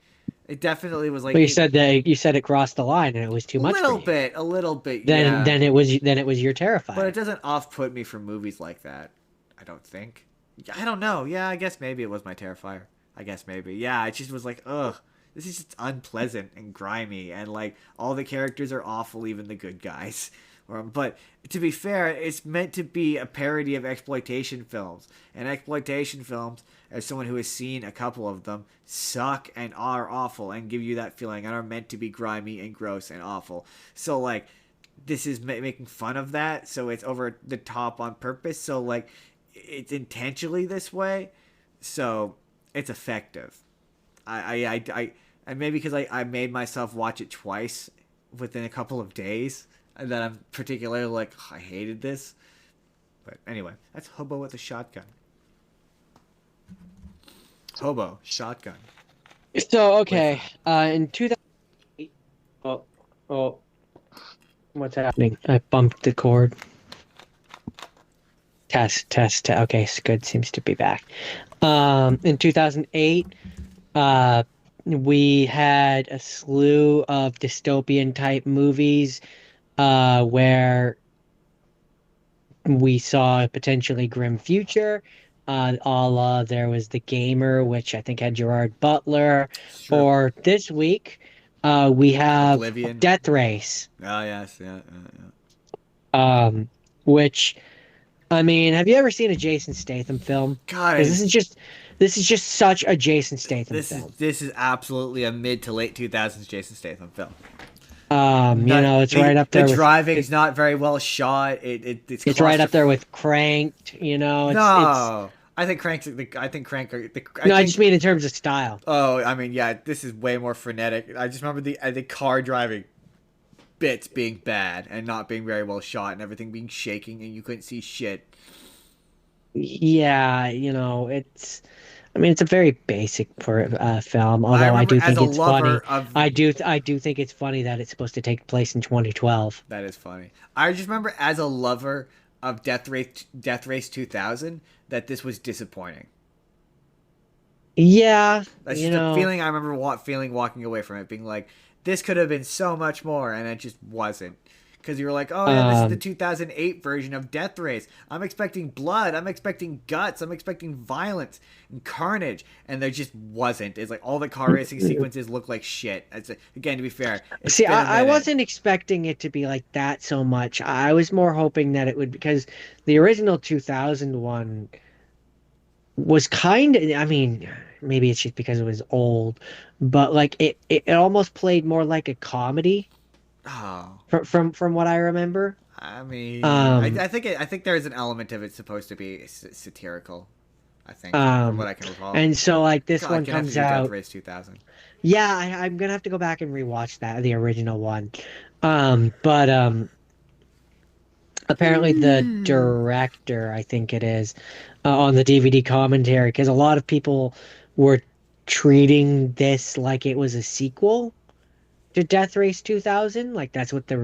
it definitely was But like you said it crossed the line and it was too much for you. a little bit, Then yeah. then it was your But it Terrifier. doesn't off put me from movies like that. I don't think. I don't know. Yeah, I guess maybe it was my Terrifier. I guess maybe. Yeah, it just was like, ugh, this is just unpleasant and grimy, and like all the characters are awful, even the good guys. But to be fair, it's meant to be a parody of exploitation films, and exploitation films, as someone who has seen a couple of them, suck and are awful and give you that feeling and are meant to be grimy and gross and awful. So like this is making fun of that, so it's over the top on purpose, so like it's intentionally this way, so it's effective. And maybe because I made myself watch it twice within a couple of days, and then I'm particularly like, "Oh, I hated this." But anyway, that's Hobo with a shotgun. Hobo shotgun. So With okay, in 2008, oh, oh, what's happening? I bumped the cord. Test. Okay, it's good. Seems to be back. In 2008, uh, we had a slew of dystopian type movies, where we saw a potentially grim future. There was The Gamer, which I think had Gerard Butler. it's true. Or this week, we have Oblivion. Death Race, Oh yes, yeah. um, which, I mean, have you ever seen a Jason Statham film? Because God, this is just such a Jason Statham film. this is absolutely a mid to late 2000s Jason Statham film. You Not know, it's right up the there with driving's not very well shot. It's it's right up there claustrophobic. with Cranked. You know, it's No, I think Crank's I think Crank. I no, I just think. mean in terms of style. Oh, I mean, yeah, this is way more frenetic. I just remember the car driving bits being bad and not being very well shot, and everything being shaking, and you couldn't see shit. Yeah, you know, I mean, it's a very basic film. I Although I remember do as think a it's funny. lover of I do think it's funny that it's supposed to take place in 2012. that is funny. I just remember as a lover of Death Race 2000 that this was disappointing. Yeah, That's you just a know, feeling I remember feeling walking away from it, being like, this could have been so much more, and it just wasn't. because you were like, oh yeah, this is the Um, 2008 version of Death Race. I'm expecting blood. I'm expecting guts. I'm expecting violence and carnage, and there just wasn't. It's like all the car racing sequences look like shit. Again, to be fair, it's See, been a I minute. wasn't expecting it to be like that so much. I was more hoping that it would because the original 2001 was kind of, I mean, maybe it's just because it was old, but like it almost played more like a comedy Oh, from what I remember. I mean, Um, I think there is an element of it supposed to be satirical. I think from um, what I can recall. and so like this God, I one can have to comes do Death out. Race 2000. Yeah, I'm gonna have to go back and rewatch that, the original one. But apparently the director, I think it is, on the DVD commentary, because a lot of people were treating this like it was a sequel to Death Race 2000. Like that's what the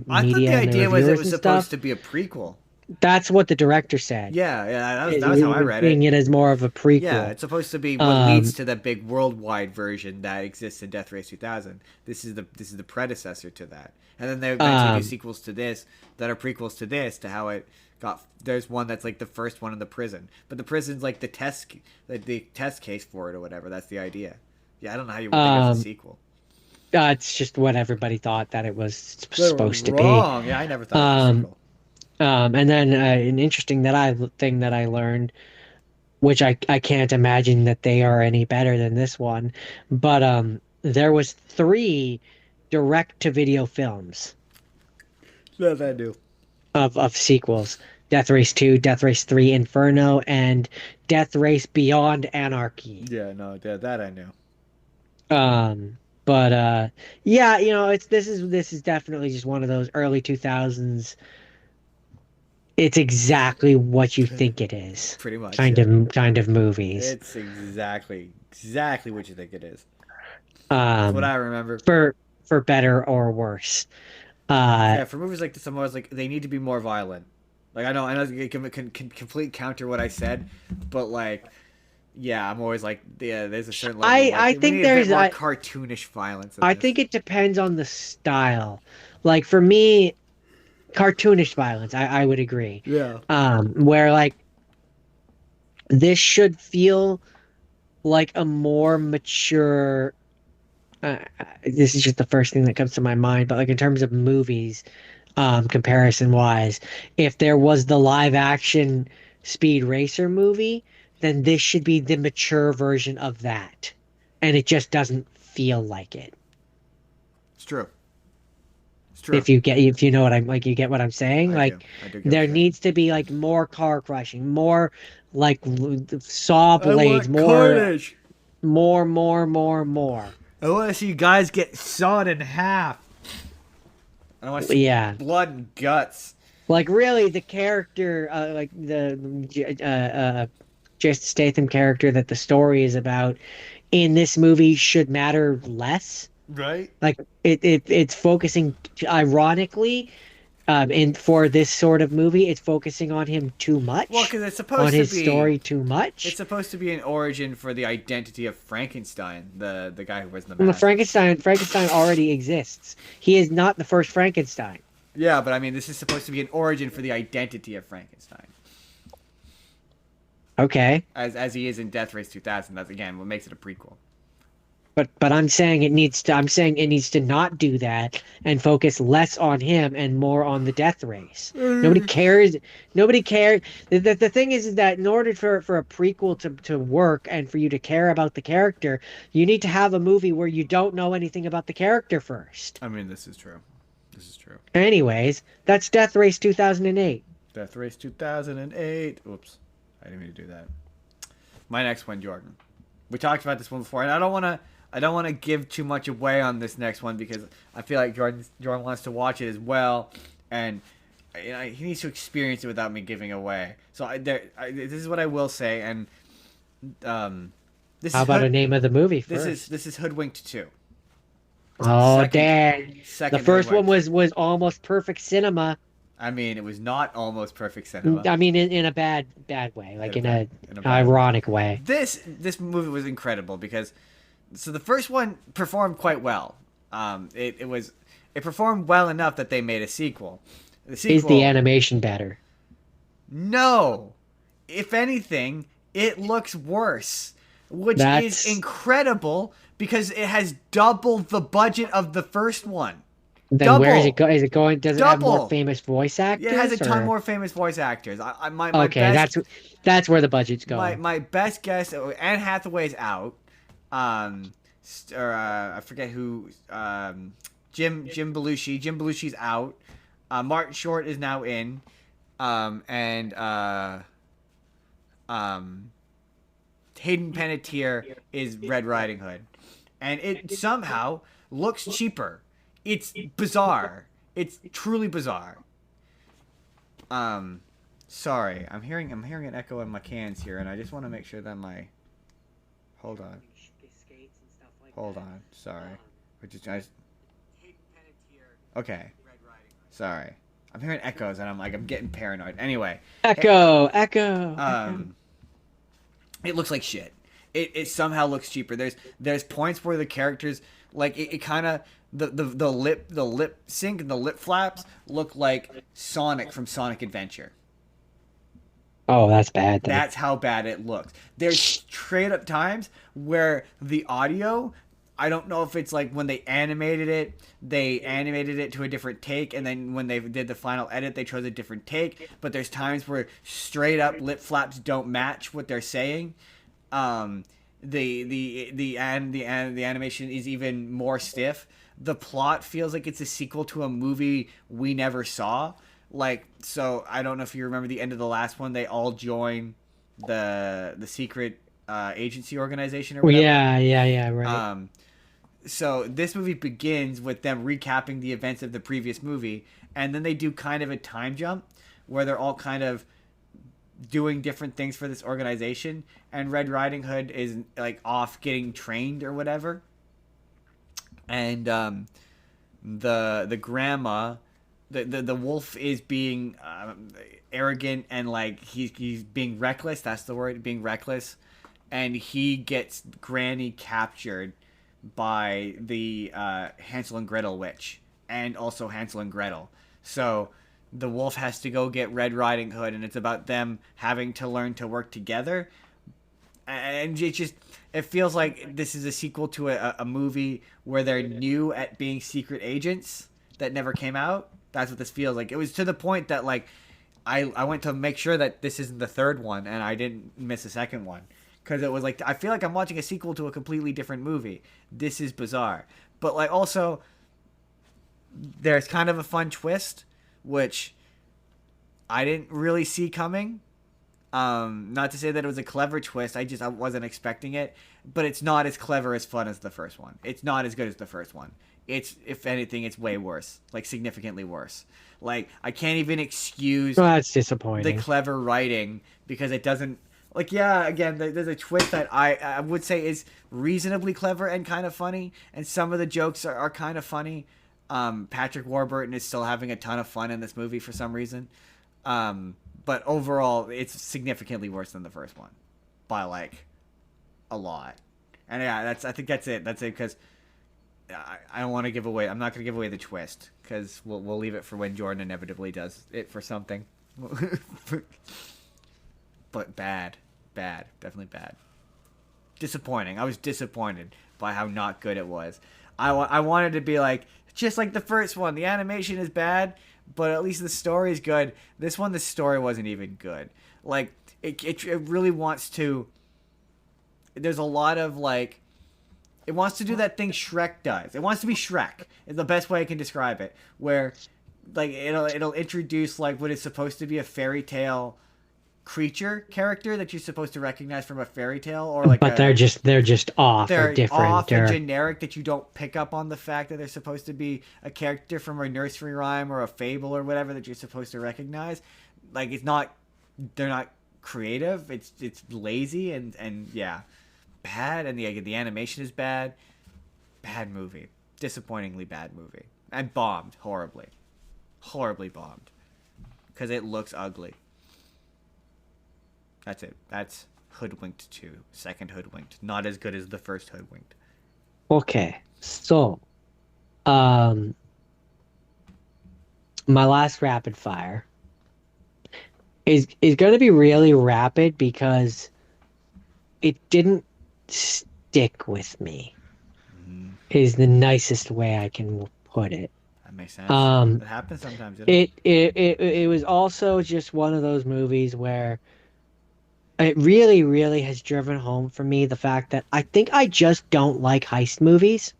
I thought the media and the idea was it reviewers was and supposed stuff. to be a prequel. That's what the director said. Yeah, yeah, Is that was how I read seeing it. it as more of a Yeah, prequel. it's supposed to be what leads Um, to the big worldwide version that exists in Death Race 2000. This is the predecessor to that, and then they eventually do um, sequels to this that are prequels to this to how it got. There's one that's like the first one in the prison, but the prison's like the test case for it or whatever. That's the idea. Yeah, I don't know how you would think that's a um, sequel. it's just what everybody thought that it was They were supposed to be. wrong. Yeah, I never thought it was a Um, sequel. and then an interesting thing that I learned, which I can't imagine that they are any better than this one, but there was three direct-to-video films Yeah, I do. of sequels: Death Race 2, Death Race 3, Inferno, and Death Race Beyond Anarchy. Yeah, no, that I knew. But yeah, it's this is definitely just one of those early 2000s. It's exactly what you think it is. Pretty much, Kind yeah. of movies. It's exactly what you think it is. That's what Um I remember. for better or worse. Uh Yeah, for movies like this, I'm always like they need to be more violent. Like I know it can complete counter what I said, but like, yeah, I'm always like, yeah, there's a certain level of like I we think need a bit there's more cartoonish violence in I this. think it depends on the style. Like for me, cartoonish violence, I would agree. Yeah. Where like this should feel like a more mature this is just the first thing that comes to my mind, but like in terms of movies, comparison wise, if there was the live action Speed Racer movie, then this should be the mature version of that. And it just doesn't feel like it. It's true. It's true. If you know what I'm like, you get what I'm saying? I do. Like, I do get what there you're saying. needs to be like more car crushing, more like saw I blades, want carnage. more. I want to see guys get sawed in half. I want to see Yeah. blood and guts. Like really, the character, like the Jason Statham character that the story is about in this movie should matter less. Right? Like it's focusing, ironically, in for this sort of movie, it's focusing on him too Well, much, because it's on supposed to his be story too It's much. supposed to be an origin for the identity of Frankenstein, the guy who wears the Well, the mask. Frankenstein already exists. He is not the first Frankenstein. Yeah, but I mean, this is supposed to be an origin for the identity of Frankenstein, Okay. as he is in Death Race 2000. That's again what makes it a prequel. But I'm saying it needs to not do that and focus less on him and more on the death race. Nobody cares. Nobody cares. The thing is that in order for a prequel to work and for you to care about the character, you need to have a movie where you don't know anything about the character first. I mean, this is true. This is true. Anyways, that's Death Race 2008. Death Race 2008. Oops, I didn't mean to do that. My next one, Jordan. We talked about this one before, and I don't want to. I don't want to give too much away on this next one because I feel like Jordan wants to watch it as well, and he needs to experience it without me giving away. So this is what I will say, and this How is about a name of the movie first? this is Hoodwinked 2. Oh, Second dang. The second first one Hoodwinked. was almost perfect cinema. I mean, it was not almost perfect cinema. I mean, in a bad way, like In a bad way. ironic way. This movie was incredible because so the first one performed quite well. It was It performed well enough that they made a sequel. The Is the sequel, animation better? no. If anything, it looks worse, which is That's incredible because it has double the budget of the first one. then where is it Double, go? Is it going? Does it have more double. famous voice It has a actors ton or? more famous voice actors. My Okay, best that's where the budget's going. my best guess. Anne Hathaway's out. Um, or I forget who. Jim Belushi. Jim Belushi's out. Martin Short is now in. And um, Hayden Panettiere is Red Riding Hood, and it somehow looks cheaper. It's bizarre. It's truly bizarre. Um, Sorry, I'm hearing an echo in my cans here, and I just want to make sure that my hold on, hold on. Sorry, which is I. Okay, sorry. I'm hearing echoes, and I'm getting paranoid. Anyway, Echo, echo, echo. um, it looks like shit. It somehow looks cheaper. There's points where the characters like it kind of the lip sync and the lip flaps look like Sonic from Sonic Adventure. Oh, that's bad then. That's how bad it looks. There's straight up times where the audio, I don't know if it's like when they animated it to a different take, and then when they did the final edit, they chose a different take. But there's times where straight up lip flaps don't match what they're saying. Um, the animation is even more stiff. The plot feels like it's a sequel to a movie we never saw. Like, so I don't know if you remember the end of the last one. They all join the secret agency organization or whatever. Yeah, yeah, yeah, right. Um, so this movie begins with them recapping the events of the previous movie, and then they do kind of a time jump where they're all kind of doing different things for this organization, and Red Riding Hood is like off getting trained or whatever, and the grandma, the wolf is being arrogant and like he's being reckless. That's the word, being reckless, and he gets Granny captured by the Hansel and Gretel witch, and also Hansel and Gretel. So the wolf has to go get Red Riding Hood, and it's about them having to learn to work together. And it feels like this is a sequel to a movie where they're new at being secret agents that never came out. That's what this feels like. It was to the point that like I went to make sure that this isn't the third one, and I didn't miss a second one because it was like I feel like I'm watching a sequel to a completely different movie. This is bizarre, but like also there's kind of a fun twist, which I didn't really see coming. Not to say that it was a clever twist. I wasn't expecting it, but it's not as clever as fun as the first one. It's not as good as the first one. It's, if anything, it's way worse, like significantly worse. Like I can't even excuse Well, that's the disappointing. clever writing because it doesn't. Like yeah, again, there's a twist that I would say is reasonably clever and kind of funny, and some of the jokes are kind of funny. Patrick Warburton is still having a ton of fun in this movie for some reason. But overall, it's significantly worse than the first one, by like a lot. And yeah, I think that's it. That's it because I don't want to give away. I'm not going to give away the twist because we'll leave it for when Jordan inevitably does it for something. But bad, definitely bad. Disappointing. I was disappointed by how not good it was. I wanted to be like just like the first one. The animation is bad, but at least the story is good. This one, the story wasn't even good. Like it really wants to. There's a lot of like, it wants to do that thing Shrek does. It wants to be Shrek. Is the best way I can describe it. Where, like it'll introduce like what is supposed to be a fairy tale creature character that you're supposed to recognize from a fairy tale or like But they're just off or they're different. off and They're generic that you don't pick up on the fact that they're supposed to be a character from a nursery rhyme or a fable or whatever that you're supposed to recognize. Like it's not, they're not creative. It's lazy and yeah, bad. And the animation is bad. Bad movie, disappointingly bad movie, and bombed horribly bombed because it looks ugly. That's it. That's Hoodwinked 2. Second Hoodwinked. Not as good as the first Hoodwinked. okay. So, um, my last rapid fire is going to be really rapid because it didn't stick with me. Mm, Is the nicest way I can put it. that makes sense. Um, That happens sometimes, doesn't it? it was also just one of those movies where it really, really has driven home for me the fact that I think I just don't like heist movies.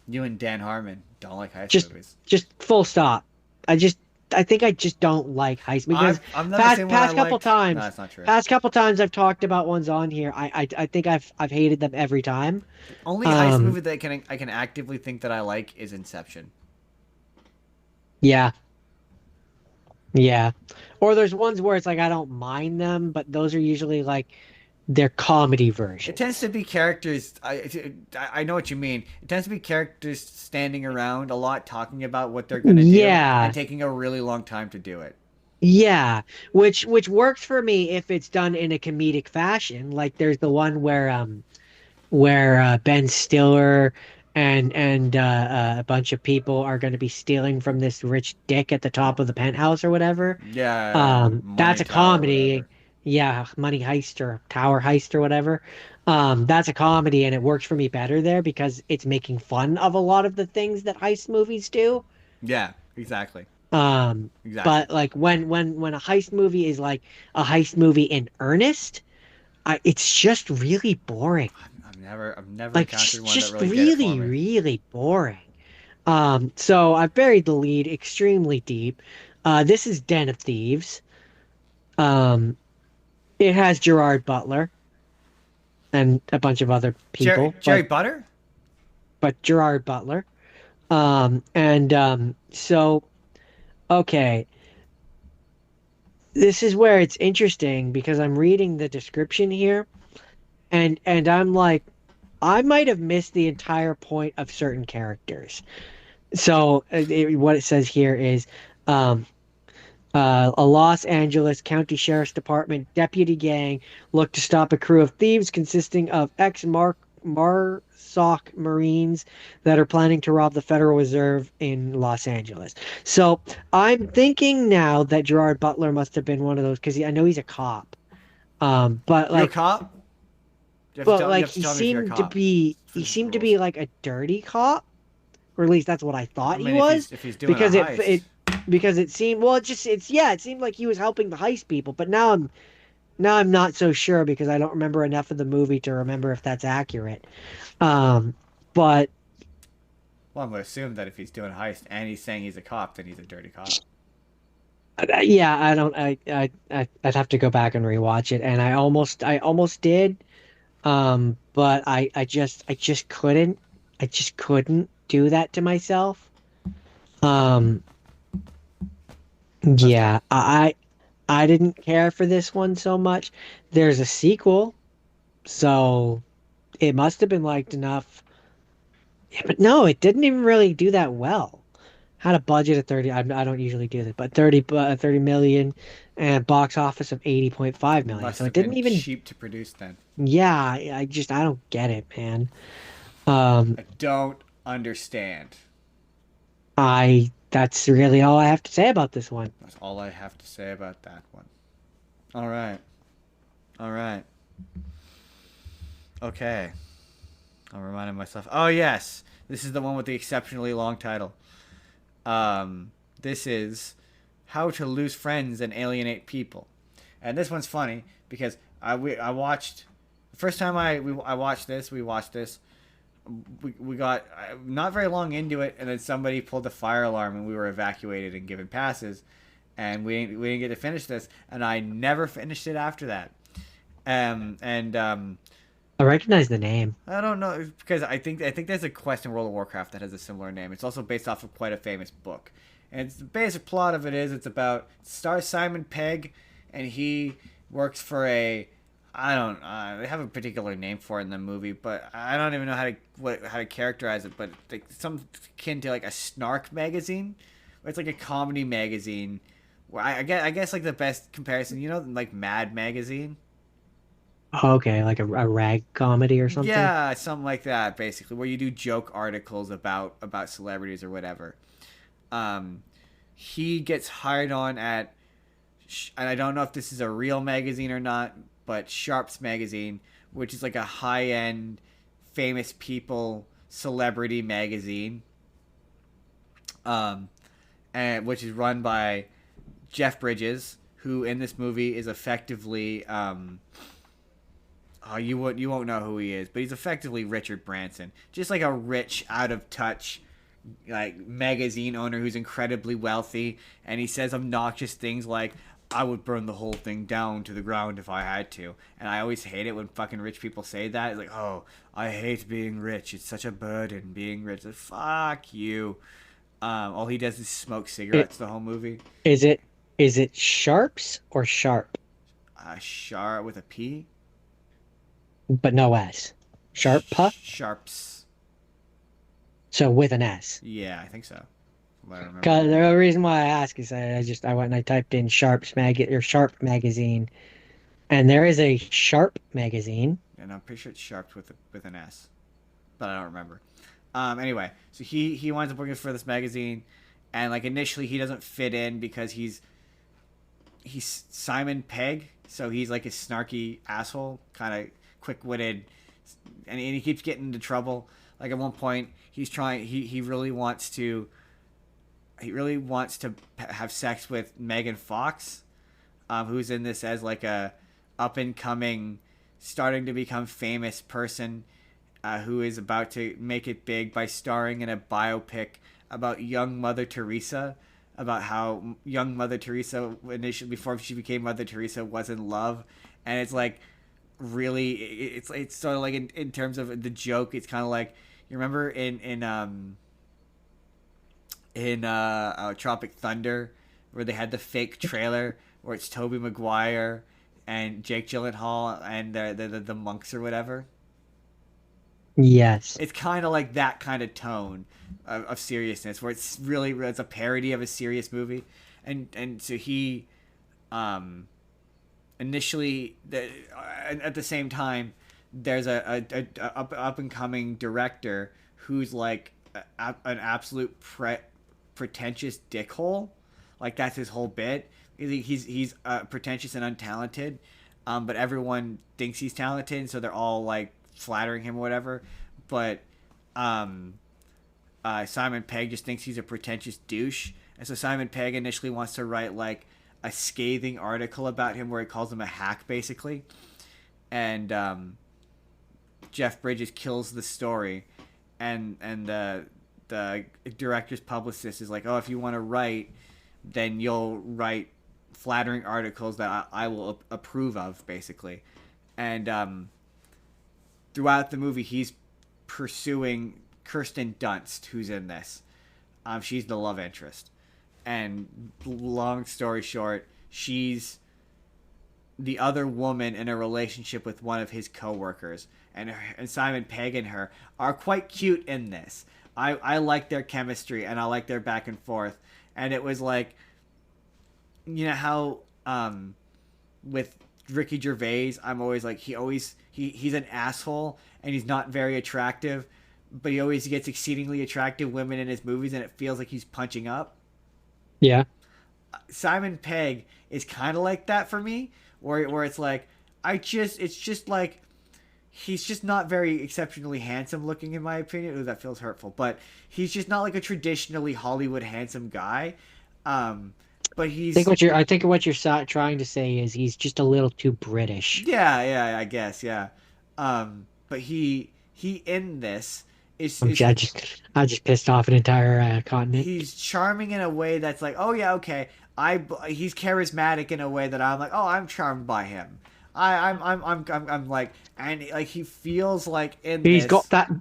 You and Dan Harmon don't like heist Just, movies. just full stop. I just, I think I just don't like heist because I've never seen one I liked. No, that's not true. past couple times I've talked about ones on here. I think I've hated them every time. The only heist Um, movie that I can actively think that I like is Inception. yeah, yeah. Or there's ones where it's like I don't mind them, but those are usually like they're comedy It tends versions. to be characters. I know what you mean. It tends to be characters standing around a lot, talking about what they're gonna do, and Yeah, taking a really long time to do it. yeah. Which works for me if it's done in a comedic fashion. Like there's the one where Ben Stiller and a bunch of people are going to be stealing from this rich dick at the top of the penthouse or whatever. Yeah, That's Money a Tower, comedy. whatever. Yeah, Money Heist or Tower Heist or whatever. That's a comedy and it works for me better there because it's making fun of a lot of the things that heist movies do. Yeah, exactly, Um, exactly. but like when a heist movie is like a heist movie in earnest, it's just really boring. I've never Like encountered one that just really did it for really, me. really boring. So I've buried the lead extremely deep. This is Den of Thieves. Um, it has Gerard Butler and a bunch of other people, Jerry Butter. but Gerard Butler. So okay, this is where it's interesting because I'm reading the description here, and I'm like, I might have missed the entire point of certain characters. So what it says here is um, a Los Angeles County Sheriff's Department deputy gang looked to stop a crew of thieves consisting of ex-MARSOC Marines that are planning to rob the Federal Reserve in Los Angeles. So I'm thinking now that Gerard Butler must have been one of those because I know he's a cop. But You're a like, cop. You like have to tell me if you're a cop. he For the seemed to rules. be like a dirty cop, or at least that's what I I thought he mean, was, if he's doing a because heist, it seemed well, it seemed like he was helping the heist people, but now I'm not so sure because I don't remember enough of the movie to remember if that's accurate. Um, but well, I'm gonna assume that if he's doing a heist and he's saying he's a cop, then he's a dirty cop. yeah, I don't I'd have to go back and rewatch it, and I almost did, but I just couldn't do that to myself. Um, That's fair. yeah, I didn't care for this one so much. There's a sequel, so it must have been liked enough. Yeah, but no, it didn't even really do that well. Had a budget of 30, I don't usually do this, but 30 million and box office of 80.5 million. Must So it have didn't been even, cheap to produce then. yeah, I don't get it, man. Um, I don't understand. that's really all I have to say about this one. That's all I have to say about that one. All right. All right. Okay. I'm reminding myself. Oh yes, this is the one with the exceptionally long title. This is How to Lose Friends and Alienate People, and this one's funny because I watched the first time I watched this. We watched this. We got not very long into it, and then somebody pulled the fire alarm, and we were evacuated and given passes, and we didn't get to finish this, and I never finished it after that. And I recognize the name. I don't know because I think there's a quest in World of Warcraft that has a similar name. It's also based off of quite a famous book, and the basic plot of it is it's about Star Simon Pegg, and he works for a I don't they have a particular name for it in the movie, but I don't even know how to characterize it. But like some akin to like a snark magazine, where it's like a comedy magazine. Where I guess like the best comparison, you know, like Mad magazine. Okay, like a rag comedy or something. Yeah, something like that, basically, where you do joke articles about celebrities or whatever. Um, he gets hired on at, and I don't know if this is a real magazine or not, but Sharp's magazine, which is like a high end, famous people celebrity magazine, um, and which is run by Jeff Bridges, who in this movie is effectively, oh, you won't know who he is, but he's effectively Richard Branson, just like a rich, out of touch, like magazine owner who's incredibly wealthy, and he says obnoxious things like, "I would burn the whole thing down to the ground if I had to." And I always hate it when fucking rich people say that. It's like, "Oh, I hate being rich. It's such a burden being rich." Like, fuck you. All he does is smoke It cigarettes the whole movie. is it is it Sharps or Sharp? Shar with a P. But no S. Sharp, Sharps. so with an S. Yeah, I think so. If I remember. Cause the reason why I ask is I went and I typed in Sharp magazine, and there is a Sharp magazine. And I'm pretty sure it's Sharps with an S, but I don't remember. Anyway, so he winds up working for this magazine, and like initially he doesn't fit in because he's Simon Pegg, so he's like a snarky asshole, kind of quick witted, and he keeps getting into trouble. Like at one point, he really wants to have sex with Megan Fox, who's in this as like a up and coming, starting to become famous person, who is about to make it big by starring in a biopic about young Mother Teresa, about how young Mother Teresa initially, before she became Mother Teresa, was in love, and it's like really, it's sort of like in terms of the joke, it's kind of like, you remember in Tropic Thunder, where they had the fake trailer where it's Tobey Maguire and Jake Gyllenhaal and the monks or whatever. Yes. It's kind of like that kind of tone of seriousness, where it's a parody of a serious movie, and so he, um, initially at the same time, there's a up and coming director who's like an absolute pretentious dickhole. Like that's his whole bit. He's pretentious and untalented, but everyone thinks he's talented, so they're all like flattering him or whatever. But um, Simon Pegg just thinks he's a pretentious douche, and so Simon Pegg initially wants to write like a scathing article about him where he calls him a hack, basically. And Jeff Bridges kills the story, and the director's publicist is like, "Oh, if you want to write, then you'll write flattering articles that I will approve of," basically. And throughout the movie, he's pursuing Kirsten Dunst, who's in this. She's the love interest. And long story short, she's the other woman in a relationship with one of his coworkers, and Simon Pegg and her are quite cute in this. I like their chemistry and I like their back and forth, and it was like, you know how with Ricky Gervais, I'm always like, he's an asshole and he's not very attractive, but he always gets exceedingly attractive women in his movies, and it feels like he's punching up. Yeah. Simon Pegg is kind of like that for me, where it's like, it's just like, he's just not very exceptionally handsome looking in my opinion. Ooh, that feels hurtful, but he's just not like a traditionally Hollywood handsome guy. But he's, I think what you're trying to say is he's just a little too British. yeah, I guess, yeah. But he in this is I'm is just I just pissed off an entire continent. he's charming in a way that's like, oh yeah, okay. He's charismatic in a way that I'm like, oh, I'm charmed by him. I'm like, and like he feels like in this,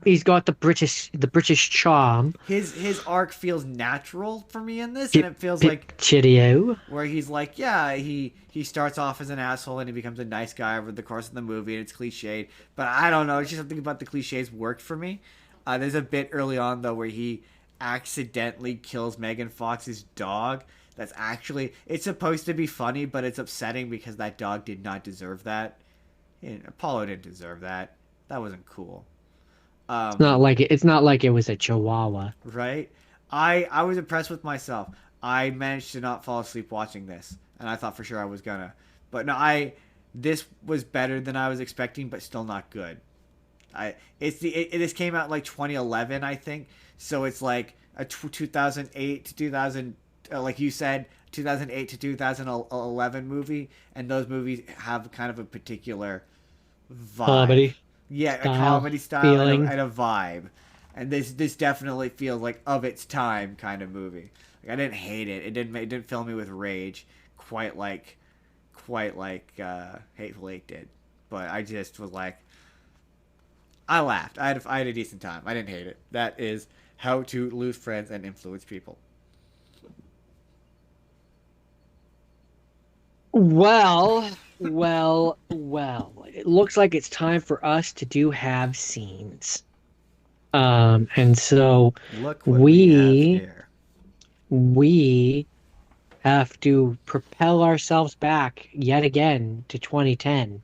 He's got the British charm. his arc feels natural for me in this, and it feels like Cheerio. where he's like, yeah, he starts off as an asshole and he becomes a nice guy over the course of the movie, and it's cliched, but I don't know, it's just something about the cliches worked for me. There's a bit early on though where he accidentally kills Megan Fox's dog. That's actually, it's supposed to be funny, but it's upsetting because that dog did not deserve that. Apollo didn't deserve that. That wasn't cool. It's not like it was a Chihuahua. Right? I was impressed with myself. I managed to not fall asleep watching this, and I thought for sure I was gonna. But no, I this was better than I was expecting, but still not good. This came out like 2011, I think. So it's like a 2008 to 2000, like you said, 2008 to 2011 movie, and those movies have kind of a particular vibe. Comedy Yeah, a style comedy style feeling. and a vibe. And this definitely feels like of its time kind of movie. Like I didn't hate it. It didn't fill me with rage quite like Hateful Eight did. But I just was like, I laughed. I had a decent time. I didn't hate it. That is how to lose friends and influence people. Well. It looks like it's time for us to do have scenes. And so Look what we have we here. we have to propel ourselves back yet again to 2010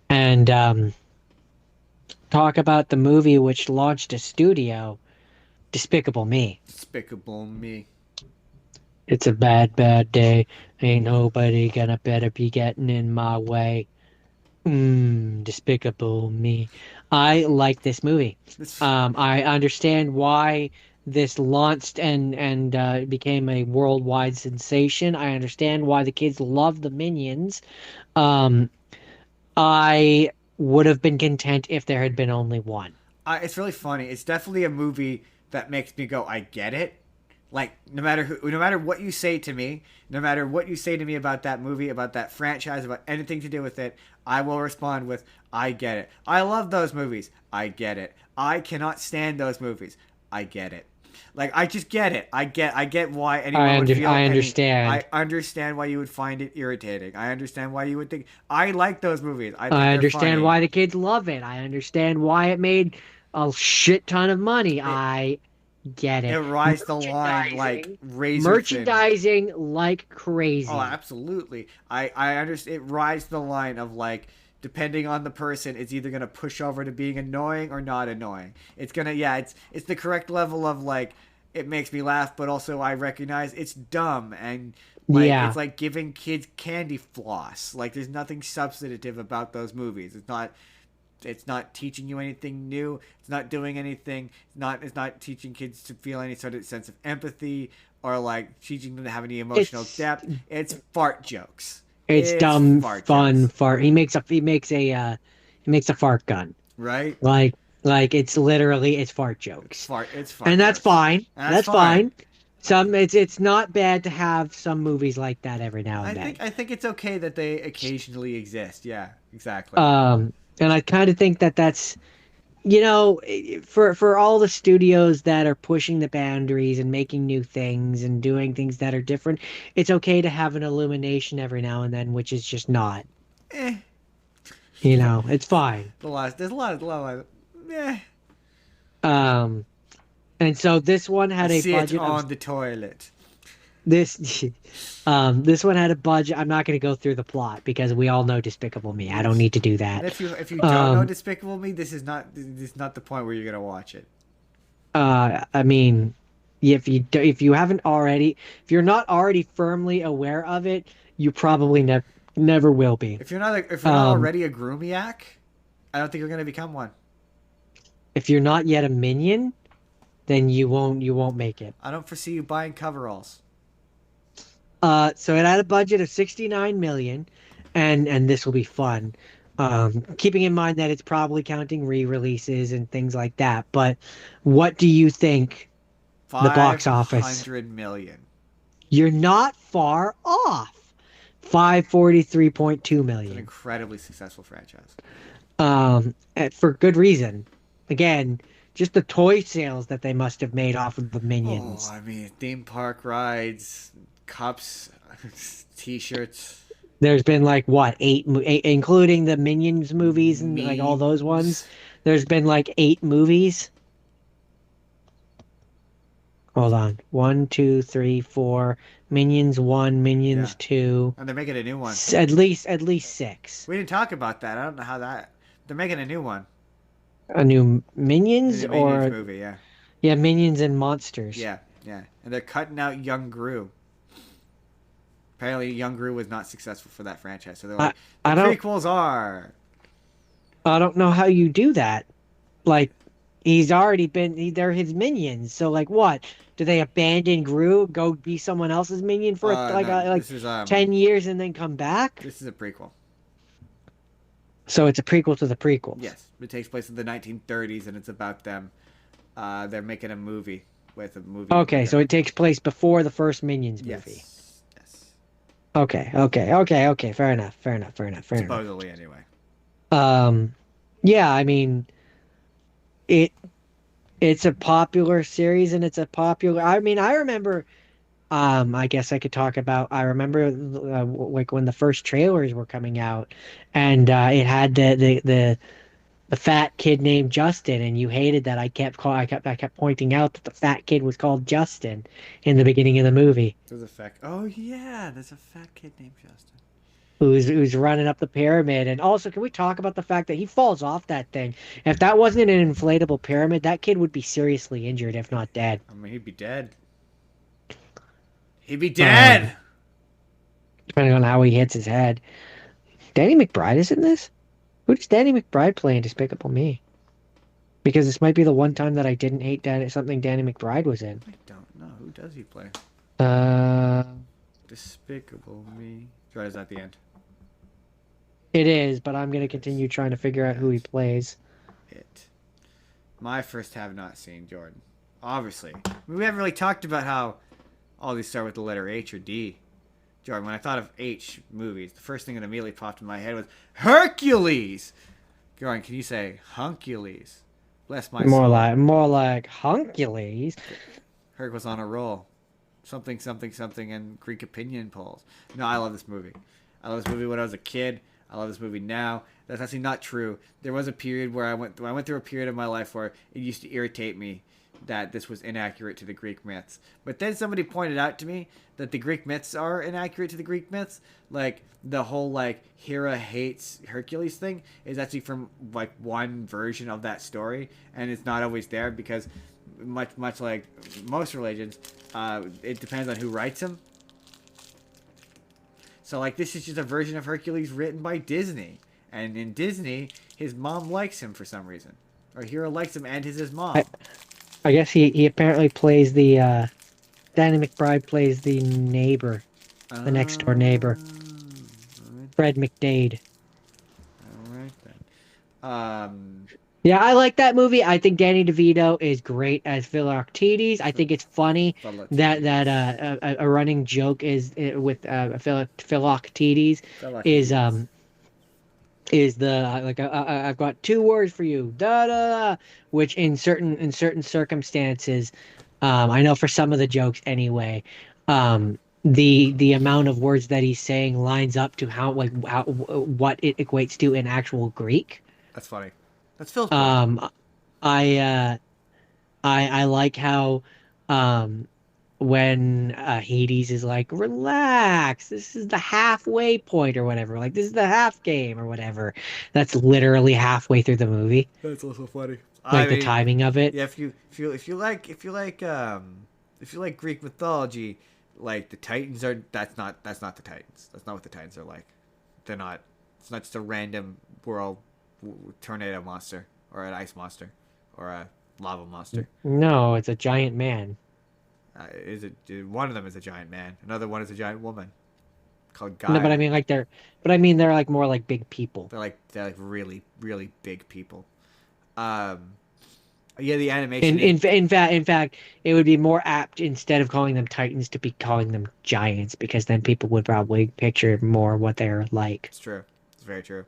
and talk about the movie which launched a studio, Despicable Me. Despicable Me. It's a bad, bad day. Ain't nobody gonna better be getting in my way. Despicable Me. I like this movie. This I understand why this launched and became a worldwide sensation. I understand why the kids love the Minions. Um, I would have been content if there had been only one. it's really funny. It's definitely a movie that makes me go, I get it. Like no matter what you say to me, no matter what you say to me about that movie, about that franchise, about anything to do with it, I will respond with, I get it. I love those movies. I get it. I cannot stand those movies. I get it. Like I just get it. I get why anyone would feel I any. I understand. understand why you would find it irritating. I understand why you would think I like those movies. I think I they're understand funny. why the kids love it. I understand why it made a shit ton of money. It I get it it. rides the line like Merchandising, razor thin. merchandising like Oh, crazy. absolutely. I understand. It rides the line of like, depending on the person, it's either gonna push over to being annoying or not annoying. It's gonna, yeah, it's the correct level of like, it makes me laugh, but also I recognize it's dumb and like it's Yeah, like giving kids candy floss. Like there's nothing substantive about those movies. It's not teaching you anything new. It's not doing anything. It's not teaching kids to feel any sort of sense of empathy or like teaching them to have any emotional it's depth. It's fart jokes. it's It's dumb fart fun jokes, fart. He makes a fart gun. right? Like it's literally it's fart jokes. It's And fart that's jokes. fine. And that's That's fine. fine. Some it's not bad to have some movies like that every now I and think then. I think it's okay that they occasionally exist. Yeah, exactly. And I kind of think that that's for all the studios that are pushing the boundaries and making new things and doing things that are different, it's okay to have an illumination every now and then, which is just not. Eh. It's fine. There's a lot of eh. Um, and so this one I had a see it budget of on the toilet. this. This one had a budget. I'm not going to go through the plot because we all know Despicable Me. I don't Yes. need to do And that. if you don't know Um, Despicable Me, this is not the point where you're gonna watch it. I mean, if you haven't already, if you're not already firmly aware of it, you probably never will be. If you're not Um, already a groomiac, I don't think you're gonna become one. if you're not yet a minion, then you won't make it. I don't foresee you buying coveralls. So it had a budget of 69 million, and this will be fun. Keeping in mind that it's probably counting re-releases and things like that. But what do you think the Five box office? hundred million. You're not far off. 543.2 It's an million. incredibly successful franchise. And for good reason. Again, just the toy sales that they must have made off of the Oh, Minions. I mean, theme park rides, cups, t-shirts, There's been like what, eight, including the Minions movies and like all those ones. memes. There's been like 8 movies. Hold on. One, two, three, four. Minions one, Yeah, Minions two. and they're making a new one. At least six. We didn't talk about that. I don't know how that. They're making a new one. A new A Minions new Minions or movie. Yeah, yeah, Minions and Monsters. yeah, yeah. And they're cutting out young Gru. Apparently, Young Gru was not successful for that franchise, so they're I like, the I don't prequels are. I don't know how you do that. Like he's already been they're his minions. So like what? Do they abandon Gru, go be someone else's minion for No, like 10 years and then come back? this is a prequel. So it's a prequel to the prequels. Yes, it takes place in the 1930s, and it's about them. They're making a movie with a movie Okay, like a so it takes place before the first Minions movie. yes, yes, Okay. Fair enough. supposedly anyway. Um, yeah, I mean, it it's a popular series and it's a popular. I mean, I remember. I guess I could talk about. I remember like when the first trailers were coming out, and it had the fat kid named Justin, and you hated that. I kept pointing out that the fat kid was called Justin in the beginning of the movie. There's a fat. Oh yeah, there's a fat kid named Justin. Who's running up the pyramid. And also, can we talk about the fact that he falls off that thing? If that wasn't an inflatable pyramid, that kid would be seriously injured, if not dead. I mean, he'd be dead. He'd be Um, dead. Depending on how he hits his head. Danny McBride is in this? Who does Danny McBride play in Despicable Me? Because this might be the one time that I didn't hate something Danny McBride was in. I don't know. Who does he play? Uh, Despicable Me. Right, is at the end. it is, but I'm gonna continue trying to figure out who he plays. It. My first have not seen Jordan. Obviously, we haven't really talked about how all these start with the letter H or D. Jordan, when I thought of H movies, the first thing that immediately popped in my head was Hercules. Jordan, can you say Huncules? Bless my soul. More like Huncules. Herc was on a roll. Something, something, something, and Greek opinion polls. No, I love this movie. I love this movie when I was a kid. I love this movie now. That's actually not true. There was a period where I went through a period of my life where it used to irritate me that this was inaccurate to the Greek myths. But then somebody pointed out to me that the Greek myths are inaccurate to the Greek myths. Like the whole like Hera hates Hercules thing is actually from like one version of that story, and it's not always there because much like most religions, it depends on who writes them. So like this is just a version of Hercules written by Disney, and in Disney, his mom likes him for some reason, or Hera likes him and his mom. I guess he apparently plays the Danny McBride plays the neighbor, the next door neighbor, Fred McDade. All right then. Yeah, I like that movie. I think Danny DeVito is great as Philoctetes. I think it's funny that a running joke is with Philoctetes is the like I've got two words for you, da da, da, which in certain circumstances, I know for some of the jokes anyway, the amount of words that he's saying lines up to how what it equates to in actual Greek. That's funny. That's Phil's point. I uh I like how when Hades is like, relax, this is the halfway point or whatever, like this is the half game or whatever. That's literally halfway through the movie. That's also funny. Like the timing of it. Yeah, if you like Greek mythology, like the Titans are that's not the Titans. That's not what the Titans are like. They're not. It's not just a random world tornado monster or an ice monster or a lava monster. No, it's a giant man. Is it one of them is a giant man? Another one is a giant woman called No, Gaia. but I mean they're like more like big people. They're like really really big people. Um, yeah, the animation. In fact, it would be more apt instead of calling them Titans to be calling them giants because then people would probably picture more what they're like. It's true. It's very true.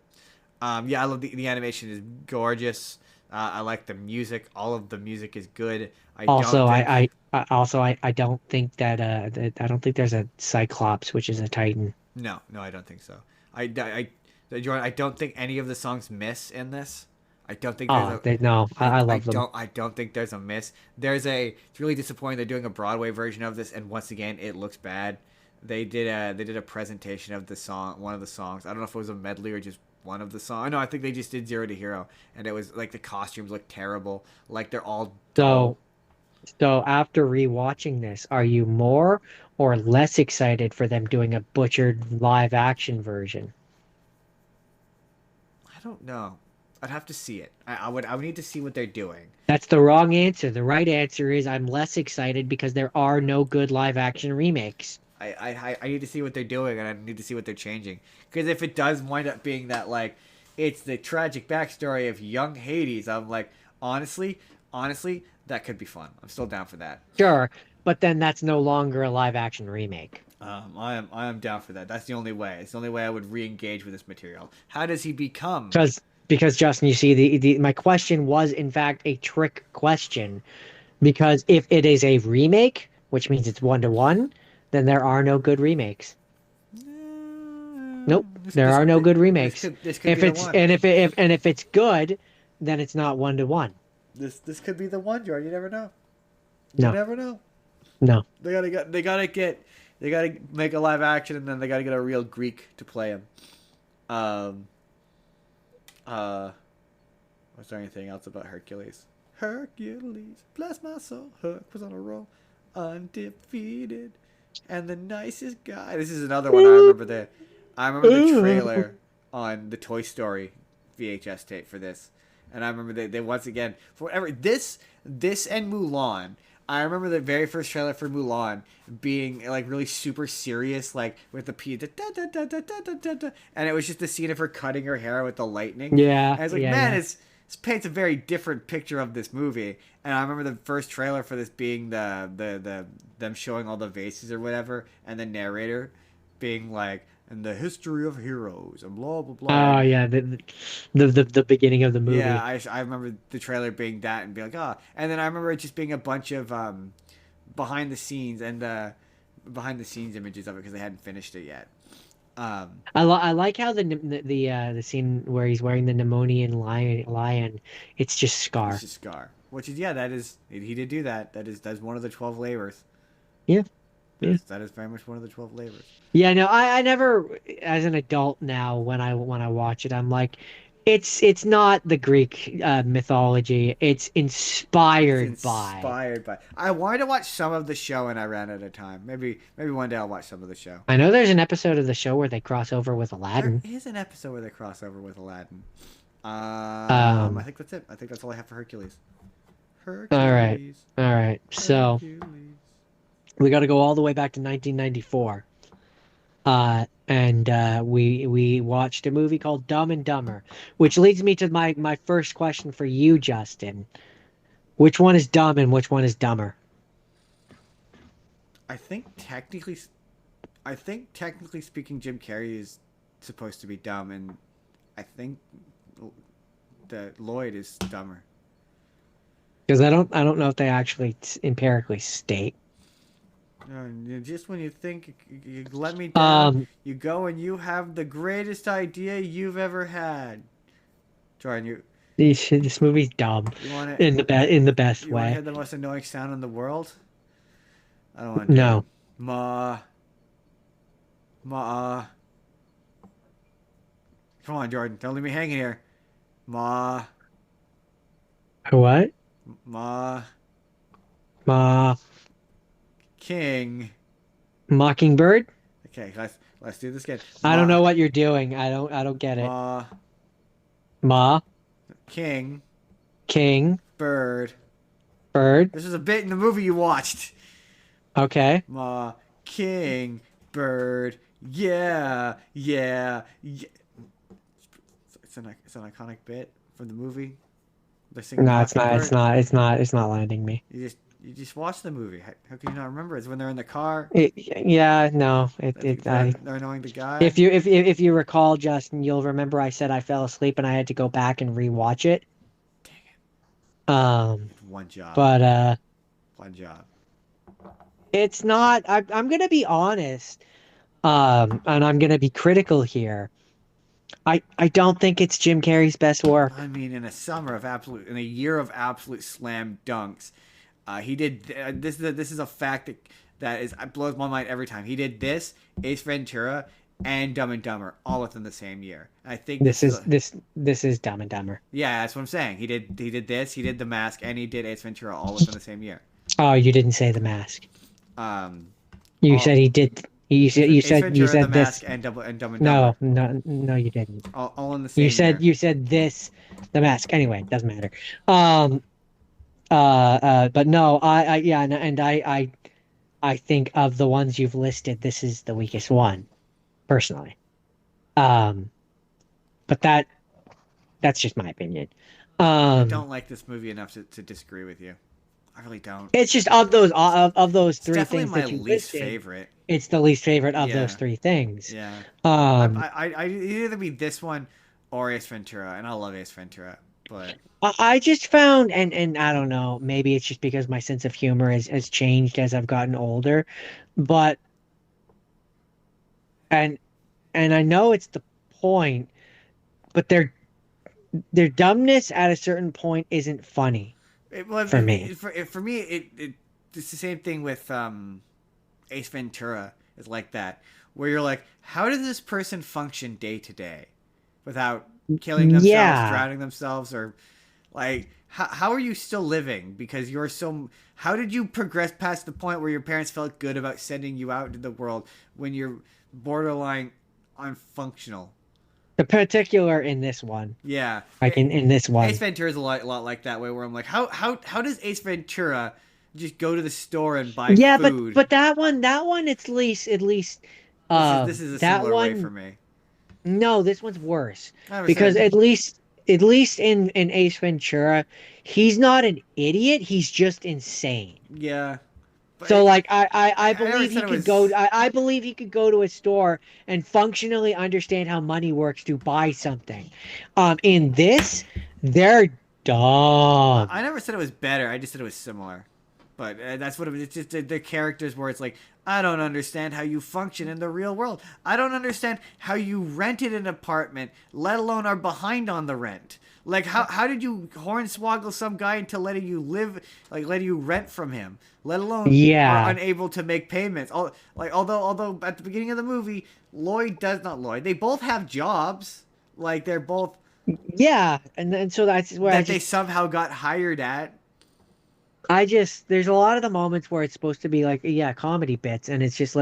Yeah, I love the animation is gorgeous. I like the music. All of the music is good. I Also, don't think. I don't think that I don't think there's a Cyclops, which is a Titan. No, I don't think so. Jordan, I don't think any of the songs miss in this. I don't think there's No, I love them. I don't think there's a miss. It's really disappointing. They're doing a Broadway version of this, and once again, it looks bad. They did a presentation of the song, one of the songs. I don't know if it was a medley or just one of the songs. No, I think they just did Zero to Hero, and it was like the costumes look terrible. Like they're all So after rewatching this, are you more or less excited for them doing a butchered live action version? I don't know. I'd have to see it. I would need to see what they're doing. That's the wrong answer. The right answer is I'm less excited because there are no good live action remakes. I need to see what they're doing, and I need to see what they're changing. Because if it does wind up being that, like, it's the tragic backstory of young Hades, I'm like, honestly, that could be fun. I'm still down for that. Sure, but then that's no longer a live action remake. I am down for that. That's the only way. It's the only way I would re-engage with this material. How does he become? Because Justin, you see, the my question was in fact a trick question. Because if it is a remake, which means it's 1-to-1, then there are no good remakes. Nope, This there this are no good this remakes. could this could be If the it's one. and if it's good, then it's not 1-to-1. This could be the one, Jordan. You never know. You No, never know. no. They gotta make a live action, and then they gotta get a real Greek to play him. Um. Was there anything else about Hercules? Hercules, bless my soul. Herc was on a roll, undefeated, and the nicest guy. This is another one I remember. I remember the trailer on the Toy Story VHS tape for this, and I remember they once again for whatever this and Mulan. I remember the very first trailer for Mulan being like really super serious, like with the and it was just the scene of her cutting her hair with the lightning. Yeah, And I was like, yeah, man, yeah. this paints a very different picture of this movie. And I remember the first trailer for this being the them showing all the vases or whatever, and the narrator being like, "and the history of heroes," and blah blah blah. Oh yeah, the beginning of the Yeah, movie. I remember the trailer being that and be like, ah. And then I remember it just being a bunch of behind the scenes and behind the scenes images of it because they hadn't finished it yet. Um, I like how the scene where he's wearing the Pneumonian lion, it's just it's Scar. just Scar, which is yeah, that is he did do that. That's one of the 12 labors. Yeah, yeah. That is very much one of the 12 labors. Yeah, no, I never, as an adult now, when I watch it, I'm like, it's not the Greek mythology. It's It's inspired by. inspired by. I wanted to watch some of the show and I ran out of time. Maybe one day I'll watch some of the show. I know there's an episode of the show where they cross over with There Aladdin. is an episode where they cross over with Aladdin. I Um, think that's it. I think that's all I have for Hercules. all right, Hercules. all right. So Hercules. we got to go all the way back to 1994. And we watched a movie called Dumb and Dumber, which leads me to my first question for you, Justin. Which one is dumb and which one is dumber? I think technically, I think technically speaking, Jim Carrey is supposed to be dumb, and I think that Lloyd is dumber. Because I don't know if they actually empirically state. Just when you think you let me down, Um, you go and you have the greatest idea you've ever had. Jordan, this movie's dumb you want to in the best you want to hear way. the most annoying sound in the world? I don't want to do it. No. Ma, ma. Come on, Jordan, don't leave me hanging here. Ma, What? ma, Ma king. Mockingbird? Okay, let's do this again. I don't Ma, know what you're doing. I don't get it. ma, Ma, king, King, bird. Bird. This is a bit in the movie you watched. Okay. Ma, king, bird. Yeah, yeah, yeah. It's an iconic bit from the movie. They sing No, it's not. It's Mockingbird. not. It's not. It's not landing me. You just watch the movie. How can you not remember? It's when they're in the car. Yeah, no. They're annoying the guy. If if you recall, Justin, you'll remember I said I fell asleep and I had to go back and rewatch it. Dang it! Um, One job. but One job. it's not. I'm gonna be honest. And I'm gonna be critical here. I don't think it's Jim Carrey's best work. I mean, in a year of absolute slam dunks, he did this is a fact that is blows my mind every time. He did this, Ace Ventura, and Dumb and Dumber all within the same year. I think This is Dumb and Dumber. yeah, that's what I'm saying. He did this, he did The Mask, and he did Ace Ventura all within the same year. Oh, you didn't say The Mask. Um, You All said he did. You said you Ace said you Ventura, The said Mask, this. and Dumb and Dumber, No, no, no, you didn't. all in the same year. You said this, the mask. Anyway, doesn't matter. Um, but no, yeah, and I think of the ones you've listed, this is the weakest one, personally. Um, but that's just my opinion. I Um, don't like this movie enough to disagree with you. I really don't. it's just of those It's three definitely things my that you least listed, favorite. it's the least favorite of those Yeah, three things. yeah. Um, I it'd either be this one or Ace Ventura, and I love Ace Ventura, but I just found, and I don't know, maybe it's just because my sense of humor has changed as I've gotten older, but and and I know it's the point, but their dumbness at a certain point isn't funny for me. for me, it's the same thing with Ace Ventura is like that, where you're like, how does this person function day to day without killing themselves, Yeah. drowning themselves, or like how are you still living? Because you're so. How did you progress past the point where your parents felt good about sending you out into the world when you're borderline unfunctional? The particular in this one, Yeah, like in this Ace one. Ventura is a lot like that way, where I'm like, how does Ace Ventura just go to the store and buy Yeah, food? but that one, at least, This is a that similar way for one. me. No, this one's worse I never because said at least in Ace Ventura, he's not an idiot. He's just insane. yeah, but So like I I never believe said he it could go was. I believe he could go to a store and functionally understand how money works to buy something. In this, they're I dumb. never said it was better. I just said it was similar. But that's what it was. It's just the characters where it's like, I don't understand how you function in the real world. I don't understand how you rented an apartment, let alone are behind on the rent. Like, how did you hornswoggle some guy into letting you live, like letting you rent from him, let alone are Yeah. unable to make payments? Although at the beginning of the movie, Lloyd does not Lloyd. They both have jobs. Like they're both Yeah, and so that's where that they somehow got hired at. I just there's a lot of the moments where it's supposed to be like yeah, comedy bits and it's just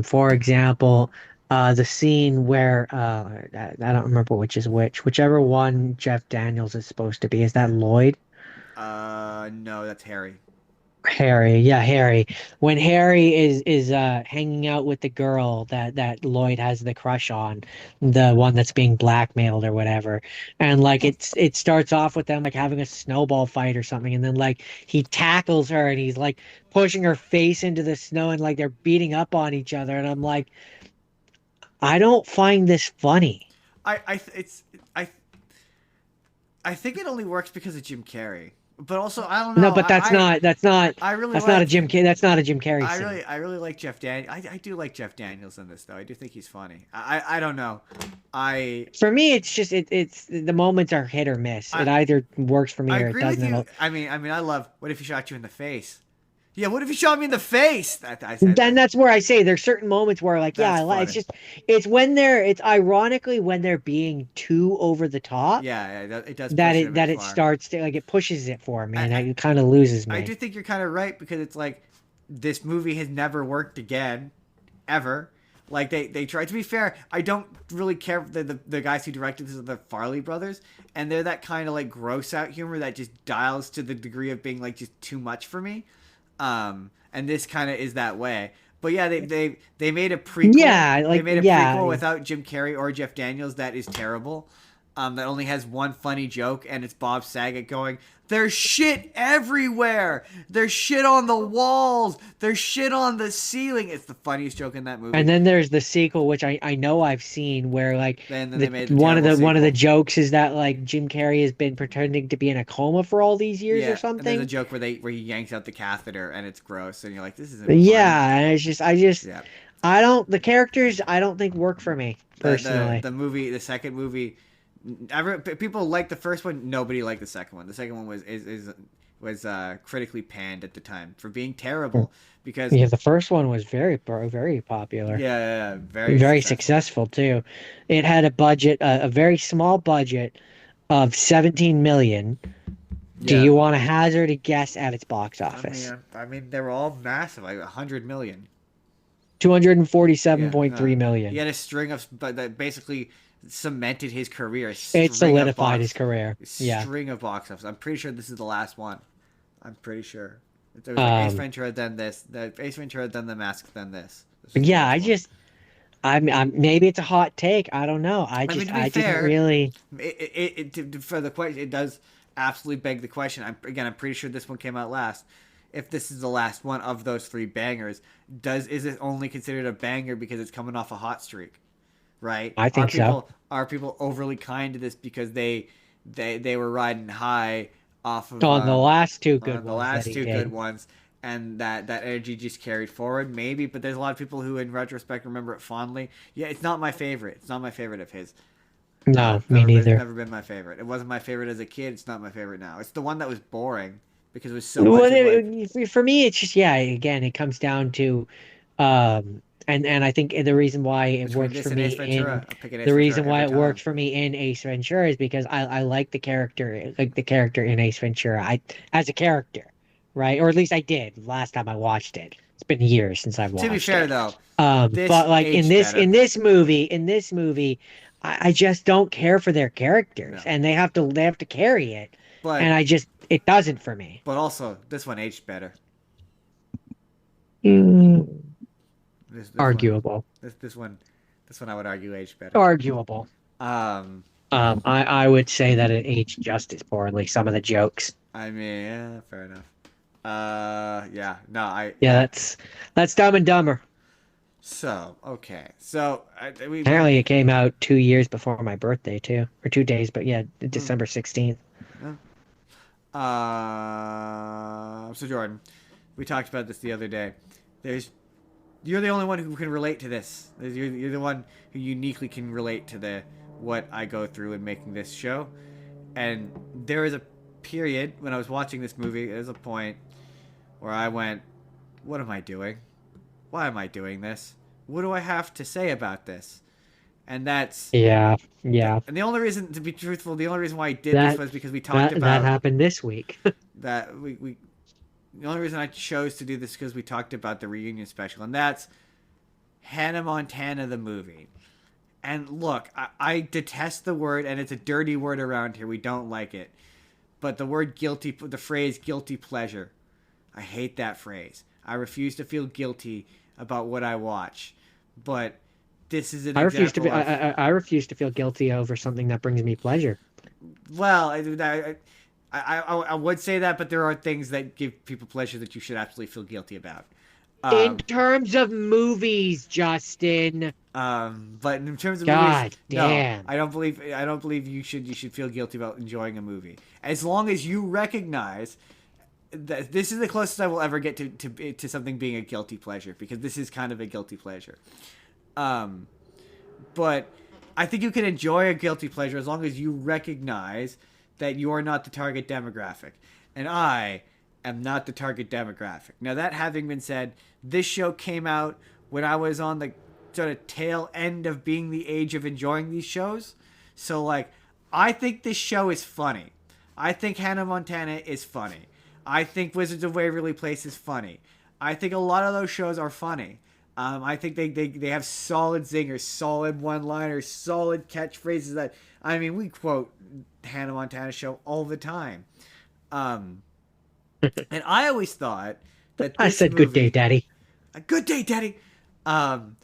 for example, the scene where I don't remember which is which. Whichever one Jeff Daniels is supposed to be. Is that Lloyd? No, that's Harry. Harry, yeah, Harry. When Harry is hanging out with the girl that Lloyd has the crush on, the one that's being blackmailed or whatever. And like it starts off with them like having a snowball fight or something, and then like he tackles her and he's like pushing her face into the snow and like they're beating up on each other. And I'm like, I don't find this funny. It's I think it only works because of Jim Carrey. But also, I don't No, know. but I really that's not a like That's not a Jim Carrey scene. I really like Jeff Dan. I do like Jeff Daniels in this though. I do think he's funny. I don't know. I For me, it's just it's the moments are hit or miss. It I either works for I me or it agree with doesn't. you. I love. What if he shot you in the face? Yeah. What if he shot me in the face? I said Then that's where I say there's certain moments where like yeah, that's it's funny. just it's ironically when they're being too over the top Yeah, it does push it a bit that it far. starts to like it pushes it for me I, and I it kind of loses I me. do think you're kind of right because it's like this movie has never worked again, ever. Like they tried. To be fair, I don't really care for the guys who directed this are the Farley brothers, and they're that kind of like gross out humor that just dials to the degree of being like just too much for me. And this kind of is that way. But yeah, they made a prequel. Yeah, They like made a yeah, prequel without Jim Carrey or Jeff Daniels that is terrible. That only has one funny joke, and it's Bob Saget going, "There's shit everywhere. There's shit on the walls. There's shit on the ceiling." It's the funniest joke in that and movie. then there's the sequel, which I know I've seen, where like Then they the made the terrible one of the sequel. jokes is that like Jim Carrey has been pretending to be in a coma for all these years or Yeah, and there's a something. joke where he yanks out the catheter and it's gross, and you're like, "This isn't funny." Yeah, and it's just Yeah, I don't the characters I don't think work for me the personally. the movie, the second movie, people like the first one. Nobody liked the second one. The second one was critically panned at the time for being terrible because Yeah, the first one was very popular, very very successful. successful too. It had a budget, a very small budget of 17 million, Do Yeah. you want to hazard a guess at its box I mean, office? they're all massive, like 100 million. Yeah, 247.3 he million. had a string of, but that basically cemented his career. A It string of solidified his box, career. a Yeah. string of box office. I'm pretty sure this is the last one. I'm pretty sure. It was like Ace Um, Ventura, then this. The Ace Ventura, then The Mask, then this. This was the yeah, last one. maybe it's a hot take. I don't know. I mean, to be I didn't fair, really. for the question, it does absolutely beg the question. I'm pretty sure this one came out last. If this is the last one of those three bangers, is it only considered a banger because it's coming off a hot streak? Right? I think so. Are people overly kind to this because they were riding high off of On the last two good on the ones that last he two good did. ones, and that energy just carried forward? Maybe, but there's a lot of people who, in retrospect, remember it fondly. Yeah, it's not my favorite. It's not my favorite of his. No, me It's neither. never been my favorite. It wasn't my favorite as a kid. It's not my favorite now. It's the one that was boring because it was so Well, much of like for me, it's just, yeah. Again, it comes down to, and I think the reason why it between works this for and me Ace in Ventura. I'm picking Ace the Ventura reason why every it works time. for me in Ace Ventura is because I like the character in Ace Ventura. I as a character, right? Or at least I did last time I watched it. It's been years since I've To be watched fair it. though, But this like aged better. in this movie, I just don't care for their characters, No, and they have to carry it, and but it doesn't for me. also this one aged better. Mm, This one arguable. this this one this one I would argue aged better. Arguable. Um, I would say that it aged just as poorly. Some of the jokes. I mean, yeah, fair enough. Yeah, no, Yeah, yeah. that's Dumb and Dumber. So okay, so we Apparently, it came out 2 years before my birthday too, or 2 days. But yeah, hmm, December 16th. yeah. So Jordan, we talked about this the other day. There's You're the only one who can relate to this. You're the one who uniquely can relate to the what I go through in making this show. And there was a period when I was watching this movie. There's a point where I went, "What am I doing? Why am I doing this? What do I have to say about this?" And Yeah, yeah. and the only reason, to be truthful, the only reason why I did this That was because we talked that about happened this week. that we the only reason I chose to do this is because we talked about the reunion special, and that's Hannah Montana the movie. And look, I detest the word, and it's a dirty word around here. We don't like it. But the phrase guilty pleasure, I hate that phrase. I refuse to feel guilty about what I watch. But this is an example of, I refuse to feel guilty over something that brings me pleasure. well, I would say that, but there are things that give people pleasure that you should absolutely feel guilty about. In Um, terms of movies, Justin. but in terms of movies, God no, damn. I don't believe you should feel guilty about enjoying a movie as long as you recognize that this is the closest I will ever get to something being a guilty pleasure, because this is kind of a guilty pleasure. Um, but I think you can enjoy a guilty pleasure as long as you recognize that you are not the target demographic, and I am not the target demographic. Now, that having been said, this show came out when I was on the sort of tail end of being the age of enjoying these shows. So, like, I think this show is funny. I think Hannah Montana is funny. I think Wizards of Waverly Place is funny. I think a lot of those shows are funny. I think they have solid zingers, solid one-liners, solid catchphrases that, I mean, we quote Hannah Montana show all the time. Um, and I always thought that I this said good day, movie, Daddy. a good day, Daddy. Um,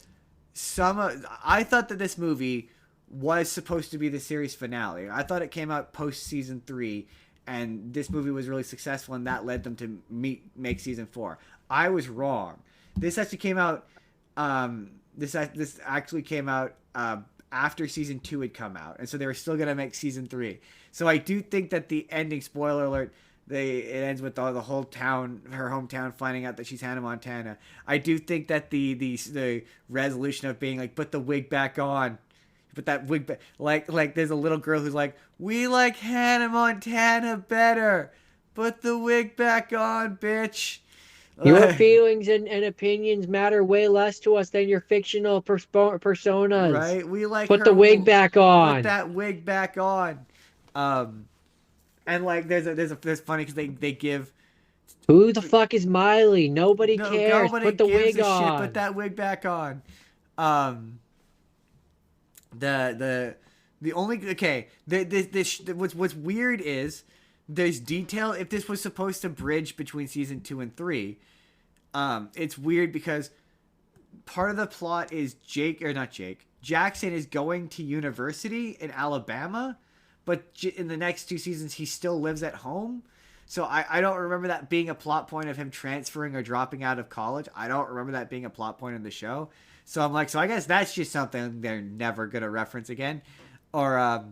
I thought that this movie was supposed to be the series finale. I thought it came out post season 3, and this movie was really successful, and that led them to make season 4. I was wrong. This actually came out. This actually came out after season 2 had come out, and so they were still gonna make season 3. So I do think that the ending, spoiler alert, it ends with the whole town, her hometown, finding out that she's Hannah Montana. I do think that the resolution of being like, put the wig back on, put that wig back, like there's a little girl who's like, we like Hannah Montana better, put the wig back on, bitch. Your feelings and opinions matter way less to us than your fictional personas. Right? We like Put her. the wig back Put on. that wig back on. Um, And like there's funny because they give Who the fuck is Miley? Nobody no cares. nobody Put the gives wig a shit. Put on. that wig back on. Um, the only okay this what's weird is there's detail if this was supposed to bridge between season 2 and 3. It's weird because part of the plot is Jackson is going to university in Alabama, but in the next 2 seasons he still lives at home. So I don't remember that being a plot point of him transferring or dropping out of college. I don't remember that being a plot point in the show. So I'm like, so I guess that's just something they're never gonna reference again. Or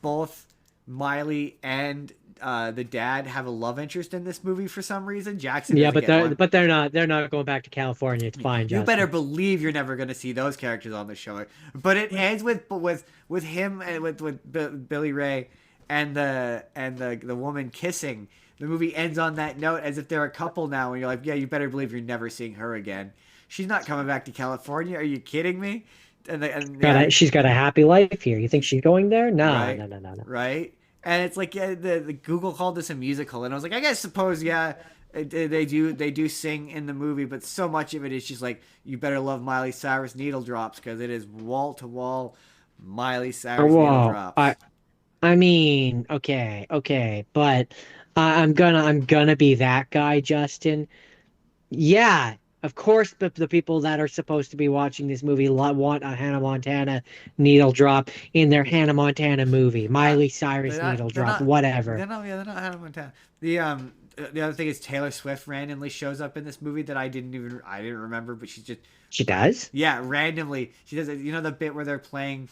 both Miley and the dad have a love interest in this movie for some reason. Jackson Yeah, doesn't but get one. they're not going back to California. It's fine, You better Justin. believe you're never going to see those characters on the show. But it ends with him and with Billy Ray and the woman kissing. The movie ends on that note as if they're a couple now, and you're like, yeah, you better believe you're never seeing her again. She's not coming back to California. Are you kidding me? And yeah, She's got a happy life here. You think she's going there? No, right, no, no, no, no. right. And it's like yeah, the Google called this a musical, and I was like, I guess suppose yeah, they do sing in the movie, but so much of it is just like you better love Miley Cyrus needle drops because it is wall to wall Miley Cyrus needle Whoa. drops. I mean, okay, okay, but I'm gonna be that guy, Justin. Yeah, of course the people that are supposed to be watching this movie want a Hannah Montana needle drop in their Hannah Montana movie. Uh, Miley they're Cyrus not. needle They're drop, not. whatever. They're not Hannah Montana. The other thing is Taylor Swift randomly shows up in this movie that I didn't remember, but she's just She does? yeah randomly she does it. You know the bit where they're playing,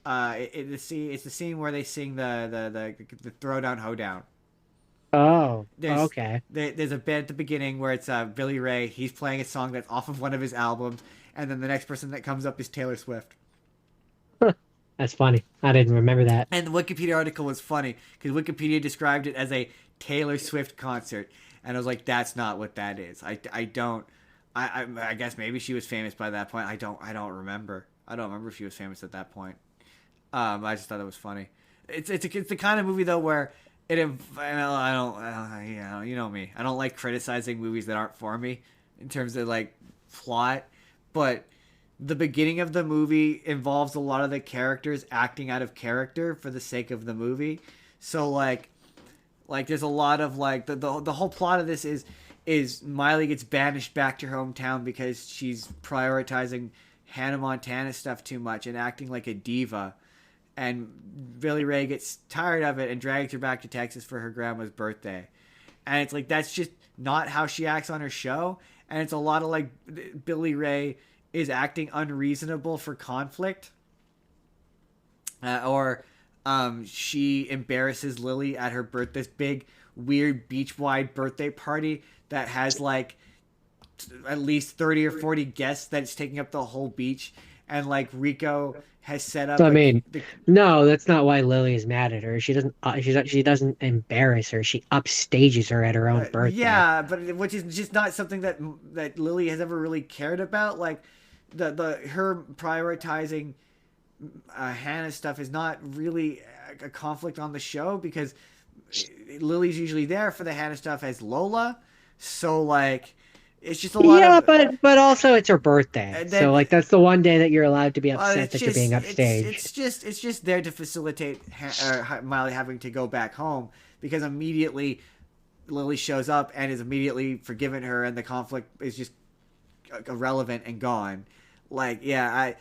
it's the scene where they sing the Throwdown Hoedown. Oh, There's okay. there's a bit at the beginning where it's Billy Ray. He's playing a song that's off of one of his albums, and then the next person that comes up is Taylor Swift. That's funny. I didn't remember that. And the Wikipedia article was funny because Wikipedia described it as a Taylor Swift concert, and I was like, that's not what that is. I don't. I guess maybe she was famous by that point. I don't remember. I don't remember if she was famous at that point. I just thought it was funny. It's the kind of movie though where I don't you know me. I don't like criticizing movies that aren't for me in terms of like plot, but the beginning of the movie involves a lot of the characters acting out of character for the sake of the movie. So like there's a lot of like the whole plot of this is Miley gets banished back to her hometown because she's prioritizing Hannah Montana stuff too much and acting like a diva. And Billy Ray gets tired of it and drags her back to Texas for her grandma's birthday. And it's like that's just not how she acts on her show. And it's a lot of like Billy Ray is acting unreasonable for conflict, or she embarrasses Lily at her this big weird beach wide birthday party that has like at least 30 or 40 guests that's taking up the whole beach, and like Rico has set So up I mean, the no, that's not why Lily is mad at her. She doesn't embarrass her. She upstages her at her own birthday. yeah, but which is just not something that Lily has ever really cared about. Like the her prioritizing Hannah's stuff is not really a conflict on the show because Lily's usually there for the Hannah stuff as Lola. So like, it's just a lot Yeah, of but also it's her birthday. and So then like that's the one day that you're allowed to be upset it's that you're being just upstaged. it's just there to facilitate Miley having to go back home because immediately Lily shows up and is immediately forgiven her, and the conflict is just irrelevant and gone. Like, yeah,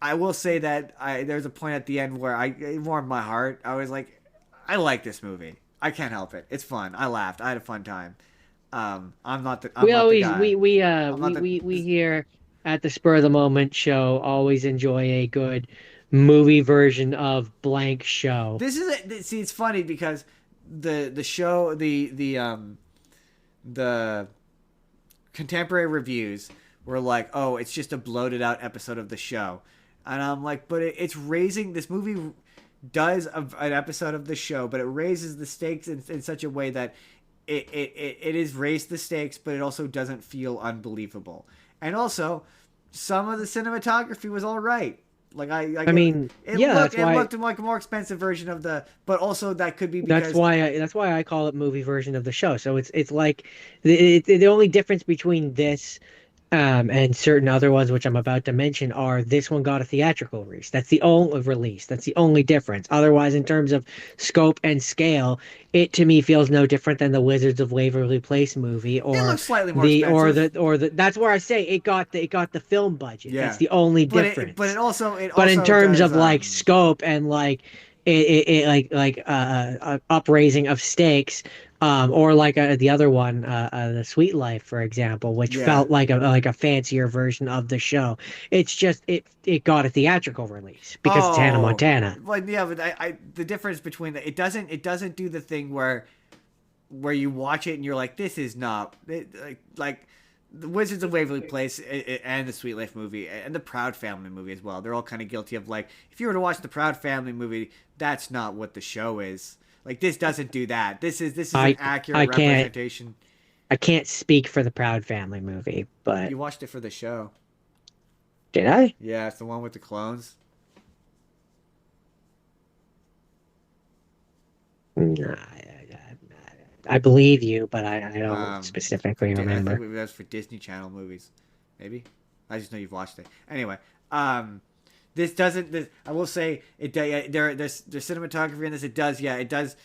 I will say that there's a point at the end where it warmed my heart. I was like, I like this movie. I can't help it. It's fun. I laughed. I had a fun time. I'm We not the always guy. I'm not the we here at the Spur of the Moment show always enjoy a good movie version of blank show. this is see. It's funny because the show the contemporary reviews were like, oh, it's just a bloated out episode of the show, and I'm like, but it's raising this movie does an episode of the show, but it raises the stakes in such a way that it is raised the stakes, but it also doesn't feel unbelievable. And also, some of the cinematography was all right. I mean, yeah, it looked like a more expensive version of the, but also that could be because that's why I call it movie version of the show. So it's like the only difference between this and certain other ones, which I'm about to mention, are this one got a theatrical release. That's the only release. That's the only difference. Otherwise, in terms of scope and scale, it to me feels no different than the Wizards of Waverly Place movie, it or looks slightly more expensive. That's where I say it got the film budget. That's Yeah, the only but difference. it But in also terms does of like scope and like upraising of stakes, or like the other one, the Sweet Life, for example, which yeah. felt like a fancier version of the show. It's just it got a theatrical release because it's Hannah Oh, Montana. but yeah, but the difference between it doesn't do the thing where you watch it and you're like, this is not like the Wizards of Waverly Place and the Sweet Life movie and the Proud Family movie as well. They're all kind of guilty of like, if you were to watch the Proud Family movie, that's not what the show is. Like this doesn't do that. This is an accurate I can't representation. I can't speak for the Proud Family movie, but You watched it for the show. did I? Yeah, it's the one with the clones. Nah, I believe you, but I don't Um, specifically I think remember. that's for Disney Channel movies, maybe. I just know you've watched it. Anyway, this doesn't. This I will say it. There's cinematography in this. It does. Yeah, it does.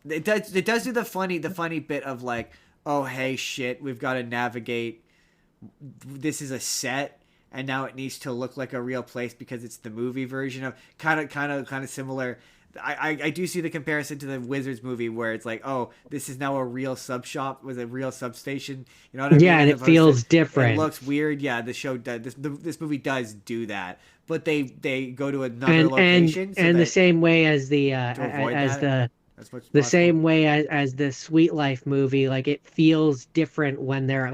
It does do the funny bit of like, oh hey shit, we've got to navigate. This is a set, and now it needs to look like a real place because it's the movie version of kind of similar. I do see the comparison to the Wizards movie where it's like, oh, this is now a real sub shop with a real substation. You know what I mean? Yeah, and As it opposed feels it different. looks weird. Yeah, the show does, this movie does do that, but they go to another location so And the that same way as to avoid that as much as the possible. same way as the Sweet Life movie, like it feels different when they're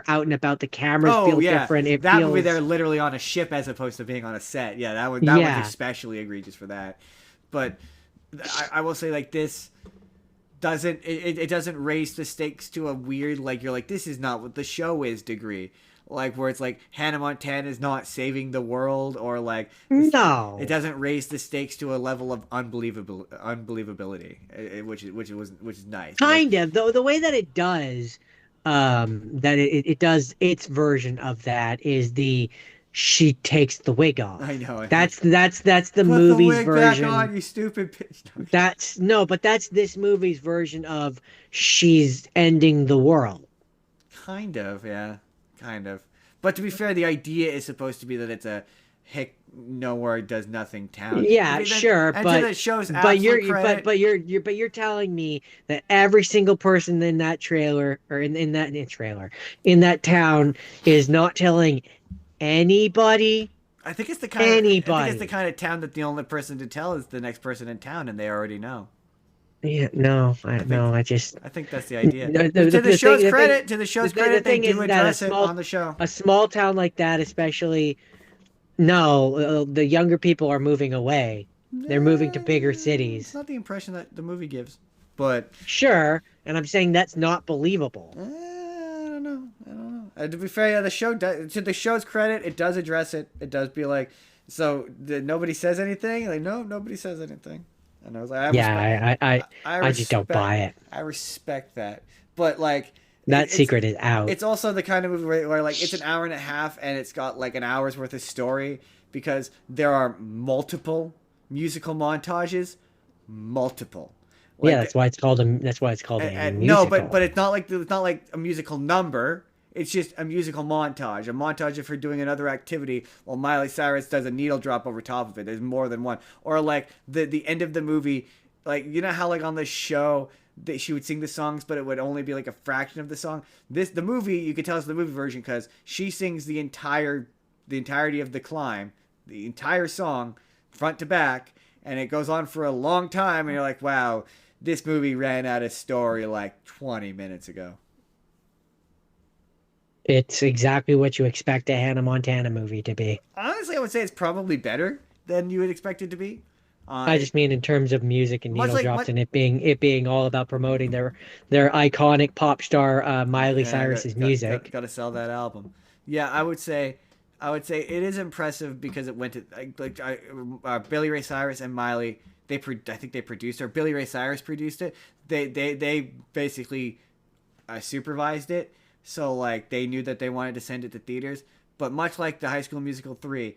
out and about. The cameras Oh feel yeah, different. It that movie they're feels literally on a ship as opposed to being on a set. Yeah, that one's yeah. especially egregious for that. But I will say like this it doesn't raise the stakes to a weird like you're like this is not what the show is degree. Like where it's like Hannah Montana is not saving the world or like it No. doesn't raise the stakes to a level of unbelievability, which is nice. Like Kind of, though the way that it does, that it does its version of that is the she takes the wig I off. know I know. That's the Put the movie's wig back version. on, you stupid bitch. That's no, but that's this movie's version of she's ending the world. Kind of, yeah. Kind of. But to be fair, the idea is supposed to be that it's a hick nowhere does nothing town. I Yeah, mean, sure, and to the show's absolute credit. but you're telling me that every single person in that trailer or in that town is not telling anybody I think it's the anybody. kind of town that the only person to tell is the next person in town, and they already know. Yeah, no, I think I just I think that's the idea. the, the thing the They thing do is that address it on the show. a small town like that, especially, no, the younger people are moving away. They're moving to bigger It's cities. not the impression that the movie gives, but Sure, and I'm saying that's not believable. I don't know. I don't know. To be fair, yeah, the show does, to the show's credit, it does address it. It does be like, so nobody says anything. Like, no, nobody says anything. And I was like, Yeah, I just don't buy it. I respect that. But like, That secret is out. it's also the kind of movie where like it's an hour and a half and it's got like an hour's worth of story because there are multiple musical montages, multiple. Yeah, Like that's why it's called a no, musical. but it's not like a musical number. It's just a musical montage, a montage of her doing another activity while Miley Cyrus does a needle drop over top of it. There's more than one, or like the end of the movie, like you know how like on the show that she would sing the songs, but it would only be like a fraction of the song. The movie you could tell it's the movie version because she sings the entirety of the climb, the entire song, front to back, and it goes on for a long time, and you're like, wow, this movie ran out of story like 20 minutes ago. It's exactly what you expect a Hannah Montana movie to be. Honestly, I would say it's probably better than you would expect it to be. I just mean in terms of music and Much needle like drops and it being all about promoting their iconic pop star Miley yeah, Cyrus's music. got to sell that album. Yeah, I would say I would say it is impressive because it went to Billy Ray Cyrus and Miley. I think they produced it, or Billy Ray Cyrus produced it. They basically supervised it, so like they knew that they wanted to send it to theaters. But much like the High School Musical 3,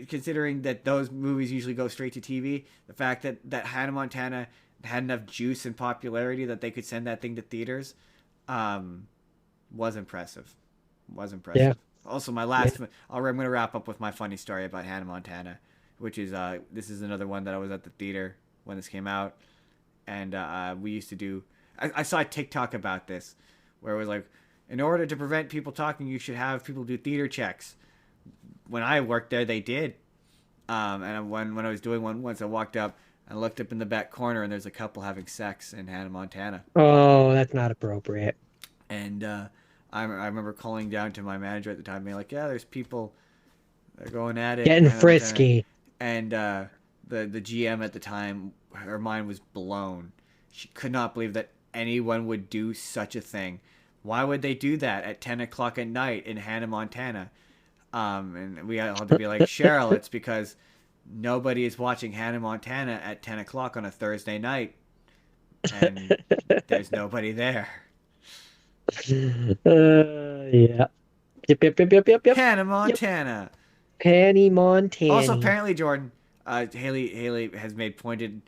considering that those movies usually go straight to TV, the fact that Hannah Montana had enough juice and popularity that they could send that thing to theaters, was impressive. Was Yeah. impressive. Also, Yeah. I'm going to wrap up with my funny story about Hannah Montana, which is this is another one that I was at the theater when this came out, and we used to do. I saw a TikTok about this, where it was like, in order to prevent people talking, you should have people do theater checks. When I worked there, they did. And when I was doing one once, I walked up and looked up in the back corner, and there's a couple having sex in Hannah Montana. Oh, that's not appropriate. And I remember calling down to my manager at the time, being like, "Yeah, there's people, they're going at it." Getting frisky. And the GM at the time, her mind was blown. She could not believe that anyone would do such a thing. Why would they do that at 10 o'clock at night in Hannah, Montana? And we had to be like, Cheryl, it's because nobody is watching Hannah Montana at 10 o'clock on a Thursday night. And there's nobody there. Yeah. Yep. Hannah Montana. Penny Montana. Also, apparently, Jordan, Haley has made pointed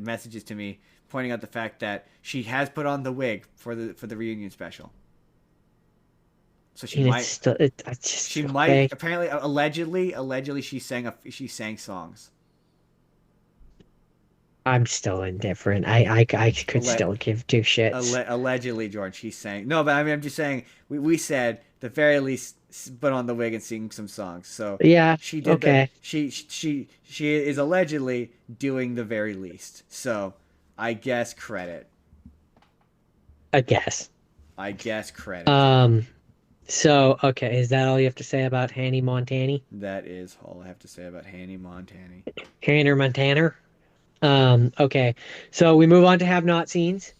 messages to me, pointing out the fact that she has put on the wig for the reunion special. So she might. She might. Apparently, allegedly, she sang songs. I'm still indifferent. I could still give two shits. Allegedly, George, she sang. No, but I mean, I'm just saying. We said the very least put on the wig and sing some songs. So Yeah. she did Okay. that. She is allegedly doing the very least. So I guess credit. I guess. Credit. So okay, is that all you have to say about Hanny Montani? That is all I have to say about Hanny Montani. Hannah Montana? Okay. So we move on to have not seens.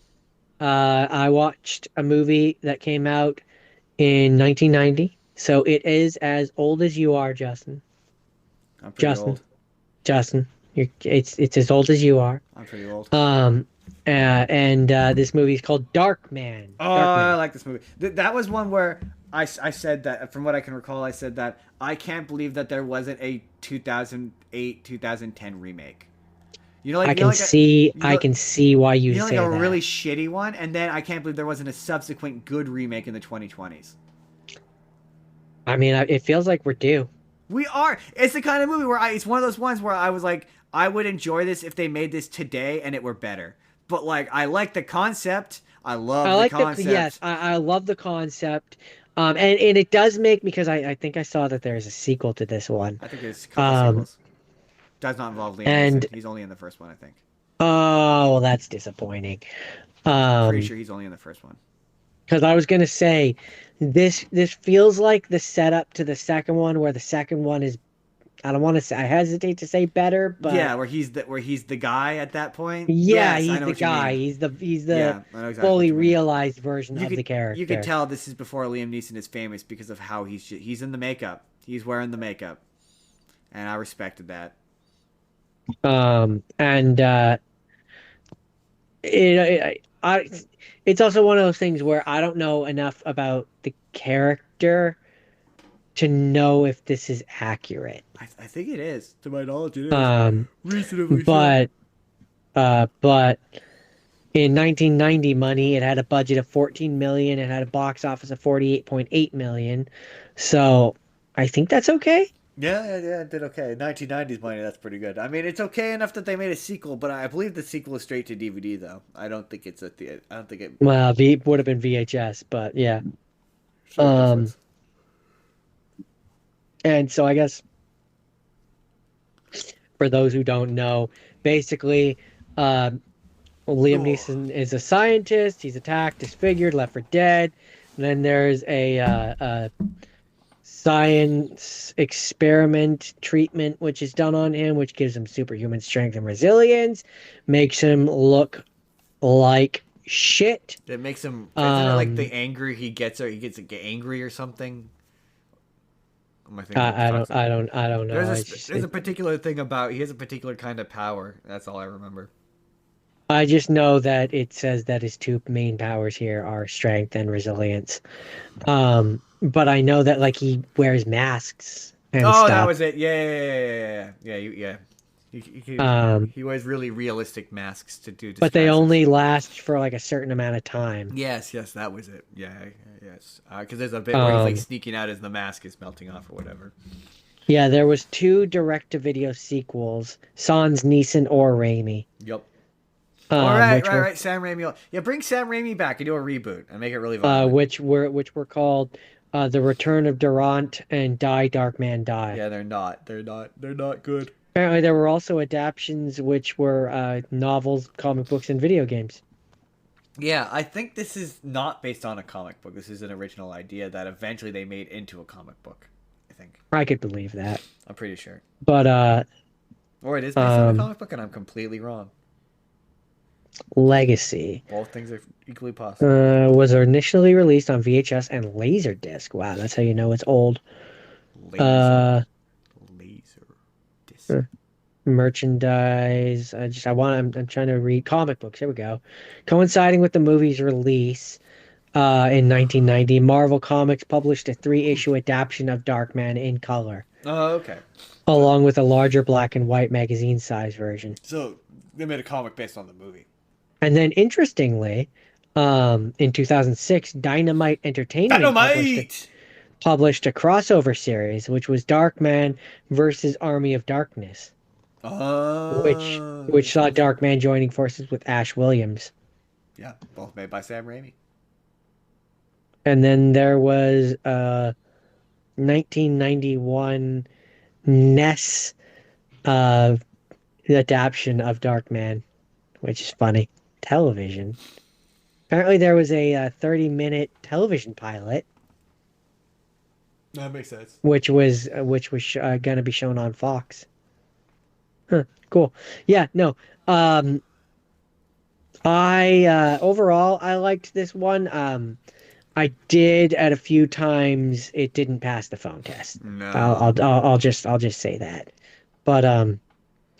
I watched a movie that came out in 1990. So it is as old as you are, Justin. I'm pretty old. Justin, it's as old as you are. I'm pretty old. And this movie is called Dark Man. Oh, I like this movie. That was one where I said that, from what I can recall, I said that I can't believe that there wasn't a 2008 2010 remake. You know, like, I can see why you say like that. A really shitty one, and then I can't believe there wasn't a subsequent good remake in the 2020s. I mean, it feels like we're due. We are. It's the kind of movie where it's one of those ones where I was like, I would enjoy this if they made this today and it were better. But like, I like the concept. I love the concept. Yes, I love the concept. And it does make, because I think I saw that there's a sequel to this one. I think there's a couple sequels. Does not involve Liam Neeson. He's only in the first one, I think. Oh, well, that's disappointing. Pretty sure he's only in the first one. Because I was gonna say, this feels like the setup to the second one, where the second one is, I don't want to say, I hesitate to say better, but yeah, where he's the guy at that point. Yeah, yes, he's the guy. He's the exactly fully realized version of the character. You could tell this is before Liam Neeson is famous because of how he's in the makeup. He's wearing the makeup, and I respected that. It's also one of those things where I don't know enough about the character to know if this is accurate. I think it is. To my knowledge, it is. Reasonably but in 1990 money, it had a budget of 14 million. It had a box office of 48.8 million. So I think that's okay. Yeah, it did okay. 1990s money, that's pretty good. I mean, it's okay enough that they made a sequel, but I believe the sequel is straight to DVD, though. I don't think it's at the. I don't think it. Well, it would have been VHS, but yeah. And so I guess for those who don't know, basically, Liam Neeson is a scientist. He's attacked, disfigured, left for dead. And then there's a science experiment treatment which is done on him, which gives him superhuman strength and resilience, makes him look like shit. It makes him isn't it like the anger he gets like angry or something. Am I thinking of Toxic? I don't know. It's just, There's a particular thing about he has a particular kind of power. That's all I remember. I just know that it says that his two main powers here are strength and resilience. But I know that like he wears masks and Oh, that stuff. was it. Yeah. Um, He wears really realistic masks to do but they disguises. only last for like a certain amount of time. Yes, that was it. Yes. Because there's a bit where he's like Um, sneaking out as the mask is melting off or whatever. yeah, there was two direct-to-video sequels, Sans Neeson or Raimi, Yep. All right, which right, were right. Sam Raimi. Yeah, bring Sam Raimi back and do a reboot and make it really violent. which were called The Return of Durant and Die Darkman Die. Yeah, they're not. They're not good. Apparently, there were also adaptations which were novels, comic books, and video games. Yeah, I think this is not based on a comic book. This is an original idea that eventually they made into a comic book. I think. I could believe that. I'm pretty sure. But Or it is based on a um, comic book and I'm completely wrong. Legacy Both things are equally possible. was initially released on VHS and Laserdisc. Wow, that's how you know it's old. Laser. Uh, Laser. Disc. Merchandise. I'm trying to read comic books. Here we go. Coinciding with the movie's release in 1990, Marvel Comics published a three-issue adaptation of Darkman in color, Oh, okay. along with a larger black and white magazine-size version. So they made a comic based on the movie. And then, interestingly, in 2006, Dynamite Entertainment Dynamite! published a crossover series, which was Darkman versus Army of Darkness, which saw Darkman joining forces with Ash Williams. Yeah, both made by Sam Raimi. And then there was 1991 NES adaptation of Darkman, which is funny. Television. Apparently, there was a 30-minute television pilot, That makes sense. which was going to be shown on Fox. Huh, cool. Yeah, no. I overall I liked this one. I did at a few times it didn't pass the phone test. No. I'll just say that. But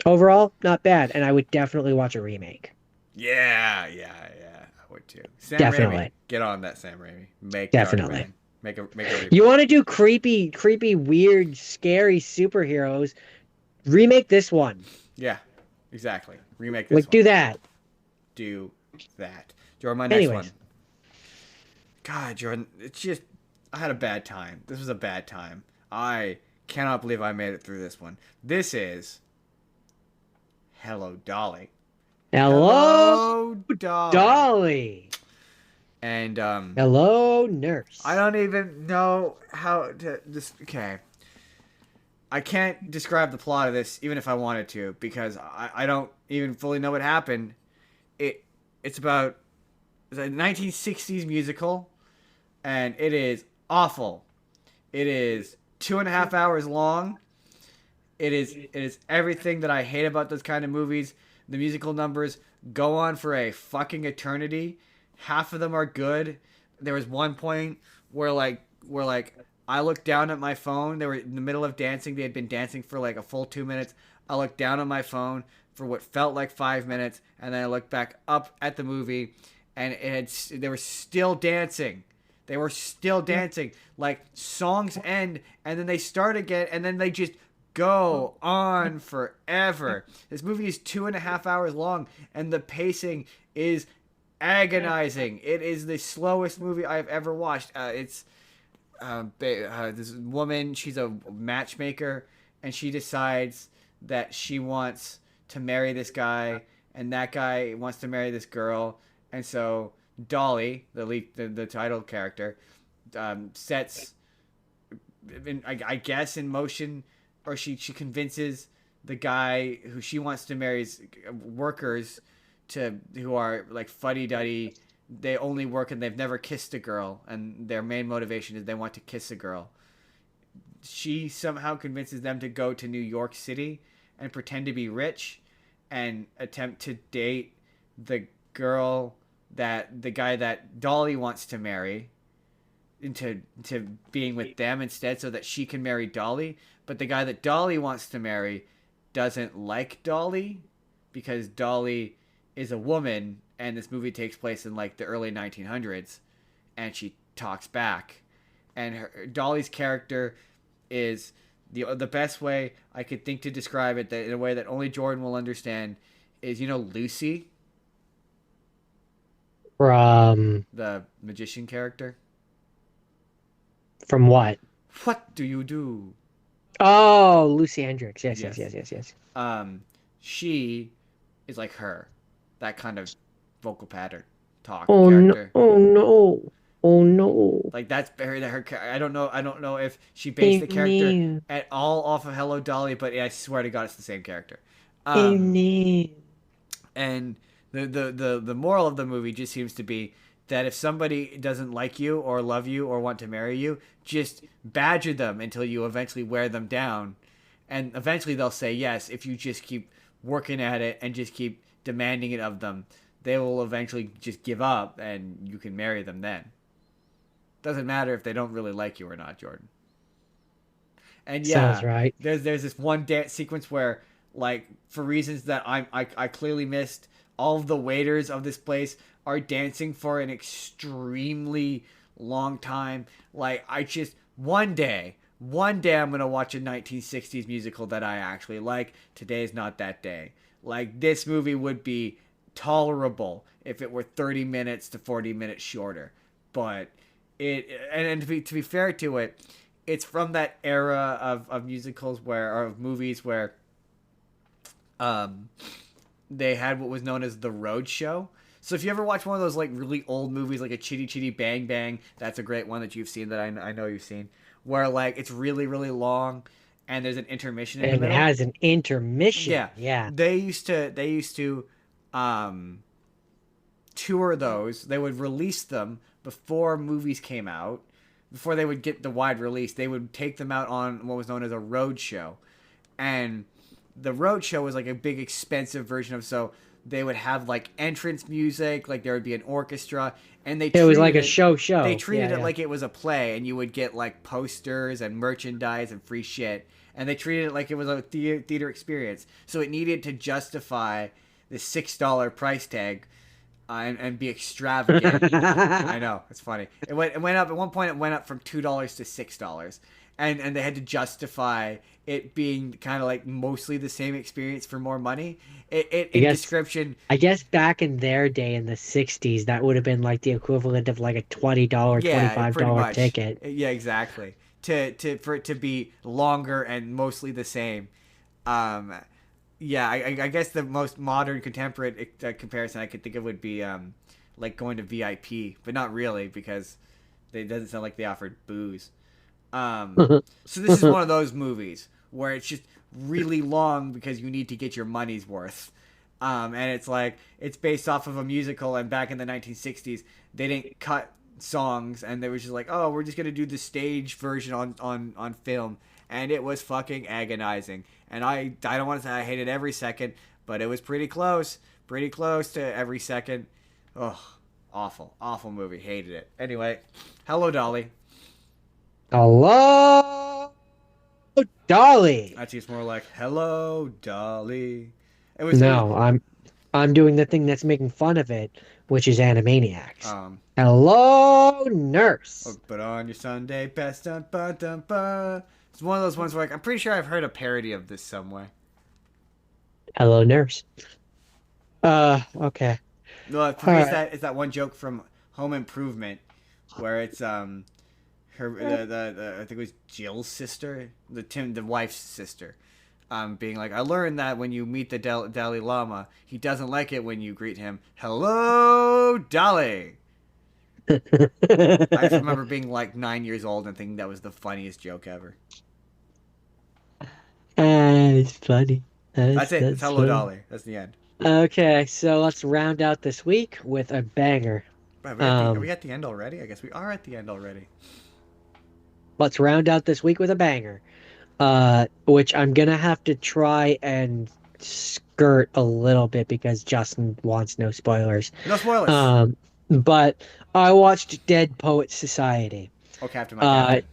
overall not bad, and I would definitely watch a remake. Yeah. I would too. Sam Definitely. Raimi. Get on that, Sam Raimi. Make Definitely. Darkman. Make a reboot. You want to do creepy, weird, scary superheroes? Remake this one. Yeah, exactly. Remake this Like one. do that. Do that. Jordan, my next Anyways. one. God, Jordan, it's just I had a bad time. This was a bad time. I cannot believe I made it through this one. This is Hello, Dolly. Hello, Dolly. Dolly. And Hello, nurse. I don't even know how to this. Okay, I can't describe the plot of this even if I wanted to because I don't even fully know what happened. It's about it's a 1960s musical, and it is awful. It is 2.5 hours long. It is everything that I hate about those kind of movies. The musical numbers go on for a fucking eternity. Half of them are good. There was one point where I looked down at my phone. They were in the middle of dancing. They had been dancing for like a full 2 minutes. I looked down at my phone for what felt like 5 minutes, and then I looked back up at the movie, and they were still dancing. They were still dancing. Like songs end, and then they start again, and then they just go on forever. This movie is 2.5 hours long, and the pacing is agonizing. It is the slowest movie I've ever watched. It's this woman. She's a matchmaker, and she decides that she wants to marry this guy, and that guy wants to marry this girl, and so Dolly, the title character, sets, I guess, in motion, or she convinces the guy who she wants to marry's workers who are like fuddy-duddy. They only work and they've never kissed a girl, and their main motivation is they want to kiss a girl. She somehow convinces them to go to New York City and pretend to be rich and attempt to date the guy that Dolly wants to marry. into being with them instead, so that she can marry Dolly. But the guy that Dolly wants to marry doesn't like Dolly because Dolly is a woman, and this movie takes place in like the early 1900s, and she talks back, and Dolly's character is the best way I could think to describe it, that in a way that only Jordan will understand, is Lucy, From the magician character. from what? What do you do? Oh, Lucy Hendricks. Yes, yes, Yes. yes, yes, yes. Um, she is like her, that kind of vocal pattern, talk Oh no! character. Oh no! Oh no! Like that's very her. I don't know. I don't know if she based the character Amen. at all off of Hello Dolly, but I swear to God, it's the same character. Um, Amen. and the moral of the movie just seems to be that if somebody doesn't like you or love you or want to marry you, just badger them until you eventually wear them down, and eventually they'll say yes if you just keep working at it and just keep demanding it of them. They will eventually just give up, and you can marry them then. Doesn't matter if they don't really like you or not, Jordan. And Sounds yeah, right. there's this one dance sequence where, like, for reasons that I clearly missed, all of the waiters of this place are dancing for an extremely long time. Like, I just one day I'm gonna watch a 1960s musical that I actually like. Today's not that day. Like, this movie would be tolerable if it were 30 minutes to 40 minutes shorter, but and to be fair to it, it's from that era of musicals where, or of movies where, um they had what was known as the road show. So if you ever watch one of those like really old movies, like a Chitty Chitty Bang Bang, that's a great one that you've seen, that I know you've seen, where like it's really really long and there's an intermission in the And it middle. has an intermission. Yeah, Yeah. they used to um tour those. They would release them before movies came out. Before they would get the wide release, they would take them out on what was known as a road show. And the road show was like a big expensive version of, so they would have like entrance music, like there would be an orchestra, and It was like a show. they Yeah, treated it yeah. like it was a play, and you would get like posters and merchandise and free shit, and they treated it like it was a theater experience. So it needed to justify the $6 price tag, and be extravagant. I know, it's funny. It went up at one point. It went up from $2 to $6, and they had to justify it being kind of like mostly the same experience for more money. It I in guess description. I guess back in their day in the 60s, that would have been like the equivalent of like a $20, Yeah, pretty $25 much. ticket. Yeah, exactly. To for it to be longer and mostly the same. Um, yeah, I guess the most modern contemporary comparison I could think of would be like going to VIP, but not really because it doesn't sound like they offered booze. Um, so this is one of those movies where it's just really long because you need to get your money's worth. And it's like it's based off of a musical, and back in the 1960s, they didn't cut songs, and they were just like, oh, we're just gonna do the stage version on film, and it was fucking agonizing. And I don't want to say I hated every second, but it was pretty close to every second. Oh, awful movie, hated it. Anyway, hello Dolly. Hello, Dolly. Actually, it's more like hello Dolly. It was No, I'm doing the thing that's making fun of it, which is Animaniacs. um. Hello, nurse. Put on your Sunday best. Dun, ba, dun, ba. It's one of those ones where, like, I'm pretty sure I've heard a parody of this somewhere. Hello, nurse. Okay. No, for All me, right. it's that one joke from Home Improvement where it's her the I think it was Jill's sister, the wife's sister, being like, I learned that when you meet the Dalai Lama, he doesn't like it when you greet him, hello Dolly. I just remember being like 9 years old and thinking that was the funniest joke ever. It's funny. That's it. It's That's hello funny. Dolly. That's the end. Okay, so let's round out this week with a banger. Are we Um, at the end already? I guess we are at the end already. let's round out this week with a banger. Which I'm gonna have to try and skirt a little bit because Justin wants no spoilers. No spoilers. Um, but I watched Dead Poets Society. Oh, Captain, my Uh, Captain.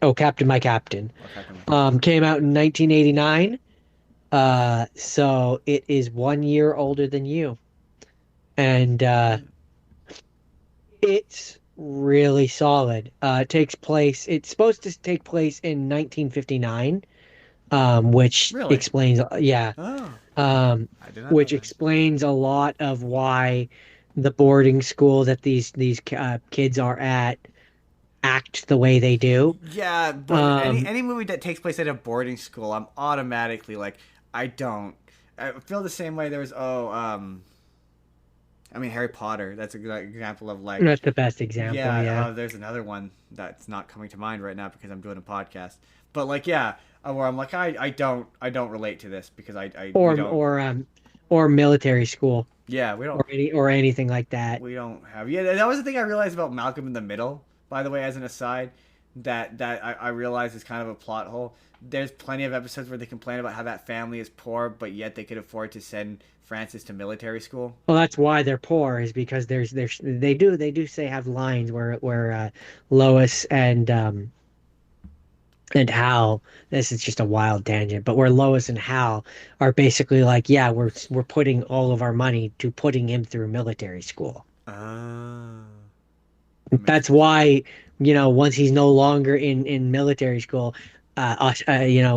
oh, Captain, My Captain. Oh, Captain, my Captain. Came out in 1989. So it is 1 year older than you, and Mm. it's really solid. It takes place. It's supposed to take place in 1959, which Really? explains, yeah, Oh, um, I did not know which that. explains a lot of why the boarding school that these kids are at act the way they do. Yeah, but Um, any movie that takes place at a boarding school, I'm automatically like, I don't. I feel the same way. There was I mean Harry Potter. That's a good example of like, that's the best example, yeah. yeah. There's another one that's not coming to mind right now because I'm doing a podcast. But like, yeah, where I'm like, I don't relate to this because we Or don't. or um or military school Yeah, or anything like that. we don't have. Yeah, that was the thing I realized about Malcolm in the Middle. By the way, as an aside, that I realized is kind of a plot hole. There's plenty of episodes where they complain about how that family is poor, but yet they could afford to send Francis to military school. Well, that's why they're poor, is because they do say have lines where Lois and Hal, this is just a wild tangent, but where Lois and Hal are basically like, yeah, we're putting all of our money to putting him through military school. Ah, that makes That's sense. why, once he's no longer in military school,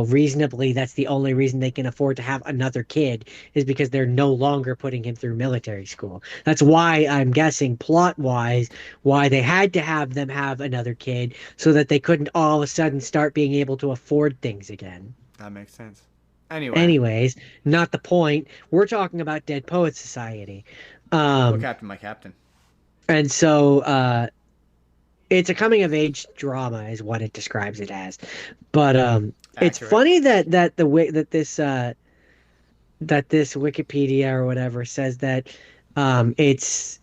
reasonably, that's the only reason they can afford to have another kid, is because they're no longer putting him through military school. That's why I'm guessing, plot wise, why they had to have them have another kid, so that they couldn't all of a sudden start being able to afford things again. That makes sense. Anyway, Anyways, not the point. We're talking about Dead Poets Society. oh Um, Captain, my Captain. and so it's a coming of age drama is what it describes it as. But it's Accurate. funny that the way that this Wikipedia or whatever says that it's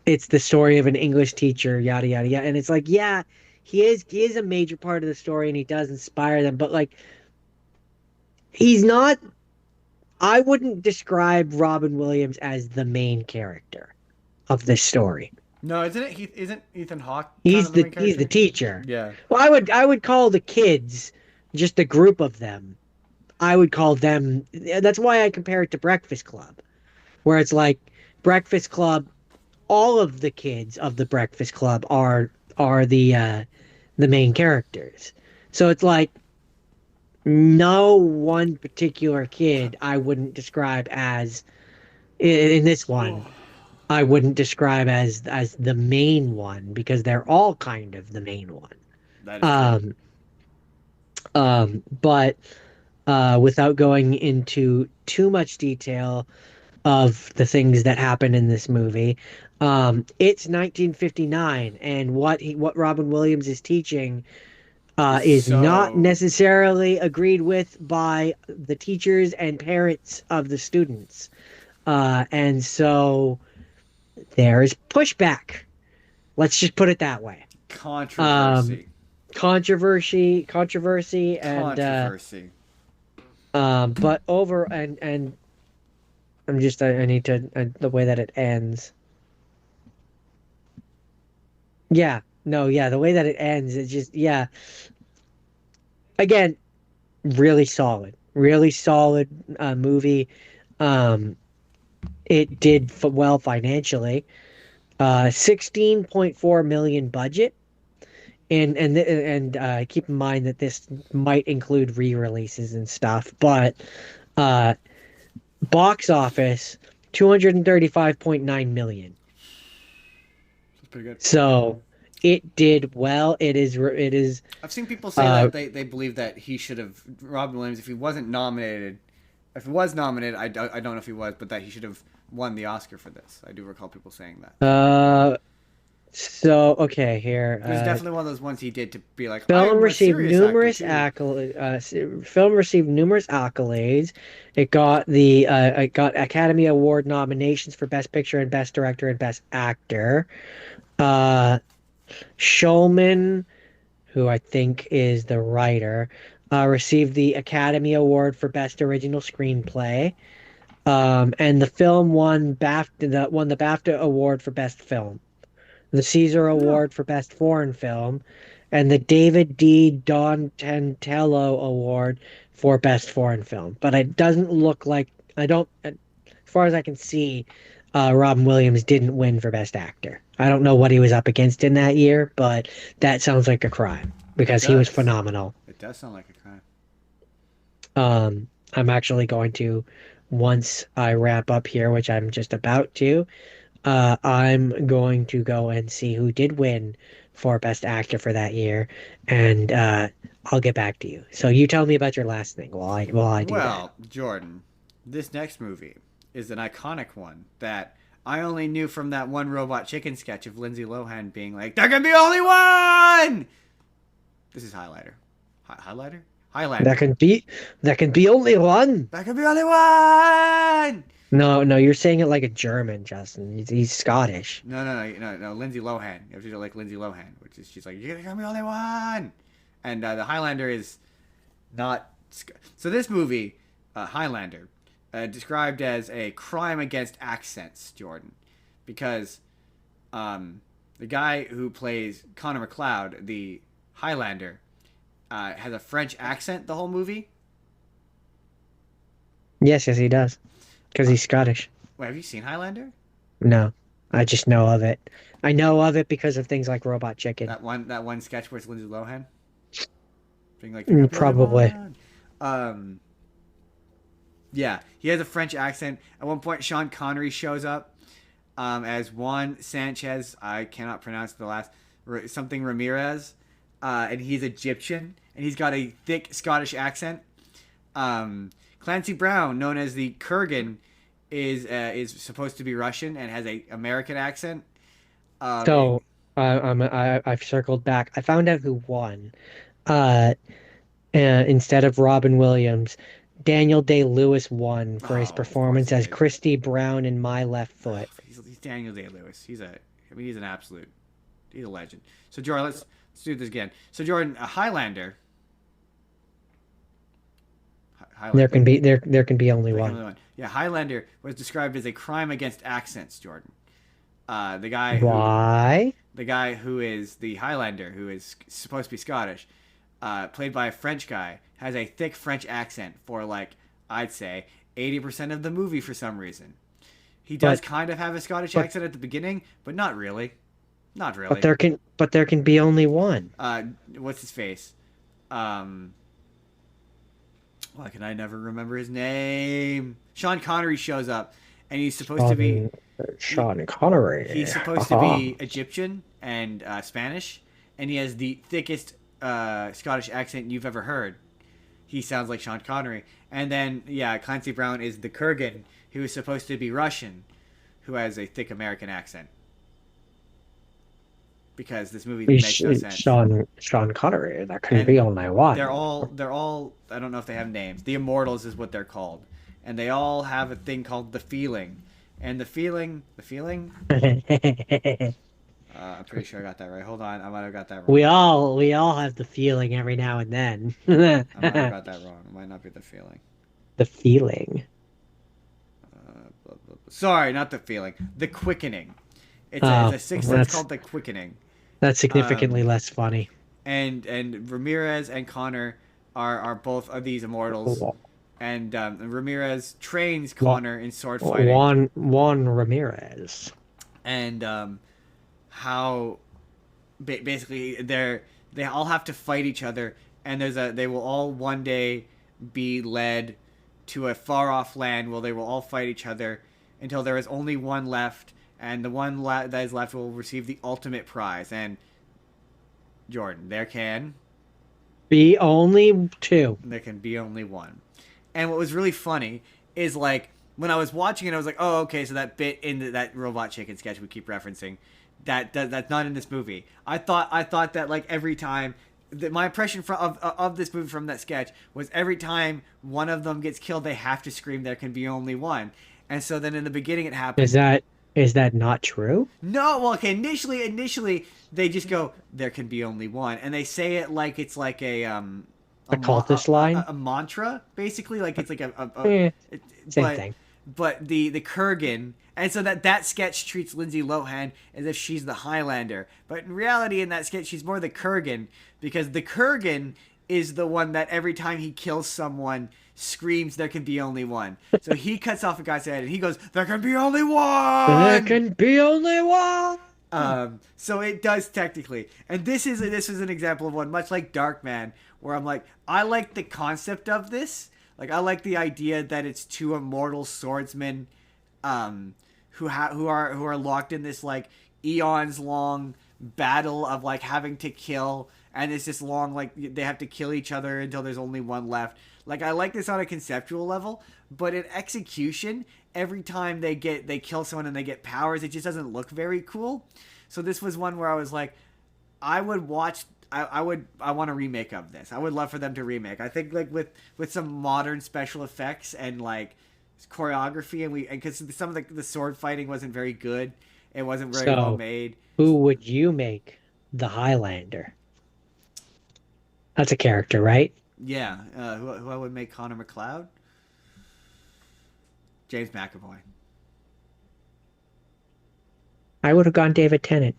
the story of an English teacher, yada yada yada. And it's like, yeah, he is a major part of the story and he does inspire them, but like he's not. I wouldn't describe Robin Williams as the main character of this story. No, isn't it? Isn't Ethan Hawke kind He's of the the main he's the character? teacher. Yeah. Well, I would call the kids, just a group of them. I would call them. That's why I compare it to Breakfast Club, where it's like Breakfast Club. All of the kids of the Breakfast Club are the main characters. So it's like no one particular kid I wouldn't describe as in this one. I wouldn't describe as the main one because they're all kind of the main one. That is true. Um, but without going into too much detail of the things that happen in this movie, it's 1959, and what Robin Williams is teaching Is is not so necessarily agreed with by the teachers and parents of the students, and so there's pushback. Let's just put it that way. Um, controversy. controversy, and Controversy. but over and I need to the way that it ends. Yeah, no, yeah, the way that it ends, it's just, yeah. Again, really solid movie. Um, it did well financially. 16.4 million budget. And keep in mind that this might include re-releases and stuff, but uh, box office 235.9 million. That's pretty good. So it did well. It is I've seen people say uh that they believe that he should have Robin Williams if he wasn't nominated. If he was nominated, I don't know if he was, but that he should have won the Oscar for this. I do recall people saying that. uh so okay here. There's definitely one of those ones he did to be like, Film I'm a received serious actor numerous too. film received numerous accolades. It got Academy Award nominations for Best Picture and Best Director and Best Actor. Uh Shulman, who I think is the writer, received the Academy Award for Best Original Screenplay. And the film won the BAFTA Award for Best Film. the Caesar No. Award for Best Foreign Film, and the David D. Donatello Award for Best Foreign Film. But it doesn't look like I don't, as far as I can see, Robin Williams didn't win for Best Actor. I don't know what he was up against in that year, but that sounds like a crime It because he was does. phenomenal. It does sound like a crime. I'm actually going to, once I wrap up here, which I'm just about to, I'm going to go and see who did win for Best Actor for that year, and I'll get back to you. So you tell me about your last thing while I do that. Well, Jordan, this next movie is an iconic one that I only knew from that one Robot Chicken sketch of Lindsay Lohan being like, "There can be only one." This is Highlighter. Highlighter? That Highlander. can be that can be only one. There can be only one. No, no, you're saying it like a German, Justin. He's Scottish. No. Lindsay Lohan. You have to do it like Lindsay Lohan, which is she's like, "There can be only one." And the Highlander is not. So this movie, Highlander, described as a crime against accents, Jordan, because the guy who plays Connor McLeod, the Highlander, has a French accent the whole movie. Yes, yes, he does, because Uh, he's Scottish. Wait, have you seen Highlander? No, I just know of it. I know of it because of things like Robot Chicken. That one sketch where it's Lindsay Lohan being like, "There can be only Probably. one." Um, yeah, he has a French accent. At one point, Sean Connery shows up as Juan Sanchez. I cannot pronounce the last something Ramirez, and he's Egyptian, and he's got a thick Scottish accent. Clancy Brown, known as the Kurgan, is supposed to be Russian and has a American accent. Um, it- So I've circled back. I found out who won. Uh, instead of Robin Williams, Daniel Day-Lewis won for his oh, of course performance he as did. Christy Brown in My Left Foot. He's Daniel Day Lewis. He's an absolute, he's a legend. So Jordan, let's do this again. So Jordan, a Highlander, Highlander. There can be only Like one. another one. Yeah, Highlander was described as a crime against accents, Jordan. Uh, the guy who Why? the guy who is the Highlander, who is supposed to be Scottish, played by a French guy, has a thick French accent for like I'd say 80% of the movie for some reason. He does But kind of have a Scottish but accent at the beginning, but not really. Not but really. there can be only one. Uh, what's his face? Um, why can I never remember his name? Sean Connery shows up, and he's supposed to be Sean, Sean Connery. he's supposed to Haha. be Egyptian and Spanish, and he has the thickest Scottish accent you've ever heard. He sounds like Sean Connery. And then, yeah, Clancy Brown is the Kurgan, who is supposed to be Russian, who has a thick American accent. Because this movie makes no sense. Sean Connery. That can And be only one. they're all I don't know if they have names. The Immortals is what they're called. And they all have a thing called the feeling. And the feeling, I'm pretty sure I got that right. Hold on, I might have got that wrong. We all have the feeling every now and then. I might have got that wrong. It might not be the feeling. The feeling. Blah, blah, blah. Sorry, not the feeling. The quickening. It's Oh, a six that's that's called the quickening. that's significantly Um, less funny. and Ramirez and Connor are both of these immortals. And Ramirez trains Wa- Connor in sword fighting, Juan Ramirez. and how basically they all have to fight each other, and they will all one day be led to a far off land where they will all fight each other until there is only one left, and the one that is left will receive the ultimate prize. And Jordan, Be only two. there can be only one. And what was really funny is like when I was watching it, I was like, oh, okay, so that bit in that Robot Chicken sketch we keep referencing, that's not in this movie. I thought that like every time. My impression of this movie from that sketch was every time one of them gets killed, they have to scream, "There can be only one." And so then in the beginning, it Is happens. that is that not true? No, well, okay. Initially, they just go, "There can be only one," and they say it like it's like The cultist line? a mantra, basically. Like it's like Eh, it, same but thing. but the Kurgan, and so that sketch treats Lindsay Lohan as if she's the Highlander, but in reality, in that sketch, she's more the Kurgan because the Kurgan is the one that every time he kills someone screams there can be only one. So he cuts off a guy's head and he goes, there can be only There one. can be only one. So it does technically, and this is an example of one much like Darkman, where I'm like, I like the concept of this. Like I like the idea that it's two immortal swordsmen, who are locked in this like eons long battle of like having to kill, and it's this long like they have to kill each other until there's only one left. Like I like this on a conceptual level, but in execution, every time they kill someone and they get powers, it just doesn't look very cool. So this was one where I was like, I would watch. I want a remake of this. I would love for them to remake. I think like with some modern special effects and like choreography, and because some of the sword fighting wasn't very good. It wasn't very well So, made. who would you make the Highlander? That's a character, right? Yeah, who I would make Connor McLeod? James McAvoy. I would have gone David Tennant.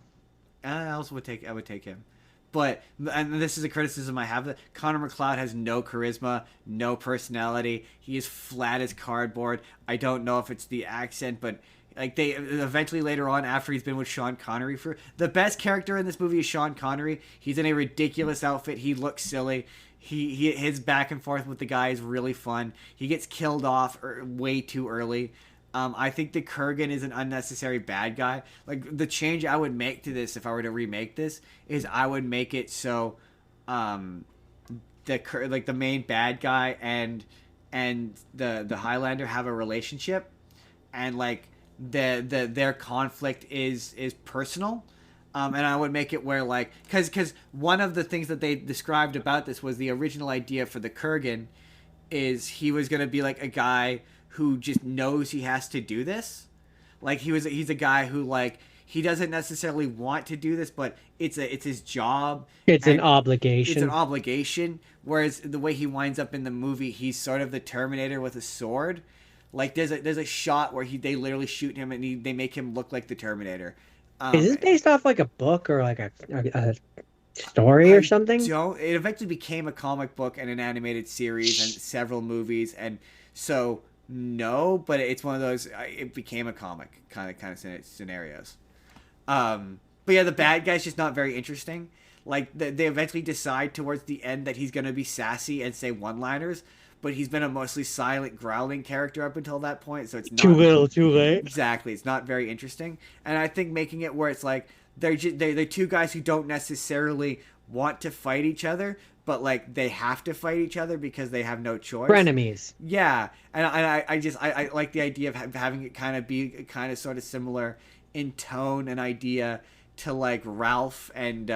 I would take him. But and this is a criticism I have, that Connor McLeod has no charisma, no personality. He is flat as cardboard. I don't know if it's the accent, but like they eventually later on, after he's been with Sean Connery, for the best character in this movie is Sean Connery. He's in a ridiculous outfit. He looks silly. His back and forth with the guy is really fun. He gets killed off way too early. I think the Kurgan is an unnecessary bad guy. Like the change I would make to this if I were to remake this is I would make it so, the main bad guy and the Highlander have a relationship, and like their conflict is personal. And I would make it where like because one of the things that they described about this was the original idea for the Kurgan is he was gonna be like a guy who just knows he has to do this. Like he's a guy who like he doesn't necessarily want to do this, but it's his job. It's an And it's an obligation. obligation. Whereas the way he winds up in the movie, he's sort of the Terminator with a sword. Like there's a shot where they literally shoot him and they make him look like the Terminator. Is this based off like a book or like a story or I something? don't. It eventually became a comic book and an animated series and several movies, and so no, but it's one of those. It became a comic kind of scenarios. But yeah, the bad guy's just not very interesting. Like they eventually decide towards the end that he's gonna be sassy and say one-liners, but he's been a mostly silent, growling character up until that point, so it's Too not little, too late. exactly. It's not very interesting, and I think making it where it's like they're two guys who don't necessarily want to fight each other, but like they have to fight each other because they have no choice. Frenemies. Yeah, and I like the idea of having it kind of be kind of sort of similar in tone and idea to like Ralph and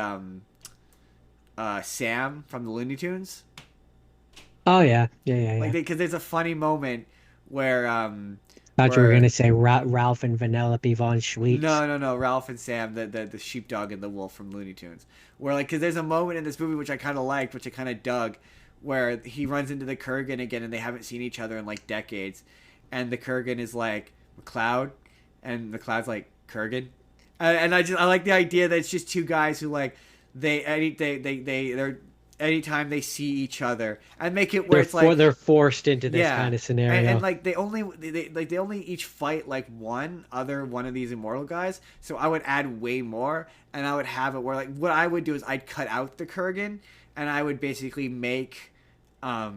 Sam from the Looney Tunes. Oh yeah, yeah. Like because there's a funny moment where Thought you were where gonna say Ralph and Vanellope von Schweetz. no, Ralph and Sam, the sheepdog and the wolf from Looney Tunes, where like because there's a moment in this movie which I kind of liked, which I kind of dug, where he runs into the Kurgan again and they haven't seen each other in like decades, and the Kurgan is like McLeod, and McLeod's like Kurgan, and I like the idea that it's just two guys who like they're anytime they see each other and make it where it's like They're forced into this yeah, kind of scenario. and like they only each fight like one of these immortal guys. So I would add way more, and I would have it where like what I would do is I'd cut out the Kurgan, and I would basically make, I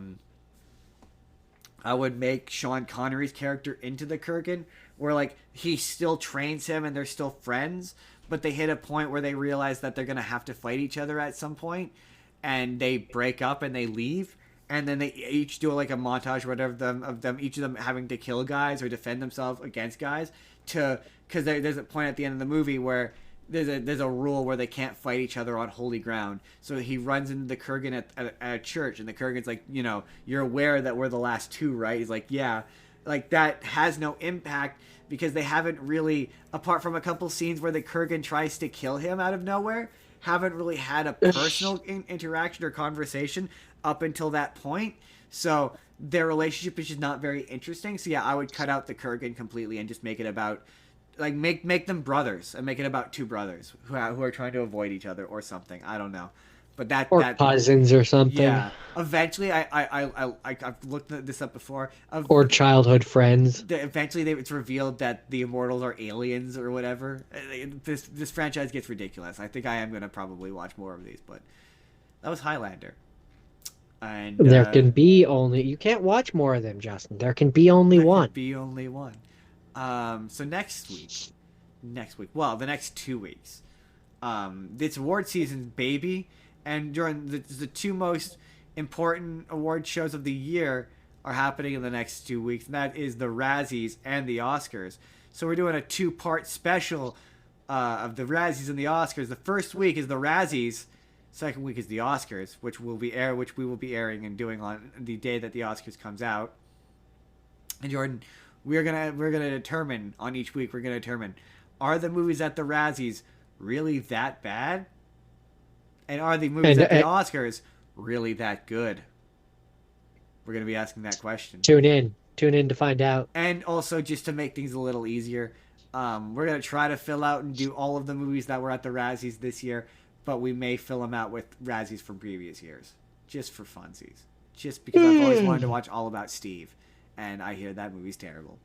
would make Sean Connery's character into the Kurgan, where like he still trains him and they're still friends, but they hit a point where they realize that they're gonna have to fight each other at some point, and they break up and they leave, and then they each do like a montage or whatever each of them having to kill guys or defend themselves against guys to because there's a point at the end of the movie where there's a rule where they can't fight each other on holy ground. So he runs into the Kurgan at a church, and the Kurgan's like, you're aware that we're the last two, right? He's like, yeah. Like that has no impact because they haven't really, apart from a couple scenes where the Kurgan tries to kill him out of nowhere, haven't really had a personal interaction or conversation up until that point. So their relationship is just not very interesting. So yeah, I would cut out the Kurgan completely and just make it about like make them brothers and make it about two brothers who are trying to avoid each other or something. I don't know, but Or that cousins or something. yeah. Eventually, I've looked this up before. Or childhood friends. Eventually, it's revealed that the immortals are aliens or whatever. This franchise gets ridiculous. I think I am gonna probably watch more of these, but that was Highlander, and There can be only, you can't watch more of them, Justin. There can be only there one. could be only one. So next week, well, the next 2 weeks, it's award season, baby, and during the two most important award shows of the year are happening in the next 2 weeks, and that is the Razzies and the Oscars. So we're doing a two-part special of the Razzies and the Oscars. The first week is the Razzies. Second week is the Oscars, which we will be airing and doing on the day that the Oscars comes out. And Jordan, we're gonna determine on each week. We're gonna determine, are the movies at the Razzies really that bad, and are the movies at the Oscars really that good? We're gonna be asking that question. Tune in to find out. And also, just to make things a little easier, we're gonna try to fill out and do all of the movies that were at the Razzies this year, but we may fill them out with Razzies from previous years, just for funsies. Just because I've always wanted to watch All About Steve, and I hear that movie's terrible.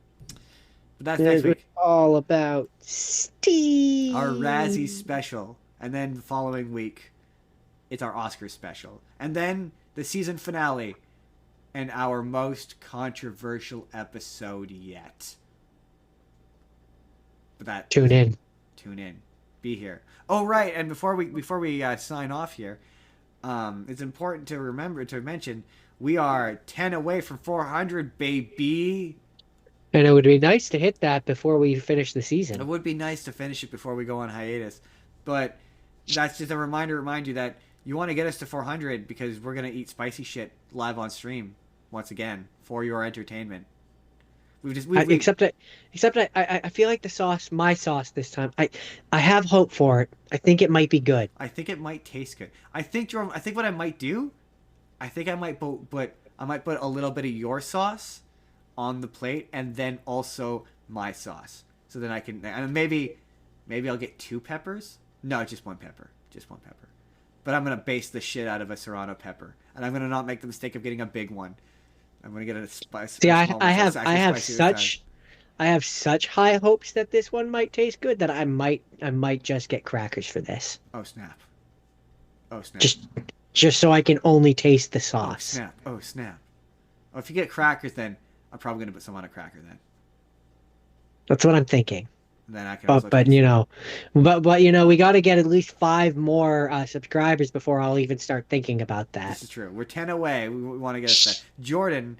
But that's next week. All About Steve. Our Razzie special, and then the following week, it's our Oscar special, and then the season finale, and our most controversial episode yet. But that tune in, be here. Oh right, and before we sign off here, it's important to remember to mention we are 10 away from 400, baby. And it would be nice to hit that before we finish the season. It would be nice to finish it before we go on hiatus, but that's just a reminder. Remind you that you want to get us to 400 because we're gonna eat spicy shit live on stream once again for your entertainment. Except I feel like my sauce this time. I have hope for it. I think it might be good. I think it might taste good. I think what I might do, I think I might put a little bit of your sauce on the plate and then also my sauce. So then I can, and maybe I'll get 2 peppers. No, just 1 pepper. Just 1 pepper. But I'm gonna baste the shit out of a serrano pepper, and I'm gonna not make the mistake of getting a big one. I'm gonna get a spice. See, I have such high hopes that this one might taste good that I might just get crackers for this. Oh snap! Oh snap! Just so I can only taste the sauce. Oh snap! Oh snap! Oh, if you get crackers, then I'm probably gonna put some on a cracker then. That's what I'm thinking. And then I can. But you know, we got to get at least 5 more subscribers before I'll even start thinking about that. This is true. We're 10 away. We want to get us there. Jordan,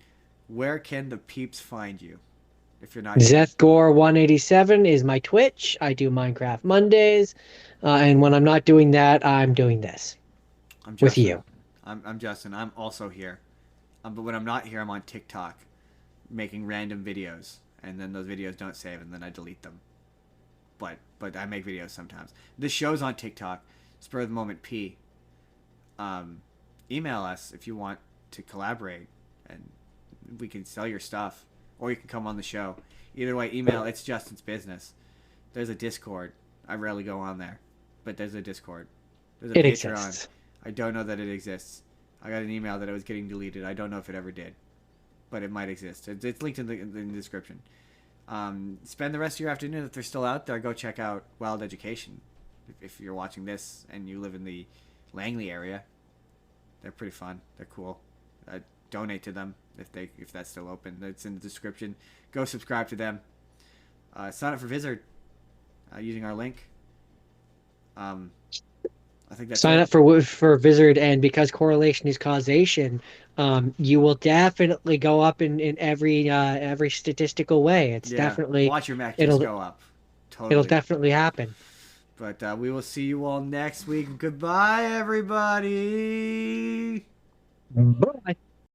where can the peeps find you? If you're not Zethgore187 is my Twitch. I do Minecraft Mondays, and when I'm not doing that, I'm doing this with you. I'm Justin. I'm also here, but when I'm not here, I'm on TikTok, making random videos, and then those videos don't save, and then I delete them. But I make videos sometimes. This show's on TikTok, Spur of the Moment P. Email us if you want to collaborate, and we can sell your stuff, or you can come on the show. Either way, email. It's Justin's business. There's a Discord. I rarely go on there, but there's a Discord. There's a Patreon. Exists. I don't know that it exists. I got an email that it was getting deleted. I don't know if it ever did, but it might exist. It's linked in the description. Spend the rest of your afternoon, if they're still out there, go check out Wild Education. If you're watching this and you live in the Langley area, they're pretty fun. They're cool. Donate to them if that's still open. It's in the description. Go subscribe to them. Sign up for Vizard using our link. I think that's sign up for Vizard, and because correlation is causation, you will definitely go up in every statistical way. It's definitely watch your Mac just go up. Totally. It'll definitely happen. But we will see you all next week. Goodbye, everybody. Bye.